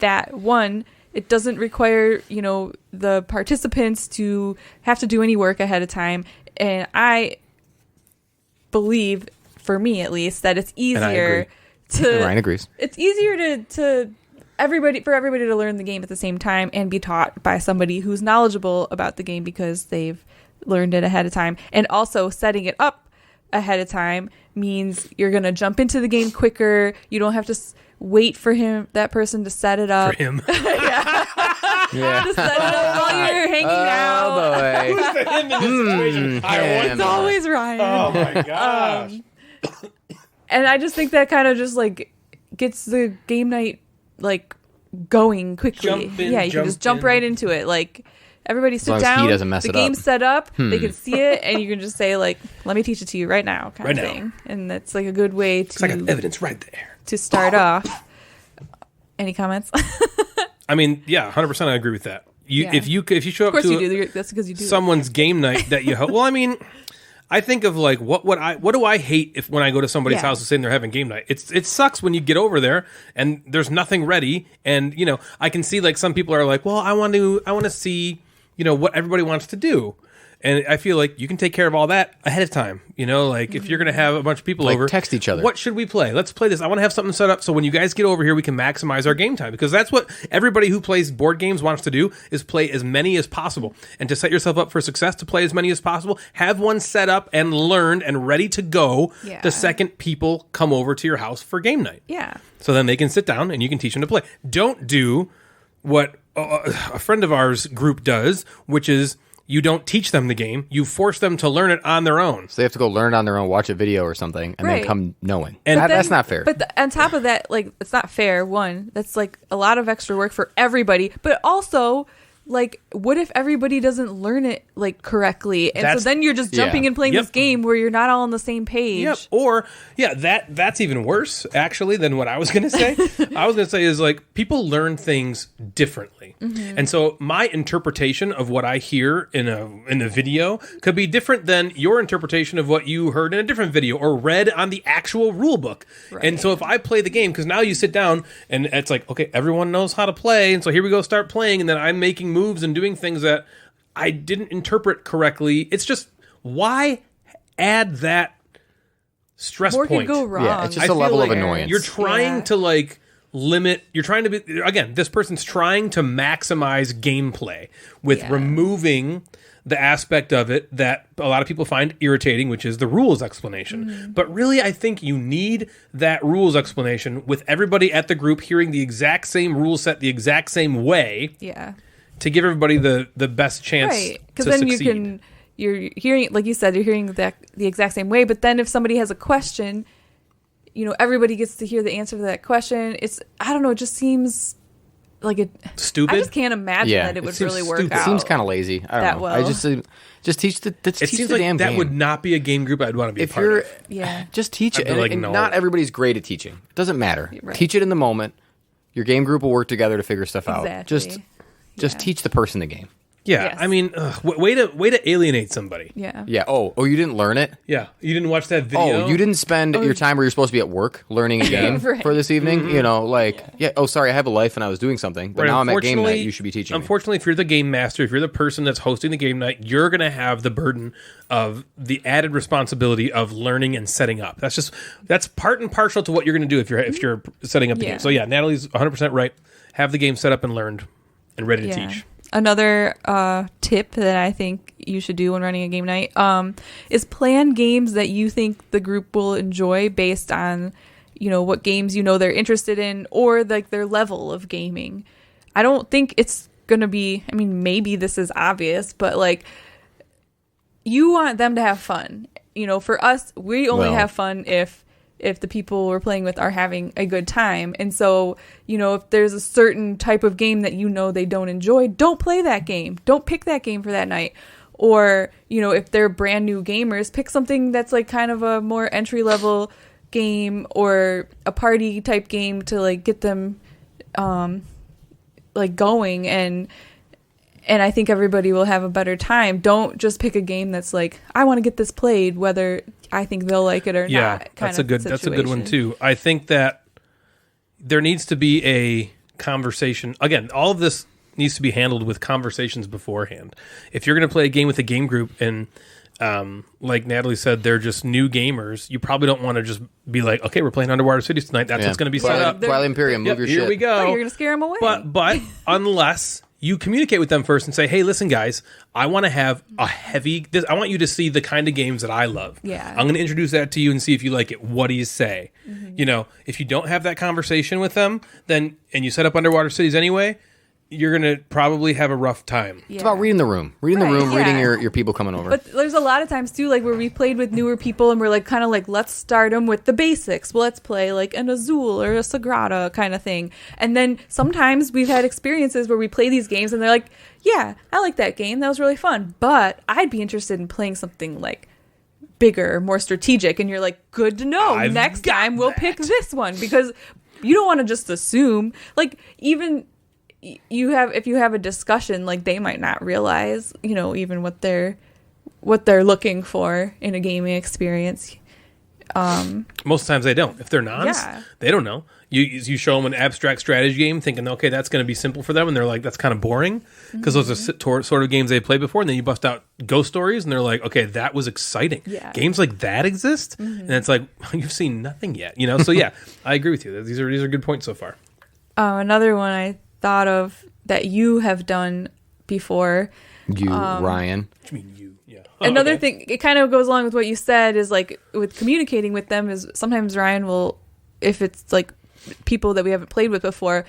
That one, it doesn't require, the participants to have to do any work ahead of time. And I believe, for me at least, that it's easier to... Ryan agrees. It's easier for everybody to learn the game at the same time and be taught by somebody who's knowledgeable about the game because they've learned it ahead of time. And also setting it up ahead of time means you're going to jump into the game quicker. You don't have to wait for that person to set it up. For him. Yeah. To set it up while you're hanging out. Oh, boy. Who's the him in this situation? It's always Ryan. Oh, my gosh. And I just think that kind of just gets the game night going quickly. Jump in, you can just jump right into it. Everybody sit long as down. he doesn't mess the it up. game's set up. They can see it, and you can just say let me teach it to you right now, kind Right of now. thing. And that's a good way It's like evidence right there. to start off. Any comments? I mean, yeah, 100%. I agree with that. Yeah. If you show Of up course you to do. That's because you do. someone's game night that you host. Well, I mean, I think of like what do I hate if when I go to somebody's house and say they're having game night. It sucks when you get over there and there's nothing ready, and I can see like some people are like, well, I want to see what everybody wants to do. And I feel like you can take care of all that ahead of time. Like if you're going to have a bunch of people over, text each other. What should we play? Let's play this. I want to have something set up so when you guys get over here, we can maximize our game time, because that's what everybody who plays board games wants to do, is play as many as possible. And to set yourself up for success, to play as many as possible, have one set up and learned and ready to go the second people come over to your house for game night. Yeah. So then they can sit down and you can teach them to play. Don't do what a friend of ours group does, which is, you don't teach them the game. You force them to learn it on their own. So they have to go learn it on their own, watch a video or something, and then come knowing. And that's not fair. But on top of that, like, it's not fair. One, that's like a lot of extra work for everybody. But also, like, what if everybody doesn't learn it like correctly? And so then you're just jumping and playing this game where you're not all on the same page. Yep. Or that's even worse actually than what I was going to say. I was going to say is like, people learn things differently. Mm-hmm. And so my interpretation of what I hear in a video could be different than your interpretation of what you heard in a different video or read on the actual rule book. Right. And so if I play the game, because now you sit down and it's like, okay, everyone knows how to play, and so here we go, start playing, and then I'm making moves and doing things that I didn't interpret correctly. It's just, why add that stress More point? could go wrong. Yeah, it's just a level of annoyance. You're trying to like limit. You're trying to be, again, this person's trying to maximize gameplay with removing the aspect of it that a lot of people find irritating, which is the rules explanation. Mm-hmm. But really, I think you need that rules explanation with everybody at the group hearing the exact same rule set the exact same way. Yeah. To give everybody the best chance because to then succeed. you're hearing, like you said, you're hearing the exact same way. But then if somebody has a question, everybody gets to hear the answer to that question. I don't know, it just seems like it stupid. I just can't imagine that it would really work out. It seems kind of lazy. I don't know. Well. I just teach the it seems the like damn that game. would not be a game group I'd want to be a part of. Just teach it. Like, and no. Not everybody's great at teaching. It doesn't matter. Right. Teach it in the moment. Your game group will work together to figure stuff out. Exactly. Just teach the person the game. Yeah, Yes. I mean, way to alienate somebody. Yeah. Yeah. Oh, you didn't learn it? Yeah, you didn't watch that video. Oh, you didn't spend your time where you're supposed to be at work learning a game Right. for this evening? Mm-hmm. Oh, sorry, I have a life and I was doing something, but now I'm at game night. You should be teaching me. Unfortunately, if you're the game master, if you're the person that's hosting the game night, you're going to have the burden of the added responsibility of learning and setting up. That's part and partial to what you're going to do if you're setting up the game. So yeah, Natalie's 100% right. Have the game set up and learned and ready to teach. Another tip that I think you should do when running a game night is plan games that you think the group will enjoy based on, what games they're interested in or like their level of gaming. I don't think it's going to be, maybe this is obvious, but like you want them to have fun. For us, we only have fun if the people we're playing with are having a good time. And so, if there's a certain type of game that they don't enjoy, don't play that game. Don't pick that game for that night. Or, if they're brand new gamers, pick something that's like kind of a more entry level game or a party type game to like get them like going, and I think everybody will have a better time. Don't just pick a game that's like, I want to get this played, whether I think they'll like it or not. That's a good one too. I think that there needs to be a conversation. Again, all of this needs to be handled with conversations beforehand. If you're going to play a game with a game group and like Natalie said, they're just new gamers, you probably don't want to just be like, okay, we're playing Underwater Cities tonight. That's what's going to be set up. Twilight Imperium, move your shit. Here we go. You're going to scare them away. But unless you communicate with them first and say, hey, listen, guys, I want to have I want you to see the kind of games that I love. Yeah. I'm going to introduce that to you and see if you like it. What do you say? Mm-hmm. If you don't have that conversation with them, and you set up Underwater Cities anyway, you're going to probably have a rough time. It's about reading the room. Reading your people coming over. But there's a lot of times, too, like where we played with newer people and we're like, kind of like, let's start them with the basics. Well, let's play like an Azul or a Sagrada kind of thing. And then sometimes we've had experiences where we play these games and they're like, yeah, I like that game. That was really fun. But I'd be interested in playing something like bigger, more strategic. And you're like, good to know. Next time we'll pick this one, because you don't want to just assume, like, even if you have a discussion, like they might not realize, even what they're what they're looking for in a gaming experience. Most times they don't. If they're nons, Yeah. they don't know. You show them an abstract strategy game, thinking, okay, that's going to be simple for them, and they're like, that's kind of boring, because those are sort of games they played before. And then you bust out ghost stories, and they're like, okay, that was exciting. Yeah. Games like that exist, and it's like, you've seen nothing yet, you know. So yeah, I agree with you. These are good points so far. Another one I thought of that you have done before. You, Ryan. What do you mean you? Yeah. Another thing, it kind of goes along with what you said, is like with communicating with them, is sometimes Ryan will, if it's like people that we haven't played with before,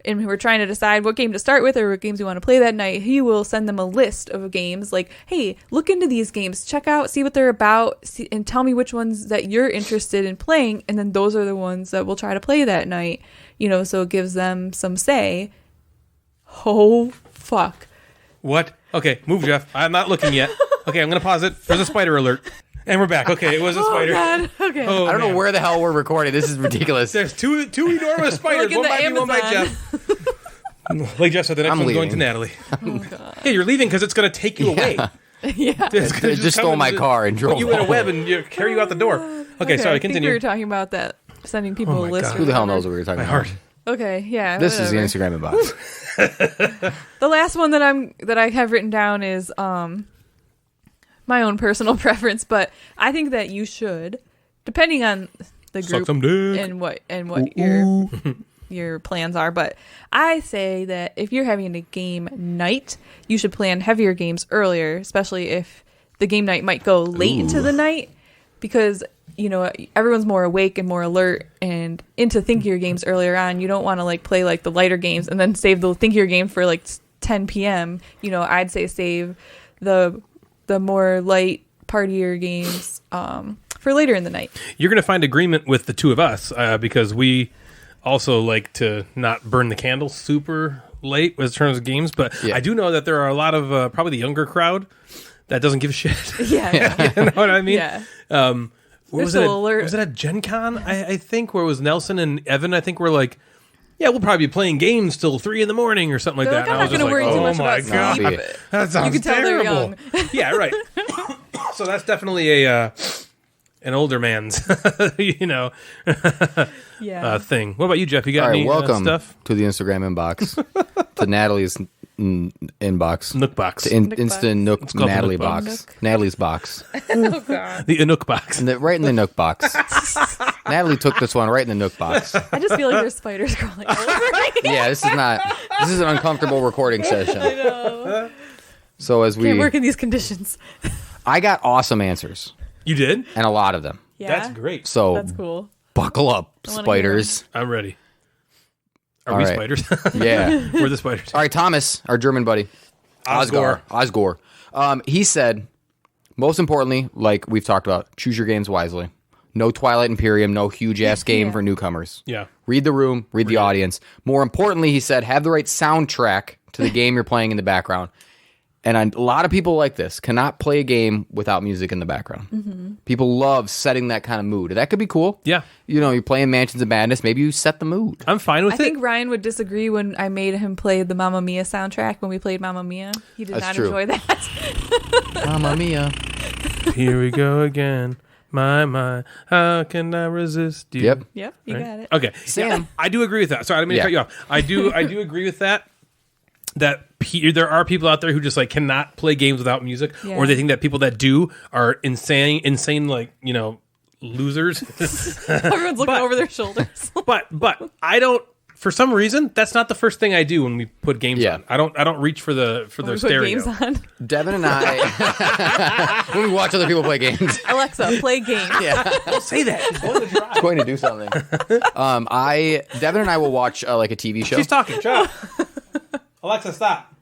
and we're trying to decide what game to start with or what games we want to play that night, he will send them a list of games like, hey, look into these games, check out, see what they're about, and tell me which ones that you're interested in playing, and then those are the ones that we'll try to play that night, you know, so it gives them some say. Oh, fuck. What? Okay, move, Jeff. I'm not looking yet. Okay, I'm going to pause it. There's a spider alert. And we're back. Okay, it was a spider. God. Okay. Oh, I don't know man. where the hell we're recording. This is ridiculous. There's two enormous spiders. in One the by me, one by Amazon. Jeff. Like Jeff said, the next I'm one's going to leaving. Natalie. Hey, you're leaving because it's going to take you away. Yeah. It's gonna They just stole come my car and drove put you in a off. web and carry you out the door. Okay, sorry, I think continue. we were talking about that, sending people Oh my a list. God. or Who the hell whatever. knows what we were talking My about? heart. Okay, yeah. This is the whatever. Instagram inbox. The last one that I have written down is my own personal preference, but I think that you should, depending on the Suck group some dick. and what your plans are, but I say that if you're having a game night, you should plan heavier games earlier, especially if the game night might go late into the night, because you know everyone's more awake and more alert and into thinkier games earlier on. You don't want to like play like the lighter games and then save the thinkier game for like 10 p.m. You know, I'd say save the more light partier games for later in the night. You're going to find agreement with the two of us because we also like to not burn the candle super late in terms of games. But Yeah. I do know that there are a lot of probably the younger crowd that doesn't give a shit. Yeah. You know what I mean? Yeah. What was They're it? so alert. Was it at Gen Con, I think, where it was Nelson and Evan, I think, were like, yeah, we'll probably be playing games till 3 a.m. or something like They're that. like, And I I'm was not just going to worry like, too oh much my about God. sleep. That sounds can tell they're terrible. Yeah, right. So that's definitely an older man's, you know, Yeah. thing. What about you, Jeff? You got All right, any welcome stuff? to the Instagram inbox, to Natalie's inbox, Nook box. to Nook instant Nook called the Natalie Nook box. box, Natalie's box, The Nook box. right in the Nook box. Natalie took this one right in the Nook box. I just feel like there's spiders crawling all over me. Yeah, this is an uncomfortable recording session. No. So as Can't we, work in these conditions. I got awesome answers You did? and a lot of them. Yeah. That's great. So That's cool. buckle up, I wanna spiders. I'm ready. Are All we right. spiders? Yeah. We're the spiders. All right, Thomas, our German buddy. Osgore. Osgore. He said, most importantly, like we've talked about, choose your games wisely. No Twilight Imperium, no huge ass game Yeah. for newcomers. Yeah. Read the room, read the audience. More importantly, he said, have the right soundtrack to the game you're playing in the background. And a lot of people like this cannot play a game without music in the background. Mm-hmm. People love setting that kind of mood. That could be cool. Yeah. You know, you're playing Mansions of Madness. Maybe you set the mood. I'm fine with I it. think Ryan would disagree when I made him play the Mamma Mia soundtrack when we played Mamma Mia. He did That's not true. enjoy that. Mamma mia. Here we go again. My, how can I resist you? Yep. Yep, you got it. Okay, Sam. Yeah, I do agree with that. Sorry, I didn't mean to Yeah. cut you off. I do agree with that. That there are people out there who just like cannot play games without music, Yeah. or they think that people that do are insane, like losers. Everyone's looking over their shoulders. but I don't. For some reason, that's not the first thing I do when we put games Yeah. on. I don't reach for the We put stereo. games on. Devin and I, when we watch other people play games, Alexa, play games. Don't say that. She's going to drive. going to do something. Devin and I will watch like a TV show. She's talking. Shut up. Alexa, stop.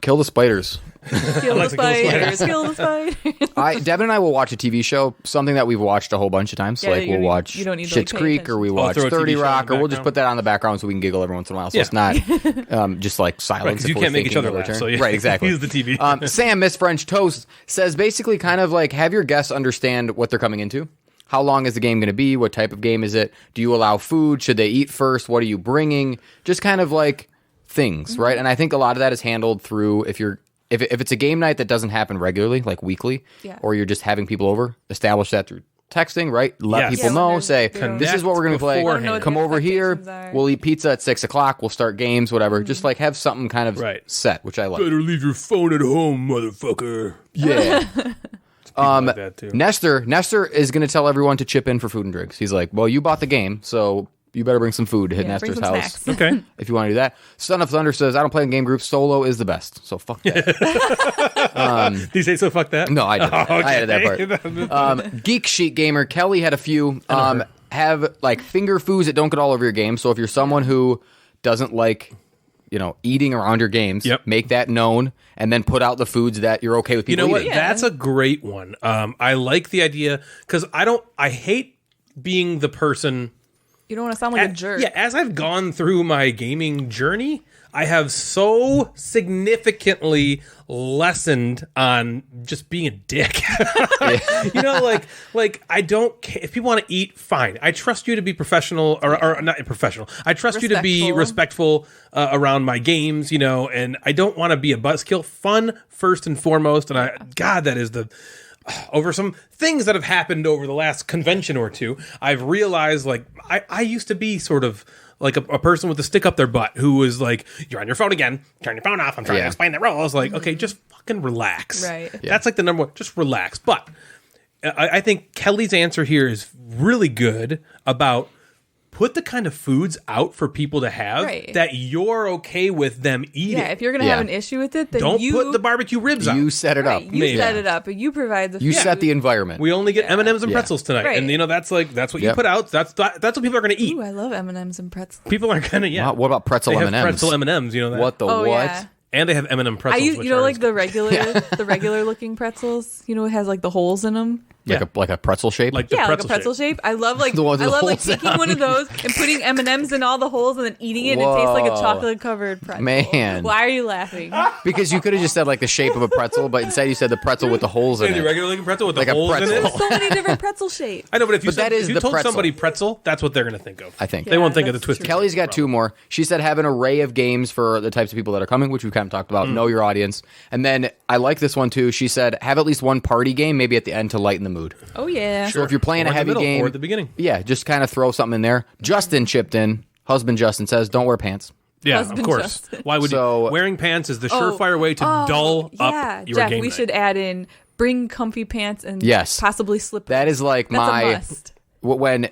Kill the spiders. Kill the Alexa, kill the spiders. Kill the spiders. Devin and I will watch a TV show, something that we've watched a whole bunch of times. Yeah, like you we'll need- watch you don't need to, Schitt's like, pay Creek, attention. or we watch throw a 30 TV show Rock, in or the we'll just background. put that on the background so we can giggle every once in a while. So Yeah. it's not just like silence. Right, 'cause if you we're can't make each thinking other of a laugh, turn. so yeah. Right, exactly. Use the TV. Sam, Miss French Toast, says basically kind of like have your guests understand what they're coming into. How long is the game going to be? What type of game is it? Do you allow food? Should they eat first? What are you bringing? Just kind of like things, right? And I think a lot of that is handled through if you're if it's a game night that doesn't happen regularly, like weekly, or you're just having people over, establish that through texting, right? Let people know, say, this is what we're going to play. Come over here. We'll eat pizza at 6 o'clock. We'll start games, whatever. Just like have something kind of set, which I like. Better leave your phone at home, motherfucker. Yeah. Like that too. Nestor is going to tell everyone to chip in for food and drinks. He's like, well, you bought the game, so you better bring some food to hit Nestor's house. Okay. If you want to do that. Son of Thunder says, I don't play in game groups. Solo is the best. So fuck that. Did you say so fuck that? No, I didn't. I added that part. Geek Sheet Gamer, Kelly had a few. Have like finger foods that don't get all over your game. So if you're someone who doesn't like, eating around your games, make that known, and then put out the foods that you're okay with people You know what? eating. That's a great one. I like the idea because I hate being the person. You don't want to sound like a jerk. Yeah, as I've gone through my gaming journey, I have so significantly lessened on just being a dick. Like I don't care if people want to eat, fine. I trust you to be professional or not professional. I trust you to be respectful around my games, and I don't want to be a buzzkill. Fun first and foremost, and that is over some things that have happened over the last convention or two, I've realized like I used to be sort of like a person with a stick up their butt who was like, you're on your phone again, turn your phone off, I'm trying to explain that rule. I was like, okay, just fucking relax. Right. Yeah. That's like the number one, just relax. But I think Kelly's answer here is really good about put the kind of foods out for people to have that you're okay with them eating. Yeah, if you're going to have an issue with it, then don't put the barbecue ribs out. You set it up. You set it up, but you provide the food. You set the environment. We only get M&Ms and pretzels tonight. Right. And that's what you put out. That's what people are going to eat. Ooh, I love M&Ms and pretzels. People are going to, What about pretzel they M&Ms? have pretzel M&Ms, that. What the what? Yeah. And they have M&M pretzels. Like the regular looking pretzels. It has like the holes in them. Like a pretzel shape? Like the pretzel shape. I love The ones with holes taking one of those and putting M&Ms in all the holes and then eating it and it tastes like a chocolate covered pretzel. Man. Why are you laughing? Because you could have just said like the shape of a pretzel, but instead you said the pretzel with the holes in the it. regular looking pretzel with Like the a holes in pretzel. it. So many different pretzel shapes. I know, but if you told pretzel. somebody pretzel, that's what they're going to think of. I think. They won't think of the that's twisted. true. Kelly's got two more. She said have an array of games for the types of people that are coming, which we kind of talked about. Know your audience. And then I like this one too. She said have at least one party game, maybe at the end to lighten the mood. Oh, yeah. So if you're playing a heavy game, or at the beginning. Yeah, just kind of throw something in there. Justin chipped in. Husband Justin says, don't wear pants. Yeah, Husband of course. Justin. Why would So- you? Wearing pants is the surefire way to dull up your Jeff, game we night. should add in bring comfy pants and possibly slippers. That is like That's a must. when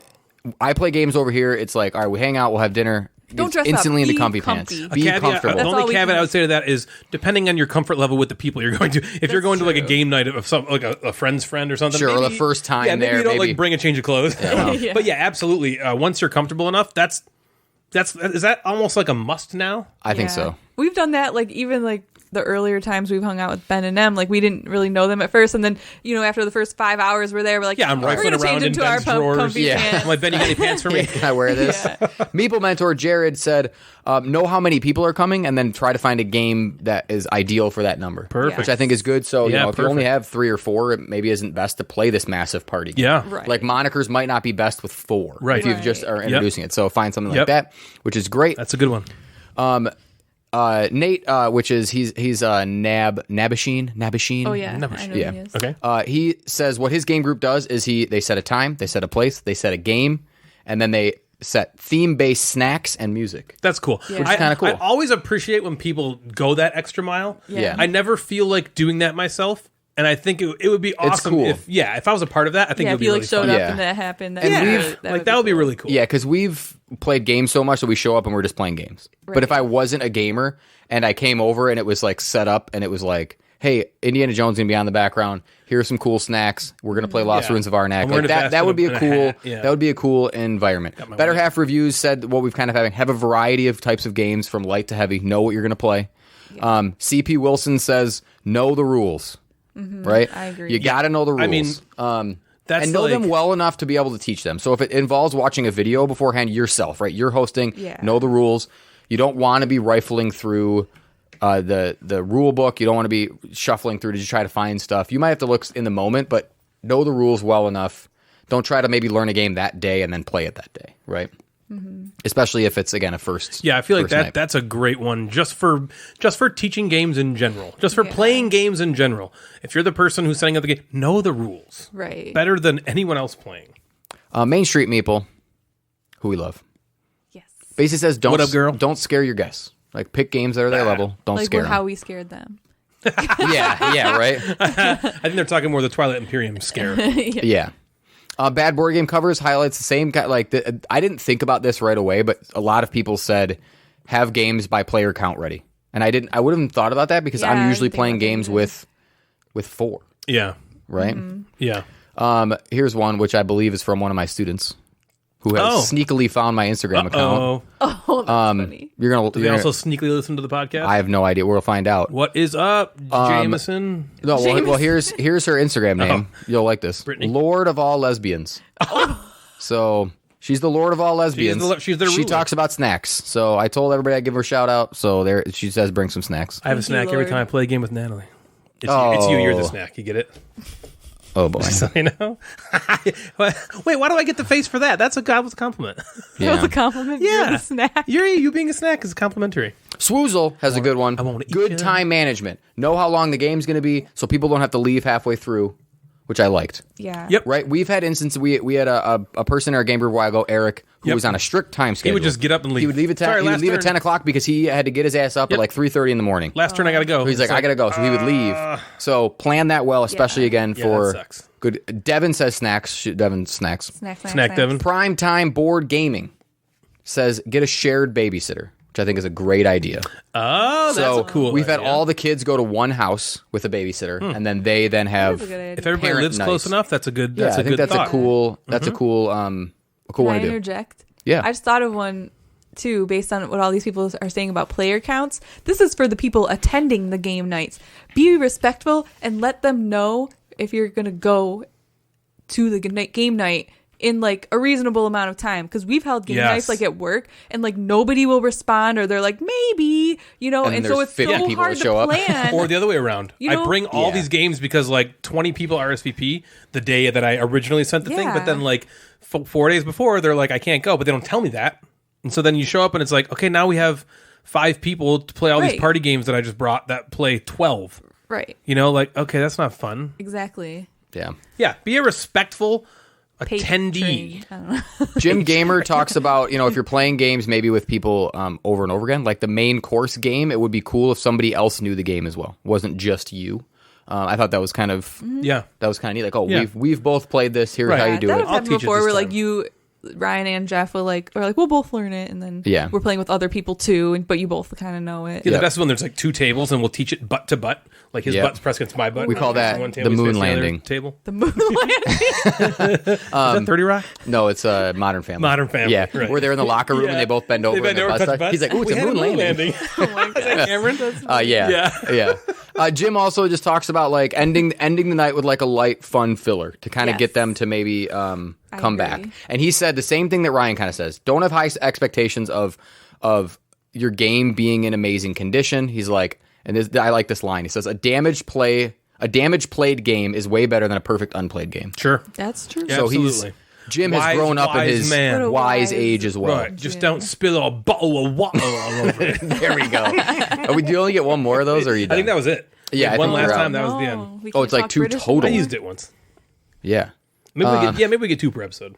I play games over here, it's like, all right, we hang out, we'll have dinner. Don't It's dress up. instantly into Be comfy comfy. pants. A Be caveat, comfortable. the That's only all we caveat can I would say to that is depending on your comfort level with the people you're going to. If you're going to like a game night of some like a friend's friend or something, Sure, or maybe, the first time maybe there, you don't maybe. like bring a change of clothes. Yeah. But yeah, absolutely. Once you're comfortable enough, is that almost like a must now? I think Yeah. so. We've done that, like, even, like, the earlier times we've hung out with Ben and Em, like, we didn't really know them at first, and then, after the first 5 hours we're there, we're like, Yeah, I'm we're rifling gonna around change in into our Ben's drawers. comfy Yeah. pants. I'm like, Ben, you got any pants for me? Can I wear this? Meeple mentor Jared said, know how many people are coming and then try to find a game that is ideal for that number. Perfect. Which I think is good. So, Yeah, if you only perfect. have 3 or 4, it maybe isn't best to play this massive party game. Yeah. Right. Like monikers might not be best with 4 Right. if you Right. just are introducing it. So find something like Yep. that, which is great. That's a good one. Nate, which is he's Nabasheen. Oh, yeah. I know Yeah. he is. Okay. He says what his game group does is they set a time, they set a place, they set a game, and then they set theme-based snacks and music. That's cool. Yeah. Which is kinda cool. I always appreciate when people go that extra mile. Yeah. I never feel like doing that myself. And I think it would be awesome cool. if I was a part of that, I think it Yeah, would if be you, really like, showed fun. up Yeah. and that happened. And That would be really cool. Yeah, because we've played games so much that we show up and we're just playing games. But if I wasn't a gamer and I came over and it was like set up and it was like, hey, Indiana Jones gonna be on the background. Here's some cool snacks. We're gonna play Lost Yeah. Ruins of Arnak. I'm wearing Like a that. vest That would be and a a cool. hat. Yeah. That would be a cool environment. my Better wife. Half Reviews said what we've kind of have a variety of types of games from light to heavy. Know what you're gonna play. CP Wilson says know the rules. Right, I agree. You got to know the rules. I mean, that's and know like- them well enough to be able to teach them. So if it involves watching a video beforehand yourself, right? You're hosting, know the rules. You don't want to be rifling through the rule book. You don't want to be shuffling through to try to find stuff. You might have to look in the moment, but know the rules well enough. Don't try to maybe learn a game that day and then play it that day, right? especially if it's again a first. Yeah, I feel like first night. that's a great one just for teaching games in general, just for playing games in general. If you're the person who's setting up the game, know the rules Right. better than anyone else playing. Main Street Meeple, who we love, Yes. basically says don't What up, girl? don't scare your guests. Like pick games that are their level. Don't Like scare how them. we scared them. Yeah, right. I think they're talking more the Twilight Imperium scare. Yeah. Bad board game covers highlights the same kind. Like I didn't think about this right away, but a lot of people said have games by player count ready, and I didn't. I wouldn't have thought about that because Yeah, I I'm didn't usually think playing about that games either. with 4, Yeah, right? yeah. Here's one which I believe is from one of my students who has sneakily found my Instagram account. Oh, that's funny. You're gonna. Do they also sneakily listen to the podcast? I have no idea. We'll find out. What is up, Jameson? No, well, here's her Instagram name. You'll like this. Brittany? Lord of all lesbians. So she's the Lord of all lesbians. She's their She ruler. talks about snacks. So I told everybody I'd give her a shout out. So there, she says bring some snacks. I have a Thank you, snack every Lord. time I play a game with Natalie. It's you. You're the snack. You get it? Oh boy. So, you know? Wait, why do I get the face for that? That was a compliment. That was a compliment. You're Yeah. the snack. You being a snack is complimentary. Swoozle has a good one. I wanna eat Good ya. time management. Know how long the game's going to be, so people don't have to leave halfway through, which I liked. Yeah. Yep. Right? We've had instances. We had a person in our game group a while ago, Eric, who Yep. was on a strict time schedule. He would just get up and leave. He would leave at 10. Sorry, he would last leave at turn. 10 o'clock because he had to get his ass up Yep. at like 3:30 in the morning. Last turn, I gotta go. He's like, I gotta go, so he would leave. So plan that well, especially again Yeah, for that sucks. good. Devin says snacks. Devin snacks. Snack, Devin. Prime time board gaming says get a shared babysitter, which I think is a great idea. Oh, that's So a cool we've had idea. all the kids go to one house with a babysitter, and then they then have. That's a good idea. If everybody parent lives close nights. enough, that's a good. Yeah, That's I a think good that's thought. a cool. That's a cool. A cool Can one I to do. interject? Yeah. I just thought of one too, based on what all these people are saying about player counts. This is for the people attending the game nights. Be respectful and let them know if you're going to go to the game night in like a reasonable amount of time, because we've held game Yes. nights like at work and like nobody will respond, or they're like maybe, you know, And and then so there's it's 50 so people hard that to show up. plan. Or the other way around. You I know? bring all Yeah. these games because like 20 people RSVP the day that I originally sent the thing, but Yeah. then like 4 days before they're like, I can't go, but they don't tell me that. And so then you show up and it's like, okay, now we have 5 people to play all these Right. party games that I just brought that play 12. Right. You know, like, okay, that's not fun. Exactly. Yeah. Yeah, be a respectful Patron. attendee. I don't know. Jim Gamer talks about, if you're playing games maybe with people over and over again, like the main course game, it would be cool if somebody else knew the game as well. It wasn't just you. I thought that was kind of Yeah. neat. Like, oh, Yeah. we've both played this. Here's Right. how Yeah, you do that it. has happened teach it before this where like time. Ryan and Jeff will like, or like, we'll both learn it, and then Yeah. we're playing with other people too, but you both kind of know it. Yeah, Yep. the best one, there's like 2 tables and we'll teach it butt to butt. Like his Yep. butt's pressed against my butt. We call that One the table, he's moon facing the other landing. Table. The moon landing. Is that 30 Rock? No, it's Modern Family. Modern Family, Yeah, right. where they're in the locker room and they both bend over. They bend and over, their touch butts butts. touch. He's like, "Ooh, it's We a had moon landing." Oh my Is that Cameron? Yeah. Jim also just talks about like ending the night with like a light, fun filler to kind of Yes. get them to maybe come agree. back. And he said the same thing that Ryan kind of says. Don't have high expectations of your game being in amazing condition. He's like, I like this line. He says, a damaged played game is way better than a perfect unplayed game. Sure. That's true. Yeah. So Absolutely. Jim has Wise- grown up in wise his man. What a wise wise- age as well. Right. Just don't spill a bottle of water all over it. There we go. Do you only get one more of those, or are you I done? think that was it. Yeah, I One think last we're out. time, that was the No, end. we Oh, can't it's like talk 2 British total. I anymore. used it once. Yeah. Maybe we get 2 per episode.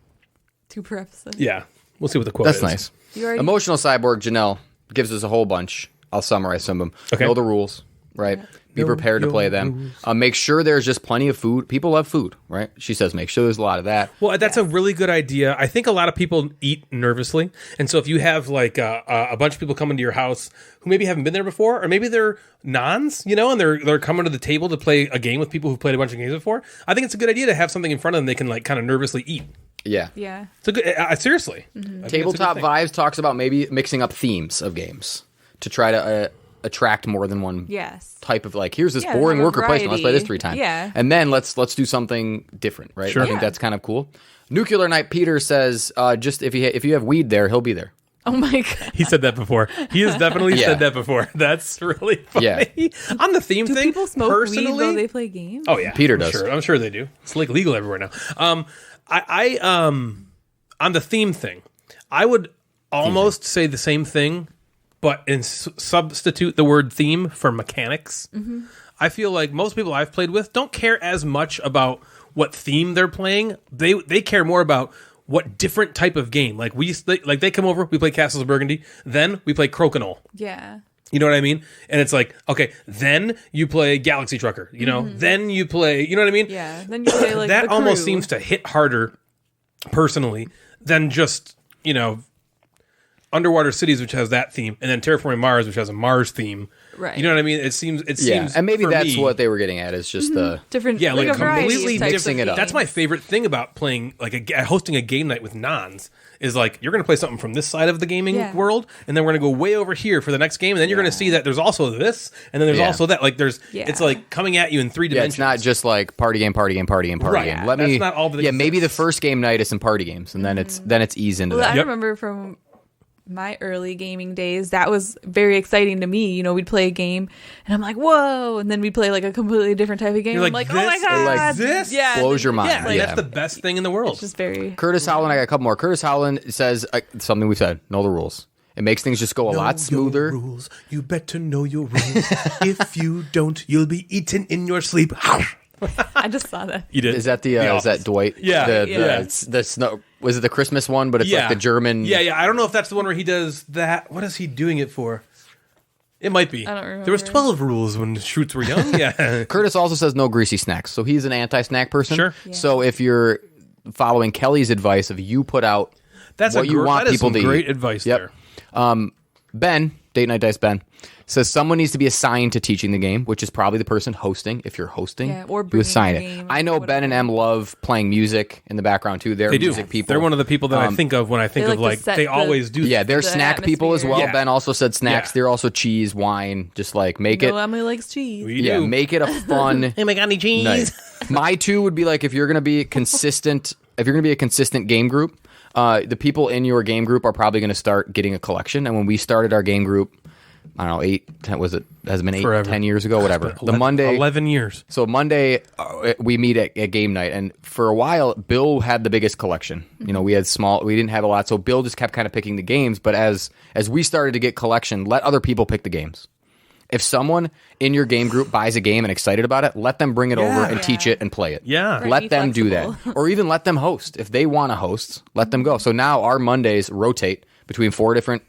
2 per episode. Yeah. We'll see what the quote That's is. nice. You already- Emotional Cyborg Janelle gives us a whole bunch. I'll summarize some of them. Okay. Know the rules, right? Be prepared to play them. Make sure there's just plenty of food. People love food, right? She says make sure there's a lot of that. Well, that's a really good idea. I think a lot of people eat nervously. And so if you have like a bunch of people coming to your house who maybe haven't been there before, or maybe they're nons, and they're coming to the table to play a game with people who've played a bunch of games before, I think it's a good idea to have something in front of them they can like kind of nervously eat. Yeah. Yeah. It's a good, seriously. I think it's a good Tabletop thing. Vibes talks about maybe mixing up themes of games to try to attract more than one Yes. type of like, here's this Yeah, boring have a worker placement. Let's play this 3 variety. times. Yeah. And then let's do something different, right? Sure. I think Yeah. that's kind of cool. Nuclear Knight Peter says, just if you have weed there, he'll be there. Oh my god. He said that before. He has definitely Yeah. said that before. That's really funny. Yeah. On the theme Do thing, people smoke personally, weed while they play games? oh yeah, Peter I'm does. Sure. I'm sure they do. It's like legal everywhere now. I on the theme thing, I would almost say the same thing, but substitute the word theme for mechanics. Mm-hmm. I feel like most people I've played with don't care as much about what theme they're playing. They care more about what different type of game. Like they come over, we play Castles of Burgundy, then we play Crokinole. Yeah. You know what I mean? And it's like, okay, then you play Galaxy Trucker, you know? Then you play, you know what I mean? Yeah. Then you play like that The almost Crew. seems to hit harder personally than just, you know, Underwater Cities, which has that theme, and then Terraforming Mars, which has a Mars theme. Right. You know what I mean? It seems, and maybe for that's me, what they were getting at is just the different. yeah, like a variety of completely types mixing of it up. That's my favorite thing about playing, like hosting a game night with nons, is like you're going to play something from this side of the gaming world, and then we're going to go way over here for the next game, and then you're going to see that there's also this, and then there's also that. Like it's like coming at you in 3 dimensions. it's not just like party game. Right. Game. That's not all that exists. Maybe the first game night is some party games, and then it's ease into Well, that. I remember from my early gaming days, that was very exciting to me. You know, we'd play a game, and I'm like, whoa, and then we'd play like a completely different type of game. You're I'm like, like, oh my this? god, Like this? yeah, Blows your mind. Yeah, that's the best thing in the world. It's just very. Curtis Howland, I got a couple more. Curtis Howland says something we've said: know the rules. It makes things just go a lot smoother. Your rules. You better know your rules. If you don't, you'll be eaten in your sleep. I just saw that. You did. Is that is that Dwight? Yeah. The snow. Was it the Christmas one? But it's like the German. Yeah. I don't know if that's the one where he does that. What is he doing it for? It might be. I don't remember. There was 12 rules when Shoots were young. Yeah. Curtis also says no greasy snacks. So he's an anti-snack person. Sure. Yeah. So if you're following Kelly's advice, if you put out That's what you want that is people some to great eat. advice Yep. there. Ben, Date Night Dice Ben, says someone needs to be assigned to teaching the game, which is probably the person hosting. If you're hosting, or you bringing assign the it. game, I know whatever. Ben and Em love playing music in the background too. They're They do. music people. They're one of the people that I think of when I think They of like to like set they the- always do. Yeah, they're the snack people as atmosphere. well. Yeah. Ben also said snacks. Yeah. They're also cheese, wine. Just like make it. No, Emily likes cheese. We Yeah, do. make it a fun. Hey, my God, any cheese? Night. My two would be like if you're going to be consistent. If you're going to be a consistent game group, the people in your game group are probably going to start getting a collection. And when we started our game group, I don't know, 8, 10, was it? Has it been 8, Forever. 10 years ago? Whatever. The Monday, 11 years. So Monday, we meet at game night, and for a while, Bill had the biggest collection. You know, we didn't have a lot, so Bill just kept kind of picking the games. But as we started to get collection, let other people pick the games. If someone in your game group buys a game and excited about it, let them bring it over and teach it and play it. Yeah. Right. Let Be them do that. flexible. Or even let them host. If they want to host, let them go. So now our Mondays rotate between 4 different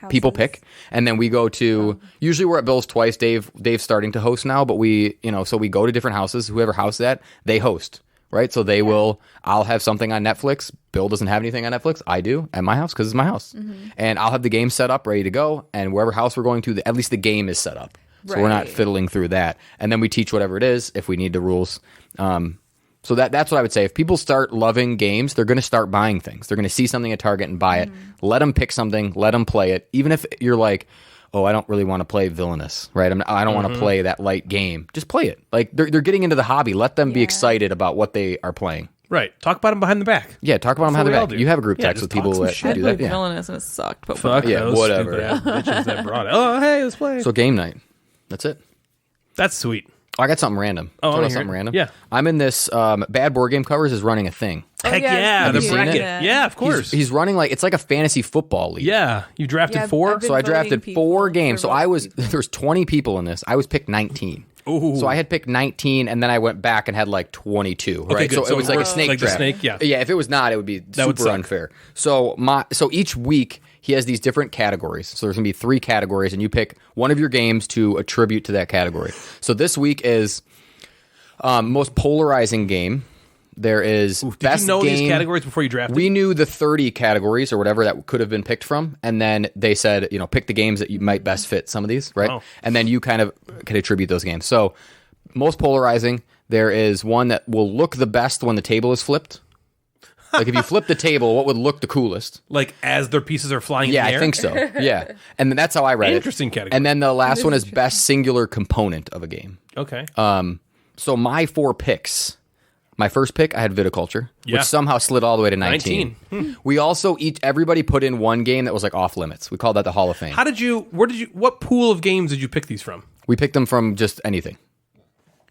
people pick, and then we go to usually we're at Bill's twice. Dave's starting to host now, but we so we go to different houses. Whoever house that, they host, right? So they will. I'll have something on Netflix. Bill doesn't have anything on Netflix. I do at my house because it's my house, and I'll have the game set up, ready to go. And wherever house we're going to, at least the game is set up, so we're not Right. fiddling through that. And then we teach whatever it is if we need the rules. So that's what I would say. If people start loving games, they're going to start buying things. They're going to see something at Target and buy it. Let them pick something. Let them play it. Even if you're like, oh, I don't really want to play Villainous, right? I don't want to play that light game. Just play it. Like they're getting into the hobby. Let them be excited about what they are playing. Right. Talk about them behind the back. Yeah, talk about them That's behind the what we all back. do. You have a group Yeah, text with just talk people some that shit. do I that. played Yeah. Villainous and it sucked. But Fuck Yeah, those whatever. stupid-ass bitches that brought it. Oh, hey, let's play. So game night. That's it. That's sweet. I got something random. Oh, I Talk wanna about hear something it. random. Yeah. I'm in this. Bad Board Game Covers is running a thing. Heck yeah, yeah, I've the seen bracket. that. Yeah, of course. He's running like it's like a fantasy football league. Yeah, you drafted Yeah, 4. I've been So I voting drafted people 4 for games. So voting there was 20 people in this. I was picked 19. Ooh. So I had picked 19, and then I went back and had like 22. Right. good. So it was like a worked snake like the draft. snake, yeah. Yeah. If it was not, it would be would super suck. unfair. So each week he has these different categories. So there's gonna be 3 categories, and you pick one of your games to attribute to that category. So this week is most polarizing game. There is Did best you know game. these categories before you drafted? We knew the 30 categories or whatever that could have been picked from, and then they said, pick the games that you might best fit some of these, right? Oh. And then you kind of can attribute those games. So, most polarizing, there is one that will look the best when the table is flipped. Like if you flip the table, what would look the coolest? like as their pieces are flying Yeah, in the air? I think so. Yeah, and then that's how I read it. Interesting category. And then the last one is best singular component of a game. Okay. So my 4 picks. My first pick, I had viticulture, Yeah. which somehow slid all the way to 19. We also everybody put in one game that was like off limits. We called that the Hall of Fame. What pool of games did you pick these from? We picked them from just anything.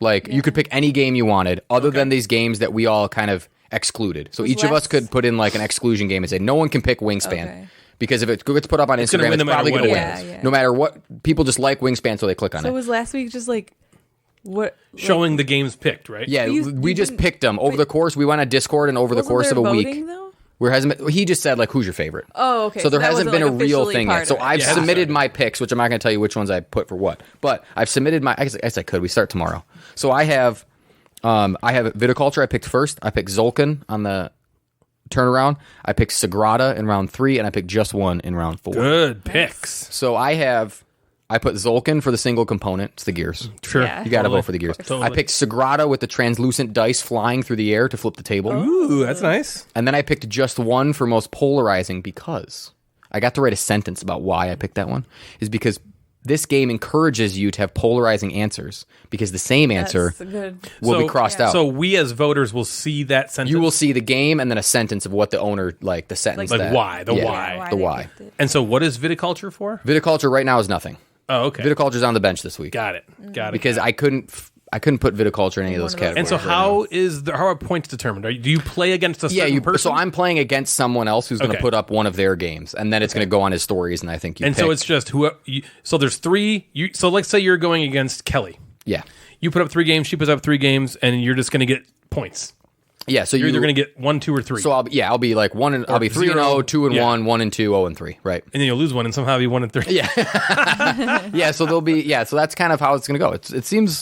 Like you could pick any game you wanted, other than these games that we all kind of excluded. So Was each of us last- could put in like an exclusion game and say no one can pick Wingspan. Okay. Because if it gets put up on gonna Instagram, win it's no matter probably what going to it win. is. Yeah. No matter what, people just like Wingspan, so they click on So it. was last week just like what? Showing the games picked, right? Yeah, You we just didn't- picked them over the course. We went on Discord, and over the Wasn't course there of a voting, week, though? where hasn't he just said like who's your favorite? Oh, okay. So there that hasn't wasn't, been like, a real officially thing part yet. So of it. I've Yeah, submitted my picks, which I'm not going to tell you which ones I put for what. But I've submitted my. I guess I could. We start tomorrow. So I have Viticulture. I picked first. I picked Zolkin on the turnaround. I picked Sagrada in round 3, and I picked Just One in round 4. Good picks. So I put Zolkin for the single component. It's the gears. Sure. Yeah. You got to Totally. vote for the gears. Totally. I picked Sagrada with the translucent dice flying through the air to flip the table. Ooh, that's nice. And then I picked Just One for most polarizing because I got to write a sentence about why I picked that one. Is because this game encourages you to have polarizing answers because the same answer That's good. will be crossed out. So we as voters will see that sentence. You will see the game and then a sentence of what the owner, like the sentence. Like that, why, the yeah, why. The they why. picked it. And so what is viticulture for? Viticulture right now is nothing. Oh, okay. Viticulture's on the bench this week. Got it. Got it. Because I couldn't put viticulture in any of those One of those. categories. And so right now. how are points determined? Do you play against a certain person? So I'm playing against someone else who's going to Okay. put up one of their games, and then it's going to go on his stories, and I think you And pick. so it's just so there's 3. So let's say you're going against Kelly. yeah. You put up 3 games, she puts up 3 games, and you're just going to get points. Yeah, so You're either going to get 1, 2, or 3. So I'll be like I'll be 3 and 0, 2 and Yeah. 1, 1 and 2, 0 and 3, right? and then you'll lose one, and somehow be 1 and 3. Yeah. Yeah, so so that's kind of how it's going to go.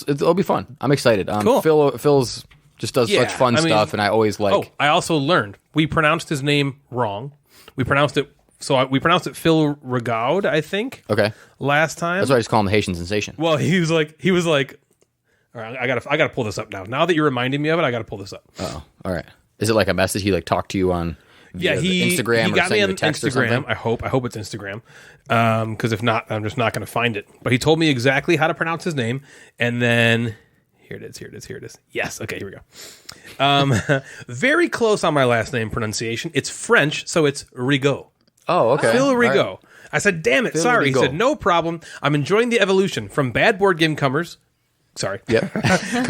It'll be fun. I'm excited. Cool. Phil's just does Yeah, such fun I mean- stuff, and I always like Oh, I also learned we pronounced his name wrong. We pronounced it Phil Regaud, I think. Okay. Last time. That's why I just call him the Haitian sensation. Well, he was like, all right, I gotta pull this up now. Now that you're reminding me of it, I gotta pull this up. Oh, all right. Is it like a message he like talked to you on Yeah, via he Instagram or got sent me you on a text or Instagram. something? I hope it's Instagram. Because if not, I'm just not going to find it. But he told me exactly how to pronounce his name, and then here it is. Yes, okay, here we go. Very close on my last name pronunciation. It's French, so it's Rigaud. Oh, okay. Phil All right. Rigaud. I said, damn it, Phil sorry. Rigaud. He said, no problem. I'm enjoying the evolution from bad board game comers. Sorry. Yep. The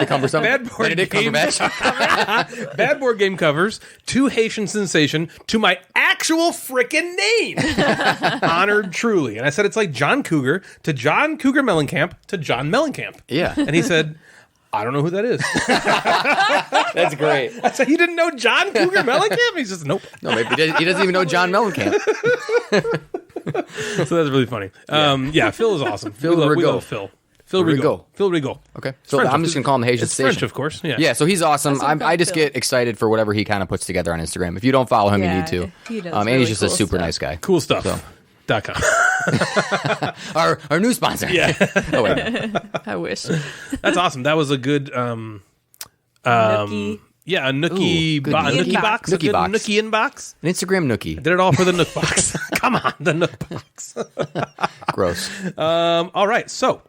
cumbersome. Bad board Benedict game. Cumberbatch. Bad board game covers to Haitian sensation to my actual frickin' name. Honored truly. And I said it's like John Cougar to John Cougar Mellencamp to John Mellencamp. Yeah. And he said, I don't know who that is. That's great. I said, you didn't know John Cougar Mellencamp? He says, nope. No, maybe he doesn't even know John Mellencamp. So that's really funny. Yeah, Phil is awesome. Phil we Rigaud. love Phil. Phil Rigaud. Rigaud. Phil Rigaud. Okay. So French, I'm just going to call him the Haitian It's sensation. French, of course. Yeah. Yeah, so he's awesome. That's I just Phil. get excited for whatever he kind of puts together on Instagram. If you don't follow him, Yeah, you need to. he does And really he's just a cool super stuff. nice guy. Cool stuff. So. .com. Our new sponsor. Yeah. Oh, wait. I wish. That's awesome. That was a good Nookie. yeah, a Nookie Ooh, good Nookie Nookie box. Nookie A good box. Nookie inbox. An Instagram nookie. Did it all for the Nook box. Come on, the Nook box. Gross. All right, so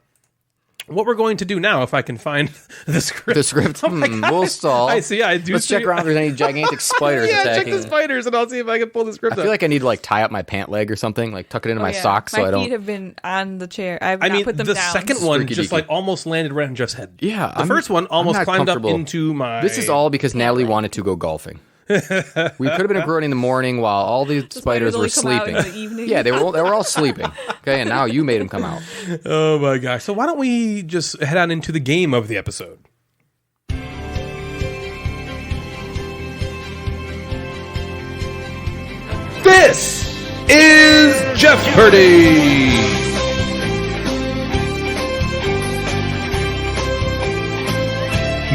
what we're going to do now, if I can find the script. The script. Oh my God. We'll stall. I see. I do. Let's check around if there's any gigantic spiders Yeah, check attacking. the spiders, and I'll see if I can pull the script I up. feel like I need to like tie up my pant leg or something, like tuck it into my Yeah. socks so my I don't. feet have been on the chair. I've I not mean, put them the down. second one Freaky just deaky. like almost landed right on Jeff's head. Yeah, the first one almost not climbed up comfortable. into my. This is all because Natalie wanted to go golfing. We could have been growing in the morning while all the spiders were only come out sleeping. in the evening. Yeah, they were all sleeping. Okay, and now you made them come out. Oh my gosh! So why don't we just head on into the game of the episode? This is Jeffpardy.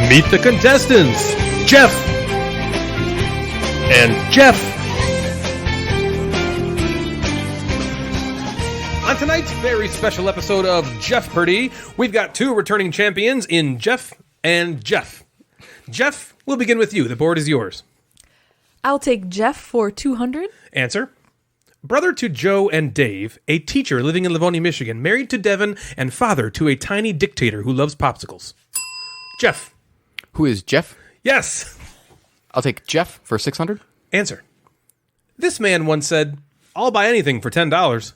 Meet the contestants, Jeff and Jeff. On tonight's very special episode of Jeffpardy, we've got 2 returning champions in Jeff and Jeff. Jeff, we'll begin with you. The board is yours. I'll take Jeff for 200. Answer. Brother to Joe and Dave, a teacher living in Livonia, Michigan, married to Devin, and father to a tiny dictator who loves popsicles. Jeff. Who is Jeff? Yes. I'll take Jeff for 600. Answer. This man once said, I'll buy anything for $10.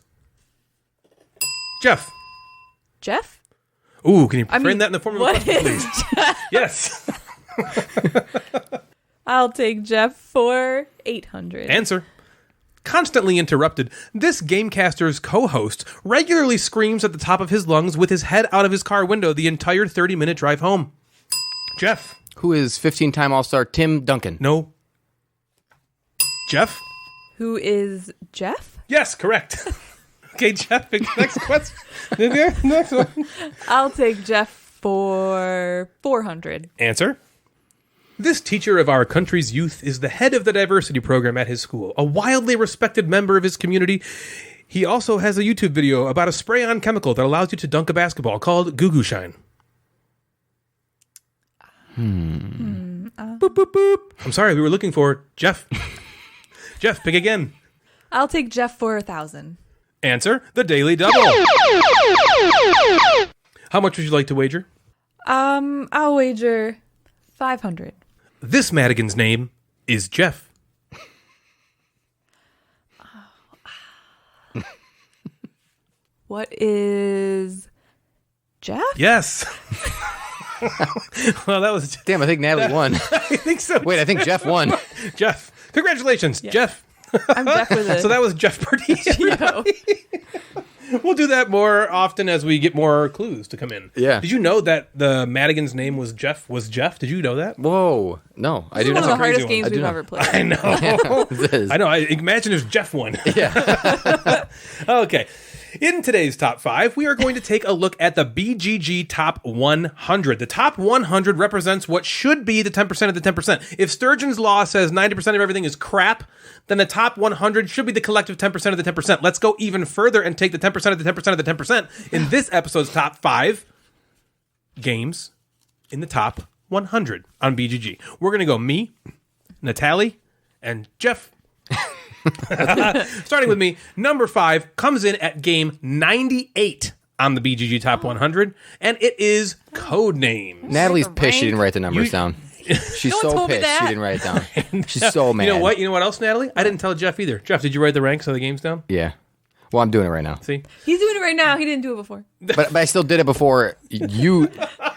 Jeff. Jeff? Ooh, can you frame mean, that in the form of a what question, is please? Yes. I'll take Jeff for 800. Answer. Constantly interrupted, this Gamecasters co-host regularly screams at the top of his lungs with his head out of his car window the entire 30-minute drive home. Jeff. Who is 15-time All-Star Tim Duncan? No. Jeff. Who is Jeff? Yes, correct. Okay, Jeff, next question. Next one. I'll take Jeff for 400. Answer. This teacher of our country's youth is the head of the diversity program at his school, a wildly respected member of his community. He also has a YouTube video about a spray-on chemical that allows you to dunk a basketball called Goo Goo Shine. Boop, boop, boop. I'm sorry, we were looking for Jeff. Jeff, pick again. I'll take Jeff for 1,000. Answer, the Daily Double. How much would you like to wager? I'll wager 500. This Madigan's name is Jeff. What is Jeff? Yes. Well, that was... Damn, I think Natalie won. I think so. Wait, I think Jeff won. Jeff. Congratulations, Jeff. I'm Jeff with it. So that was Jeffpardy. We'll do that more often as we get more clues to come in. Yeah. Did you know that the Madigan's name was Jeff? Did you know that? Whoa. No, I do One of not. the hardest one. games I do we've not. ever played. I know. It is. I know. Imagine if Jeff won. Yeah. Okay. In today's top 5, we are going to take a look at the BGG Top 100. The Top 100 represents what should be the 10% of the 10%. If Sturgeon's Law says 90% of everything is crap, then the Top 100 should be the collective 10% of the 10%. Let's go even further and take the 10% of the 10% of the 10% in this episode's Top 5 games in the Top 100 on BGG. We're going to go me, Natalie, and Jeff. Starting with me, number 5 comes in at game 98 on the BGG Top 100, and it is Codenames. Natalie's Like a pissed she rank? didn't write the numbers down. She's No one so told me pissed that. she didn't write it down. She's so mad. You know what? You know what else, Natalie? I didn't tell Jeff either. Jeff, did you write the ranks of the games down? Yeah. Well, I'm doing it right now. See? He's doing it right now. He didn't do it before. But I still did it before you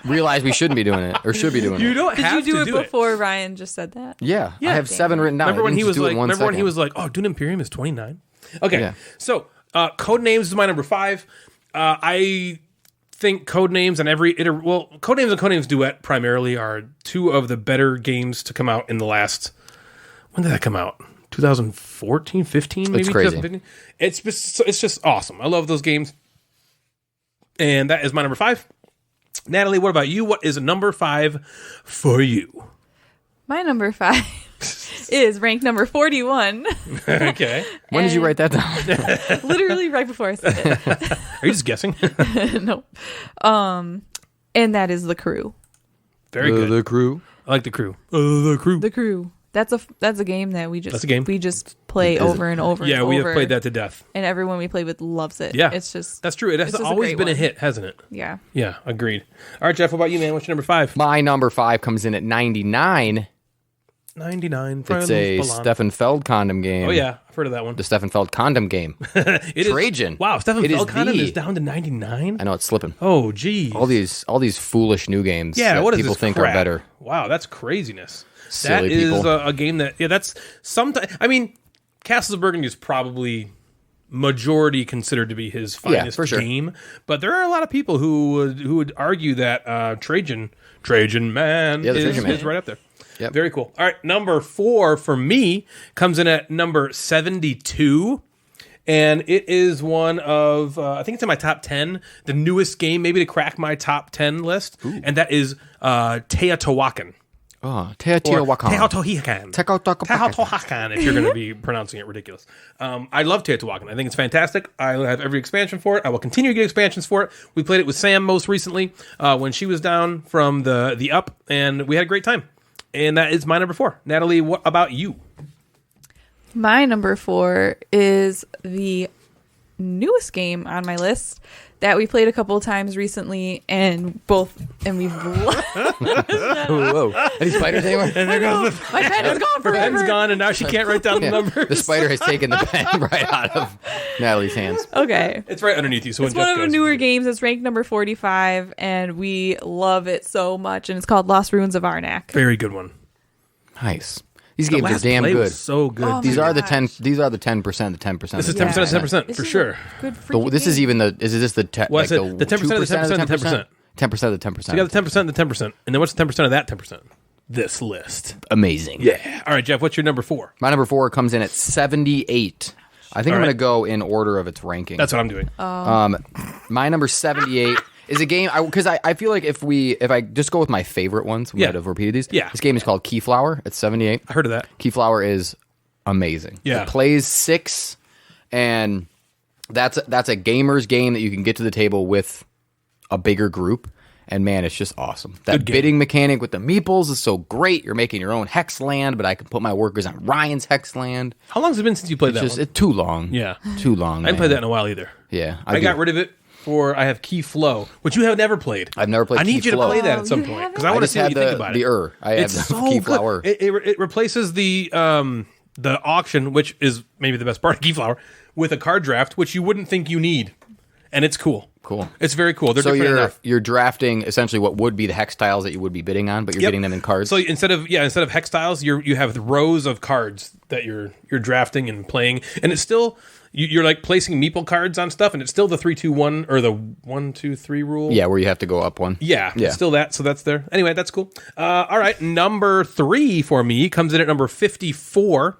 realized we shouldn't be doing it or should be doing You it. don't Did have you do to it before Ryan just said that? Yeah. I have 7 written down. Remember I when didn't he just was do it like? in 1 Remember when he second. was like, "Oh, Dune Imperium is 29." Okay, Yeah. so Codenames is my number 5. I think Codenames and Codenames and Codenames Duet primarily are 2 of the better games to come out in the last. When did that come out? 2014, 15, maybe. It's crazy. 2015? It's just awesome. I love those games, and that is my number 5. Natalie, what about you? What is number 5 for you? My number 5 is ranked number 41. Okay, When did you write that down? Literally right before I said it. are you just guessing? Nope. And that is The Crew. Very good. The Crew. I like the crew. The crew. The Crew. That's a game that we just That's a game. we just play over and over. Yeah, and we over, have played that to death. and everyone we play with loves it. Yeah, it's just that's true. It has it's just a always great been a one. hit, hasn't it? Yeah. Yeah, agreed. All right, Jeff, what about you, man? What's your number 5? My number 5 comes in at 99. 99. It's a Stefan Feld condom game. Oh yeah, I've heard of that one. The Stefan Feld condom game. It is- Trajan. Wow, Stefan It is Feldkondom the- is down to 99. I know it's slipping. Oh, geez. All these foolish new games Yeah, that what is people this think crap? are better. Wow, that's craziness. Silly that is people. a game that that's sometimes. I mean, Castles of Burgundy is probably majority considered to be his finest for sure. game, but there are a lot of people who would argue that Trajan Man, Yeah, the is, Trajan Man. is right up there. Yep. Very cool. All right, number 4 for me comes in at number 72. And it is one of, I think it's in my top 10, the newest game maybe to crack my top 10 list. And that is Teotihuacan. Oh, Or Teotihuacan. Teotihuacan. Teotihuacan, if you're going to be pronouncing it ridiculous. I love Teotihuacan. I think it's fantastic. I have every expansion for it. I will continue to get expansions for it. We played it with Sam most recently when she was down from the up, and we had a great time. And that is my number 4. Natalie, what about you? My number 4 is the newest game on my list that we played a couple of times recently, and we've Whoa. Any spiders anywhere? And there goes my pen is gone her pen's forever. gone, and now she can't write down the numbers. The spider has taken the pen right out of Natalie's hands. Okay. It's right underneath you. So It's when one Jeff of the goes, newer games. It's ranked number 45, and we love it so much. And it's called Lost Ruins of Arnak. Very good one. Nice. These The games are Last damn Play good. was so good. Oh These my are the gosh. 10. These are the 10%. The 10%. This is of 10% the of 10% This for is a sure. Good The- freaking this is game. even the. Is this the Well, I like said the 10% of the 10% of the 10%. 10% of the 10%. So you got the 10% of the 10%. And then what's the 10% of that 10%? This list. Amazing. Yeah. All right, Jeff, what's your number 4? My number 4 comes in at 78. I think All I'm right. going to go in order of its ranking. That's what I'm doing. My number 78 is a game because I feel like if I just go with my favorite ones, we Yeah. might have repeated these. Yeah. This game is called Keyflower. It's 78. I heard of that. Keyflower is amazing. Yeah. It plays 6, and that's a gamer's game that you can get to the table with a bigger group. And man, it's just awesome. That Good game. bidding mechanic with the meeples is so great. You're making your own hex land, but I can put my workers on Ryan's hex land. How long has it been since you played It's that just one? it's too long. Yeah. Too long. I haven't played that in a while either. Yeah, I got rid of it for I have Key Flow, which you have never played. I've never played I need Key you to Flow. play that at some you point haven't? because I I want to just see what had you think about the it. I had It's the so Keyflower. good. It replaces the auction, which is maybe the best part of Keyflower, with a card draft, which you wouldn't think you need, and it's cool. Cool. It's very cool. They're So different enough. you're drafting essentially what would be the hex tiles that you would be bidding on, but you're Yep. getting them in cards. So instead of hex tiles, you have the rows of cards that you're drafting and playing, and it's still you're like placing meeple cards on stuff, and it's still the 3-2-1 or the 1-2-3 rule. yeah, where you have to go up one. Yeah, Yeah. still that. So that's there. Anyway, that's cool. All right, number 3 for me comes in at number 54,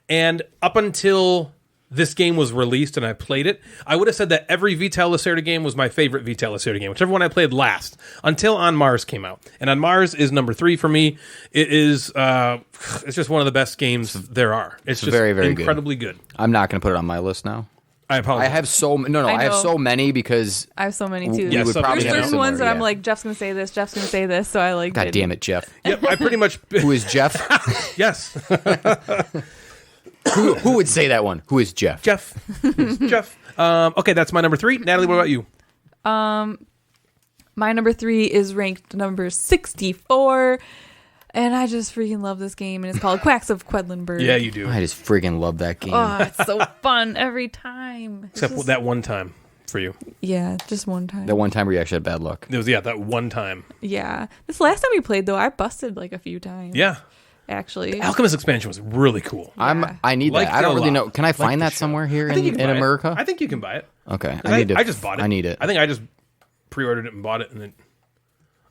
and up until this game was released and I played it, I would have said that every Vital Lacerda game was my favorite Vital Lacerda game, whichever one I played last, until On Mars came out. And On Mars is number 3 for me. It is, it's just one of the best games there are. It's just very, very good. incredibly good. I'm not going to put it on my list now. I apologize. I have I have know. so many because I have so many too. Yeah, we would so probably There's have certain ones that I'm yeah. like, Jeff's gonna say this, Jeff's gonna say this, so I like. God damn it, Jeff. Yep, I pretty much. Who is Jeff? Yes, who would say that one? Who is Jeff? Jeff. Jeff. Okay, that's my number 3. Natalie, what about you? My number 3 is ranked number 64, and I just freaking love this game, and it's called Quacks of Quedlinburg. Yeah, you do. I just friggin' love that game. Oh, it's so fun every time. It's Except just- that one time for you. Yeah, just one time. That one time where you actually had bad luck. It was that one time. Yeah. This last time we played, though, I busted like a few times. Yeah. Actually. Alchemist expansion was really cool. I need Liked that. I it don't a really lot. know. Can I find the that show. somewhere here I think you in can buy it. America? I think you can buy it. Okay. I just bought it. I need it. I think I just pre-ordered it and bought it, and then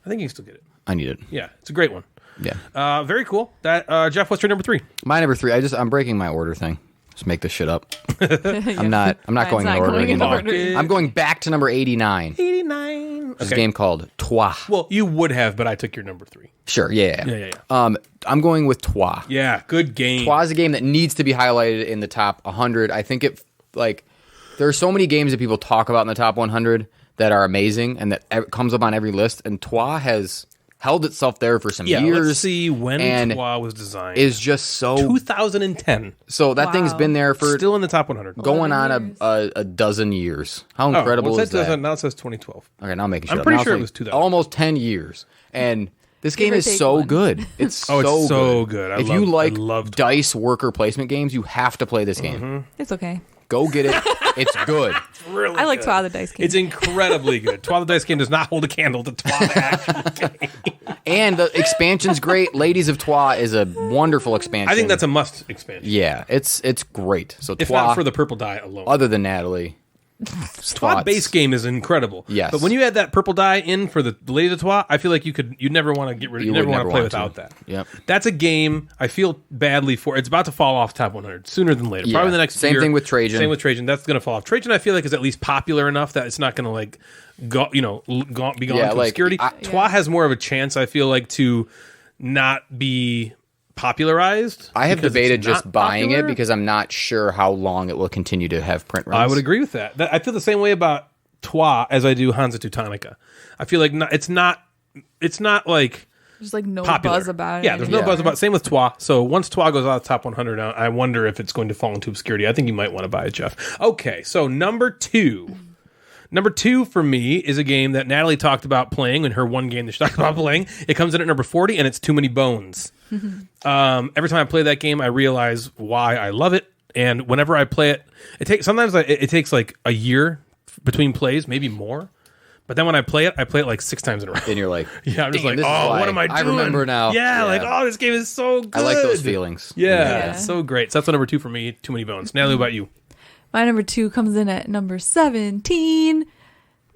I think you can still get it. I need it. Yeah, it's a great one. Yeah. Very cool. That Jeff, what's your number 3? My number 3. I'm breaking my order thing. Just make this shit up. I'm not Mine's going in not order going in anymore. order. I'm going back to number 89. 89. It's a game called Trois. Well, you would have, but I took your number 3. Sure. Yeah. Yeah. I'm going with Trois. Yeah, good game. Trois is a game that needs to be highlighted in the top 100. I think there are so many games that people talk about in the top 100 that are amazing and that comes up on every list. And Trois has held itself there for some years. Let's see when and Trois was designed. is just so 2010. so that thing's Wow. been there for Still in the top 100. going 11 on a dozen years. How Oh, incredible well, is that? Now it says 2012. Okay, now I'm making sure. I'm pretty Now it's sure it like was 2000. almost 10 years. And this game or is take so one. good. It's Oh, so it's so good. If you like loved dice worker placement games, you have to play this game. It's okay. Go get it. It's good. really I like good. Twa the Dice Game. It's incredibly good. Twa the Dice Game does not hold a candle to Twa the actual game. And the expansion's great. Ladies of Trois is a wonderful expansion. I think that's a must expansion. yeah. It's great. So If Trois, not for the purple dye alone. other than Natalie, Twa base game is incredible. Yes. But when you add that purple dye in for the Ladies of Twa, I feel like you'd never want to get rid of it. You would never want to play want to. without that. Yep. That's a game I feel badly for. It's about to fall off top 100 sooner than later. Yeah. Probably the next Same year. thing with Trajan. Same with Trajan. That's going to fall off. Trajan, I feel like, is at least popular enough that it's not going to like go, be gone Yeah, to like, obscurity. Twa has more of a chance, I feel like, to not be popularized. I have because debated it's just not buying popular. it because I'm not sure how long it will continue to have print runs. I would agree with that. I feel the same way about Twa as I do Hansa Teutonica. I feel like it's not like There's like no popular. buzz about it. Yeah, there's no buzz about it. Same with Twa. So once Twa goes out of the top 100, I wonder if it's going to fall into obscurity. I think you might want to buy it, Jeff. Okay, so number 2. Number 2 for me is a game that Natalie talked about playing in her one game that she talked about playing. It comes in at number 40, and it's Too Many Bones. Every time I play that game, I realize why I love it. And whenever I play it, it takes like a year between plays, maybe more. But then when I play it like 6 times in a row. And you're like, Yeah, I'm just "Damn, like, this is oh, why what am I doing? I remember now. Yeah, like, oh, this game is so good. I like those feelings. Yeah, it's so great. So that's number 2 for me. Too Many Bones. Natalie, what about you? My number 2 comes in at number 17,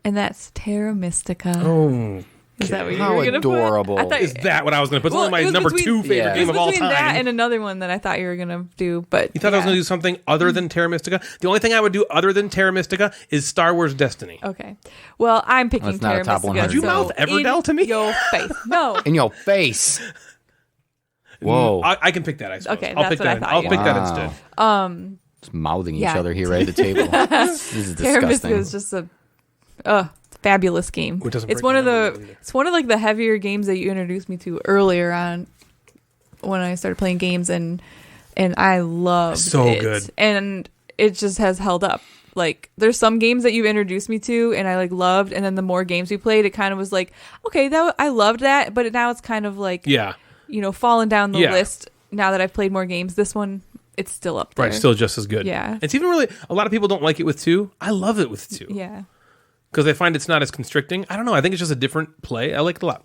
and that's Terra Mystica. Oh, Is that what you How were going to put? adorable. I thought is that what I was going to put? It's Well, only it my was number between- 2 favorite Yeah. It game was of all between time. that and another one that I thought you were going to do, but You thought I was going to do something other than Terra Mystica? The only thing I would do other than Terra Mystica is Star Wars Destiny. Okay. Well, I'm picking That's not Terra a top Mystica. 100. Did you mouth Everdell to me? Your face. No. In your face. Whoa. I can pick that, I suppose. Okay, I'll that's pick what I that. thought I'll you pick that Wow. instead. Just mouthing each Yeah. other here right at the table. This is Terra Mystica disgusting. is just a fabulous game. It doesn't It's break one my of memory the either. it's one of like the heavier games that you introduced me to earlier on when I started playing games, and I loved So it. good. And it just has held up. Like there's some games that you've introduced me to and I like loved, and then the more games we played, it kind of was like, okay, I loved that, but now it's kind of like Yeah. fallen down the Yeah. list now that I've played more games. This one, it's still up there. Right, still just as good. Yeah. It's even really, a lot of people don't like it with 2. I love it with 2. Yeah. Because I find it's not as constricting. I don't know. I think it's just a different play. I like it a lot.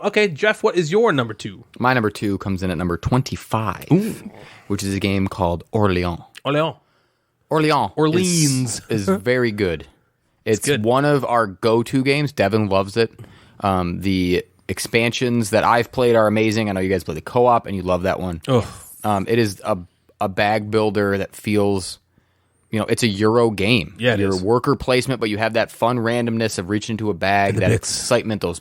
Okay, Jeff, what is your number 2? My number 2 comes in at number 25, which is a game called Orléans. Orléans. Orleans is very good. It's good. one of our go-to games. Devin loves it. The expansions that I've played are amazing. I know you guys play the co-op, and you love that one. Oh, It is a bag builder that feels, it's a Euro game. Yeah, it Your is. worker placement, but you have that fun randomness of reaching into a bag, that bits. excitement, those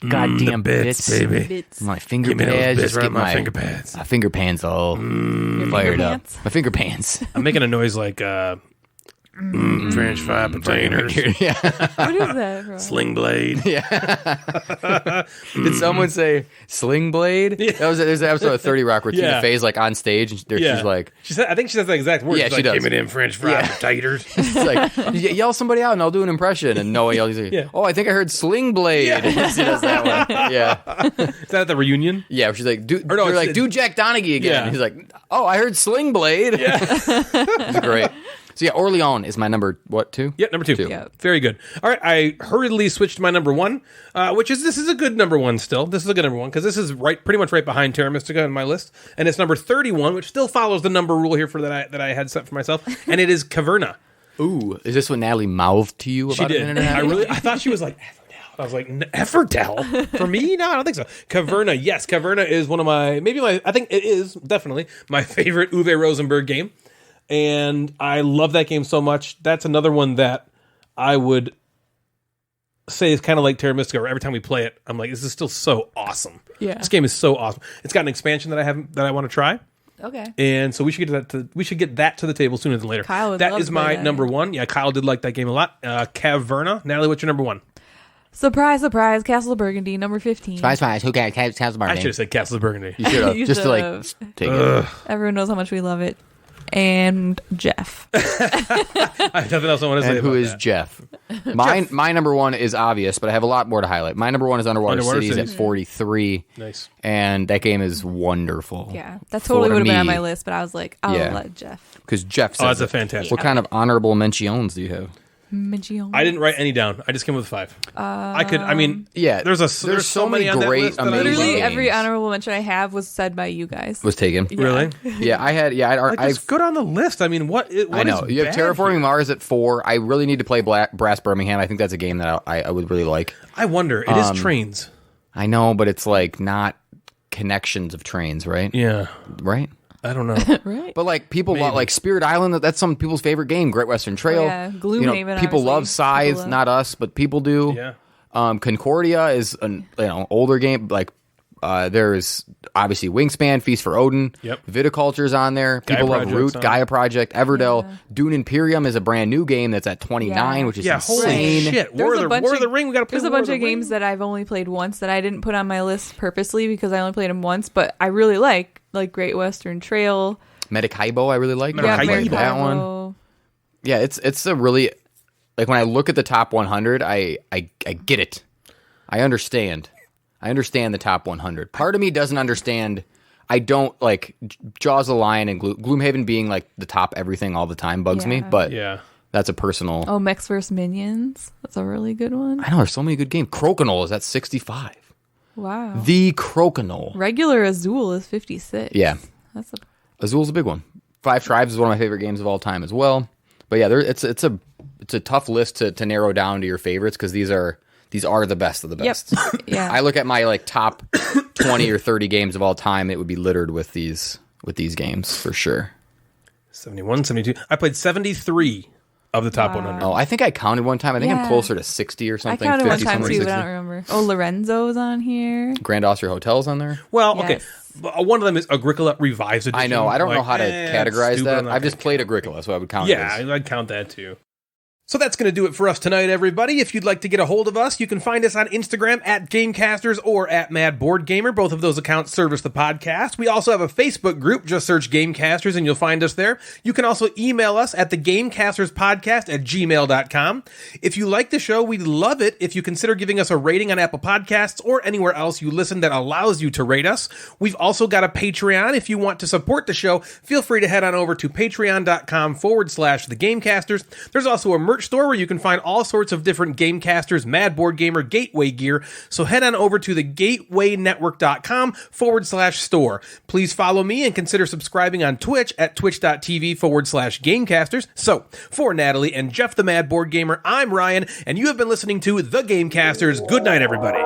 goddamn bits. baby. My finger Give me those pads, bits just right get in my finger pads. My finger pans all fired up. pants? My finger pans. I'm making a noise like French fry potatoes, What is that from? sling blade. Did someone say Sling Blade? There's an episode of 30 Rock where Tina Yeah. Fey's like on stage and she's like, I think she says the exact words. Yeah, She's she like, does. Give me them French fry potatoes. it's like yell somebody out and I'll do an impression. And Noah yells, Yeah. oh, I think I heard Sling Blade. She does that one. Yeah. Is that at the reunion? Yeah, she's like, do it's- Jack Donaghy again. Yeah. He's like, oh, I heard Sling Blade. Yeah. It's great. So yeah, Orléans is my number, what, 2? Yep, number 2. Yeah. Very good. All right, I hurriedly switched to my number 1, this is a good number 1 still. This is a good number 1 because this is pretty much right behind Terra Mystica in my list, and it's number 31, which still follows the number rule here that I had set for myself, and it is Caverna. Ooh, is this what Natalie mouthed to you about She a did. minute and a half? I thought she was like Everdell. I was like, Everdell? For me? No, I don't think so. Caverna, yes. Caverna is one of I think it is definitely my favorite Uwe Rosenberg game. And I love that game so much. That's another one that I would say is kind of like Terra Mystica, where every time we play it, I'm like, this is still so awesome. Yeah. This game is so awesome. It's got an expansion that I want to try. Okay. And so we should get that to the table sooner than later. Kyle would That love is to play my that. number 1. Yeah, Kyle did like that game a lot. Caverna. Natalie, what's your number 1? Surprise, surprise, Castle of Burgundy, number 15. Spice, who got Castle I should Burgundy? have said Castle of Burgundy. You should have, You just to like should've. take it. Everyone knows how much we love it. And Jeff. I have nothing else I want to say And who about is that. Jeff? My number 1 is obvious, but I have a lot more to highlight. My number 1 is Underwater Cities at 43. Nice. And that game is wonderful. Yeah, that totally For would have been on me. my list, but I was like, I'll Yeah. let Jeff. Because Jeff says Oh, that's a it. fantastic. What kind of honorable mentions do you have? Migion. I didn't write any down. I just came with 5. Yeah, there's so many on that great, list that I amazing Literally games. every honorable mention I have was said by you guys. was taken. Really? Yeah, I had. Yeah, Like, I it's good on the list. I mean, what I know. is You have bad Terraforming here? Mars at 4. I really need to play Brass Birmingham. I think that's a game that I would really like. I wonder. It is trains. I know, but it's like not connections of trains, right? Yeah. Right? I don't know. Right. But like people love like Spirit Island. That's some people's favorite game. Great Western Trail. Oh, yeah. Gloomhaven, people obviously. love Scythe, People love- not us, but people do. Yeah. Concordia is an older game. Like there's obviously Wingspan, Feast for Odin. Yep. Viticulture's on there. People love Project's Root, on. Gaia Project, Everdell. Dune Imperium is a brand new game that's at 29, Yeah. which is Yeah, insane. holy shit. There's War of the Ring. We got to play There's a War bunch the of games Ring. that I've only played once that I didn't put on my list purposely because I only played them once, but I really like Great Western Trail. Medicaibo, I really like. Maracaibo. I like that one. Maracaibo. Yeah, it's a really like when I look at the top 100, I get it. I understand the top 100. Part of me doesn't understand. I don't like Jaws of the Lion and Gloomhaven being like the top everything all the time bugs me. Yeah. But Yeah. That's a personal. Oh, Mechs vs. Minions. That's a really good one. I know there's so many good games. Crokinole is at 65. Wow. The Crokinole. Regular Azul is 56. Yeah. That's a Azul's a big one. Five Tribes is one of my favorite games of all time as well. But yeah, it's a tough list to narrow down to your favorites because these are the best of the best. Yep. Yeah. I look at my like top 20 or 30 games of all time. It would be littered with these games for sure. 71, 72. I played 73 of the top 100. Oh, I think I counted one time. I think I'm Yeah. closer to 60 or I something. counted one 50, time something, too, but 60. I don't remember. Oh, Lorenzo's on here. Grand Austria Hotel's on there. Well, Yes. okay. One of them is Agricola Revised Edition. I know. I don't know Like, how to it's categorize stupid, I'm that. not I've just gonna played count Agricola, so I would count it. it as. Yeah, I'd count that too. So that's going to do it for us tonight, everybody. If you'd like to get a hold of us, you can find us on Instagram at Gamecasters or at Mad Board Gamer. Both of those accounts service the podcast. We also have a Facebook group. Just search Gamecasters and you'll find us there. You can also email us at thegamecasterspodcast@gmail.com. If you like the show, we'd love it if you consider giving us a rating on Apple Podcasts or anywhere else you listen that allows you to rate us. We've also got a Patreon. If you want to support the show, feel free to head on over to patreon.com/thegamecasters. There's also a merch store where you can find all sorts of different Gamecasters, Mad Board Gamer, Gateway gear. So head on over to thegatewaynetwork.com/store. Please follow me and consider subscribing on Twitch at twitch.tv/Gamecasters. So for Natalie and Jeff the Mad Board Gamer, I'm Ryan, and you have been listening to The Gamecasters. Good night, everybody.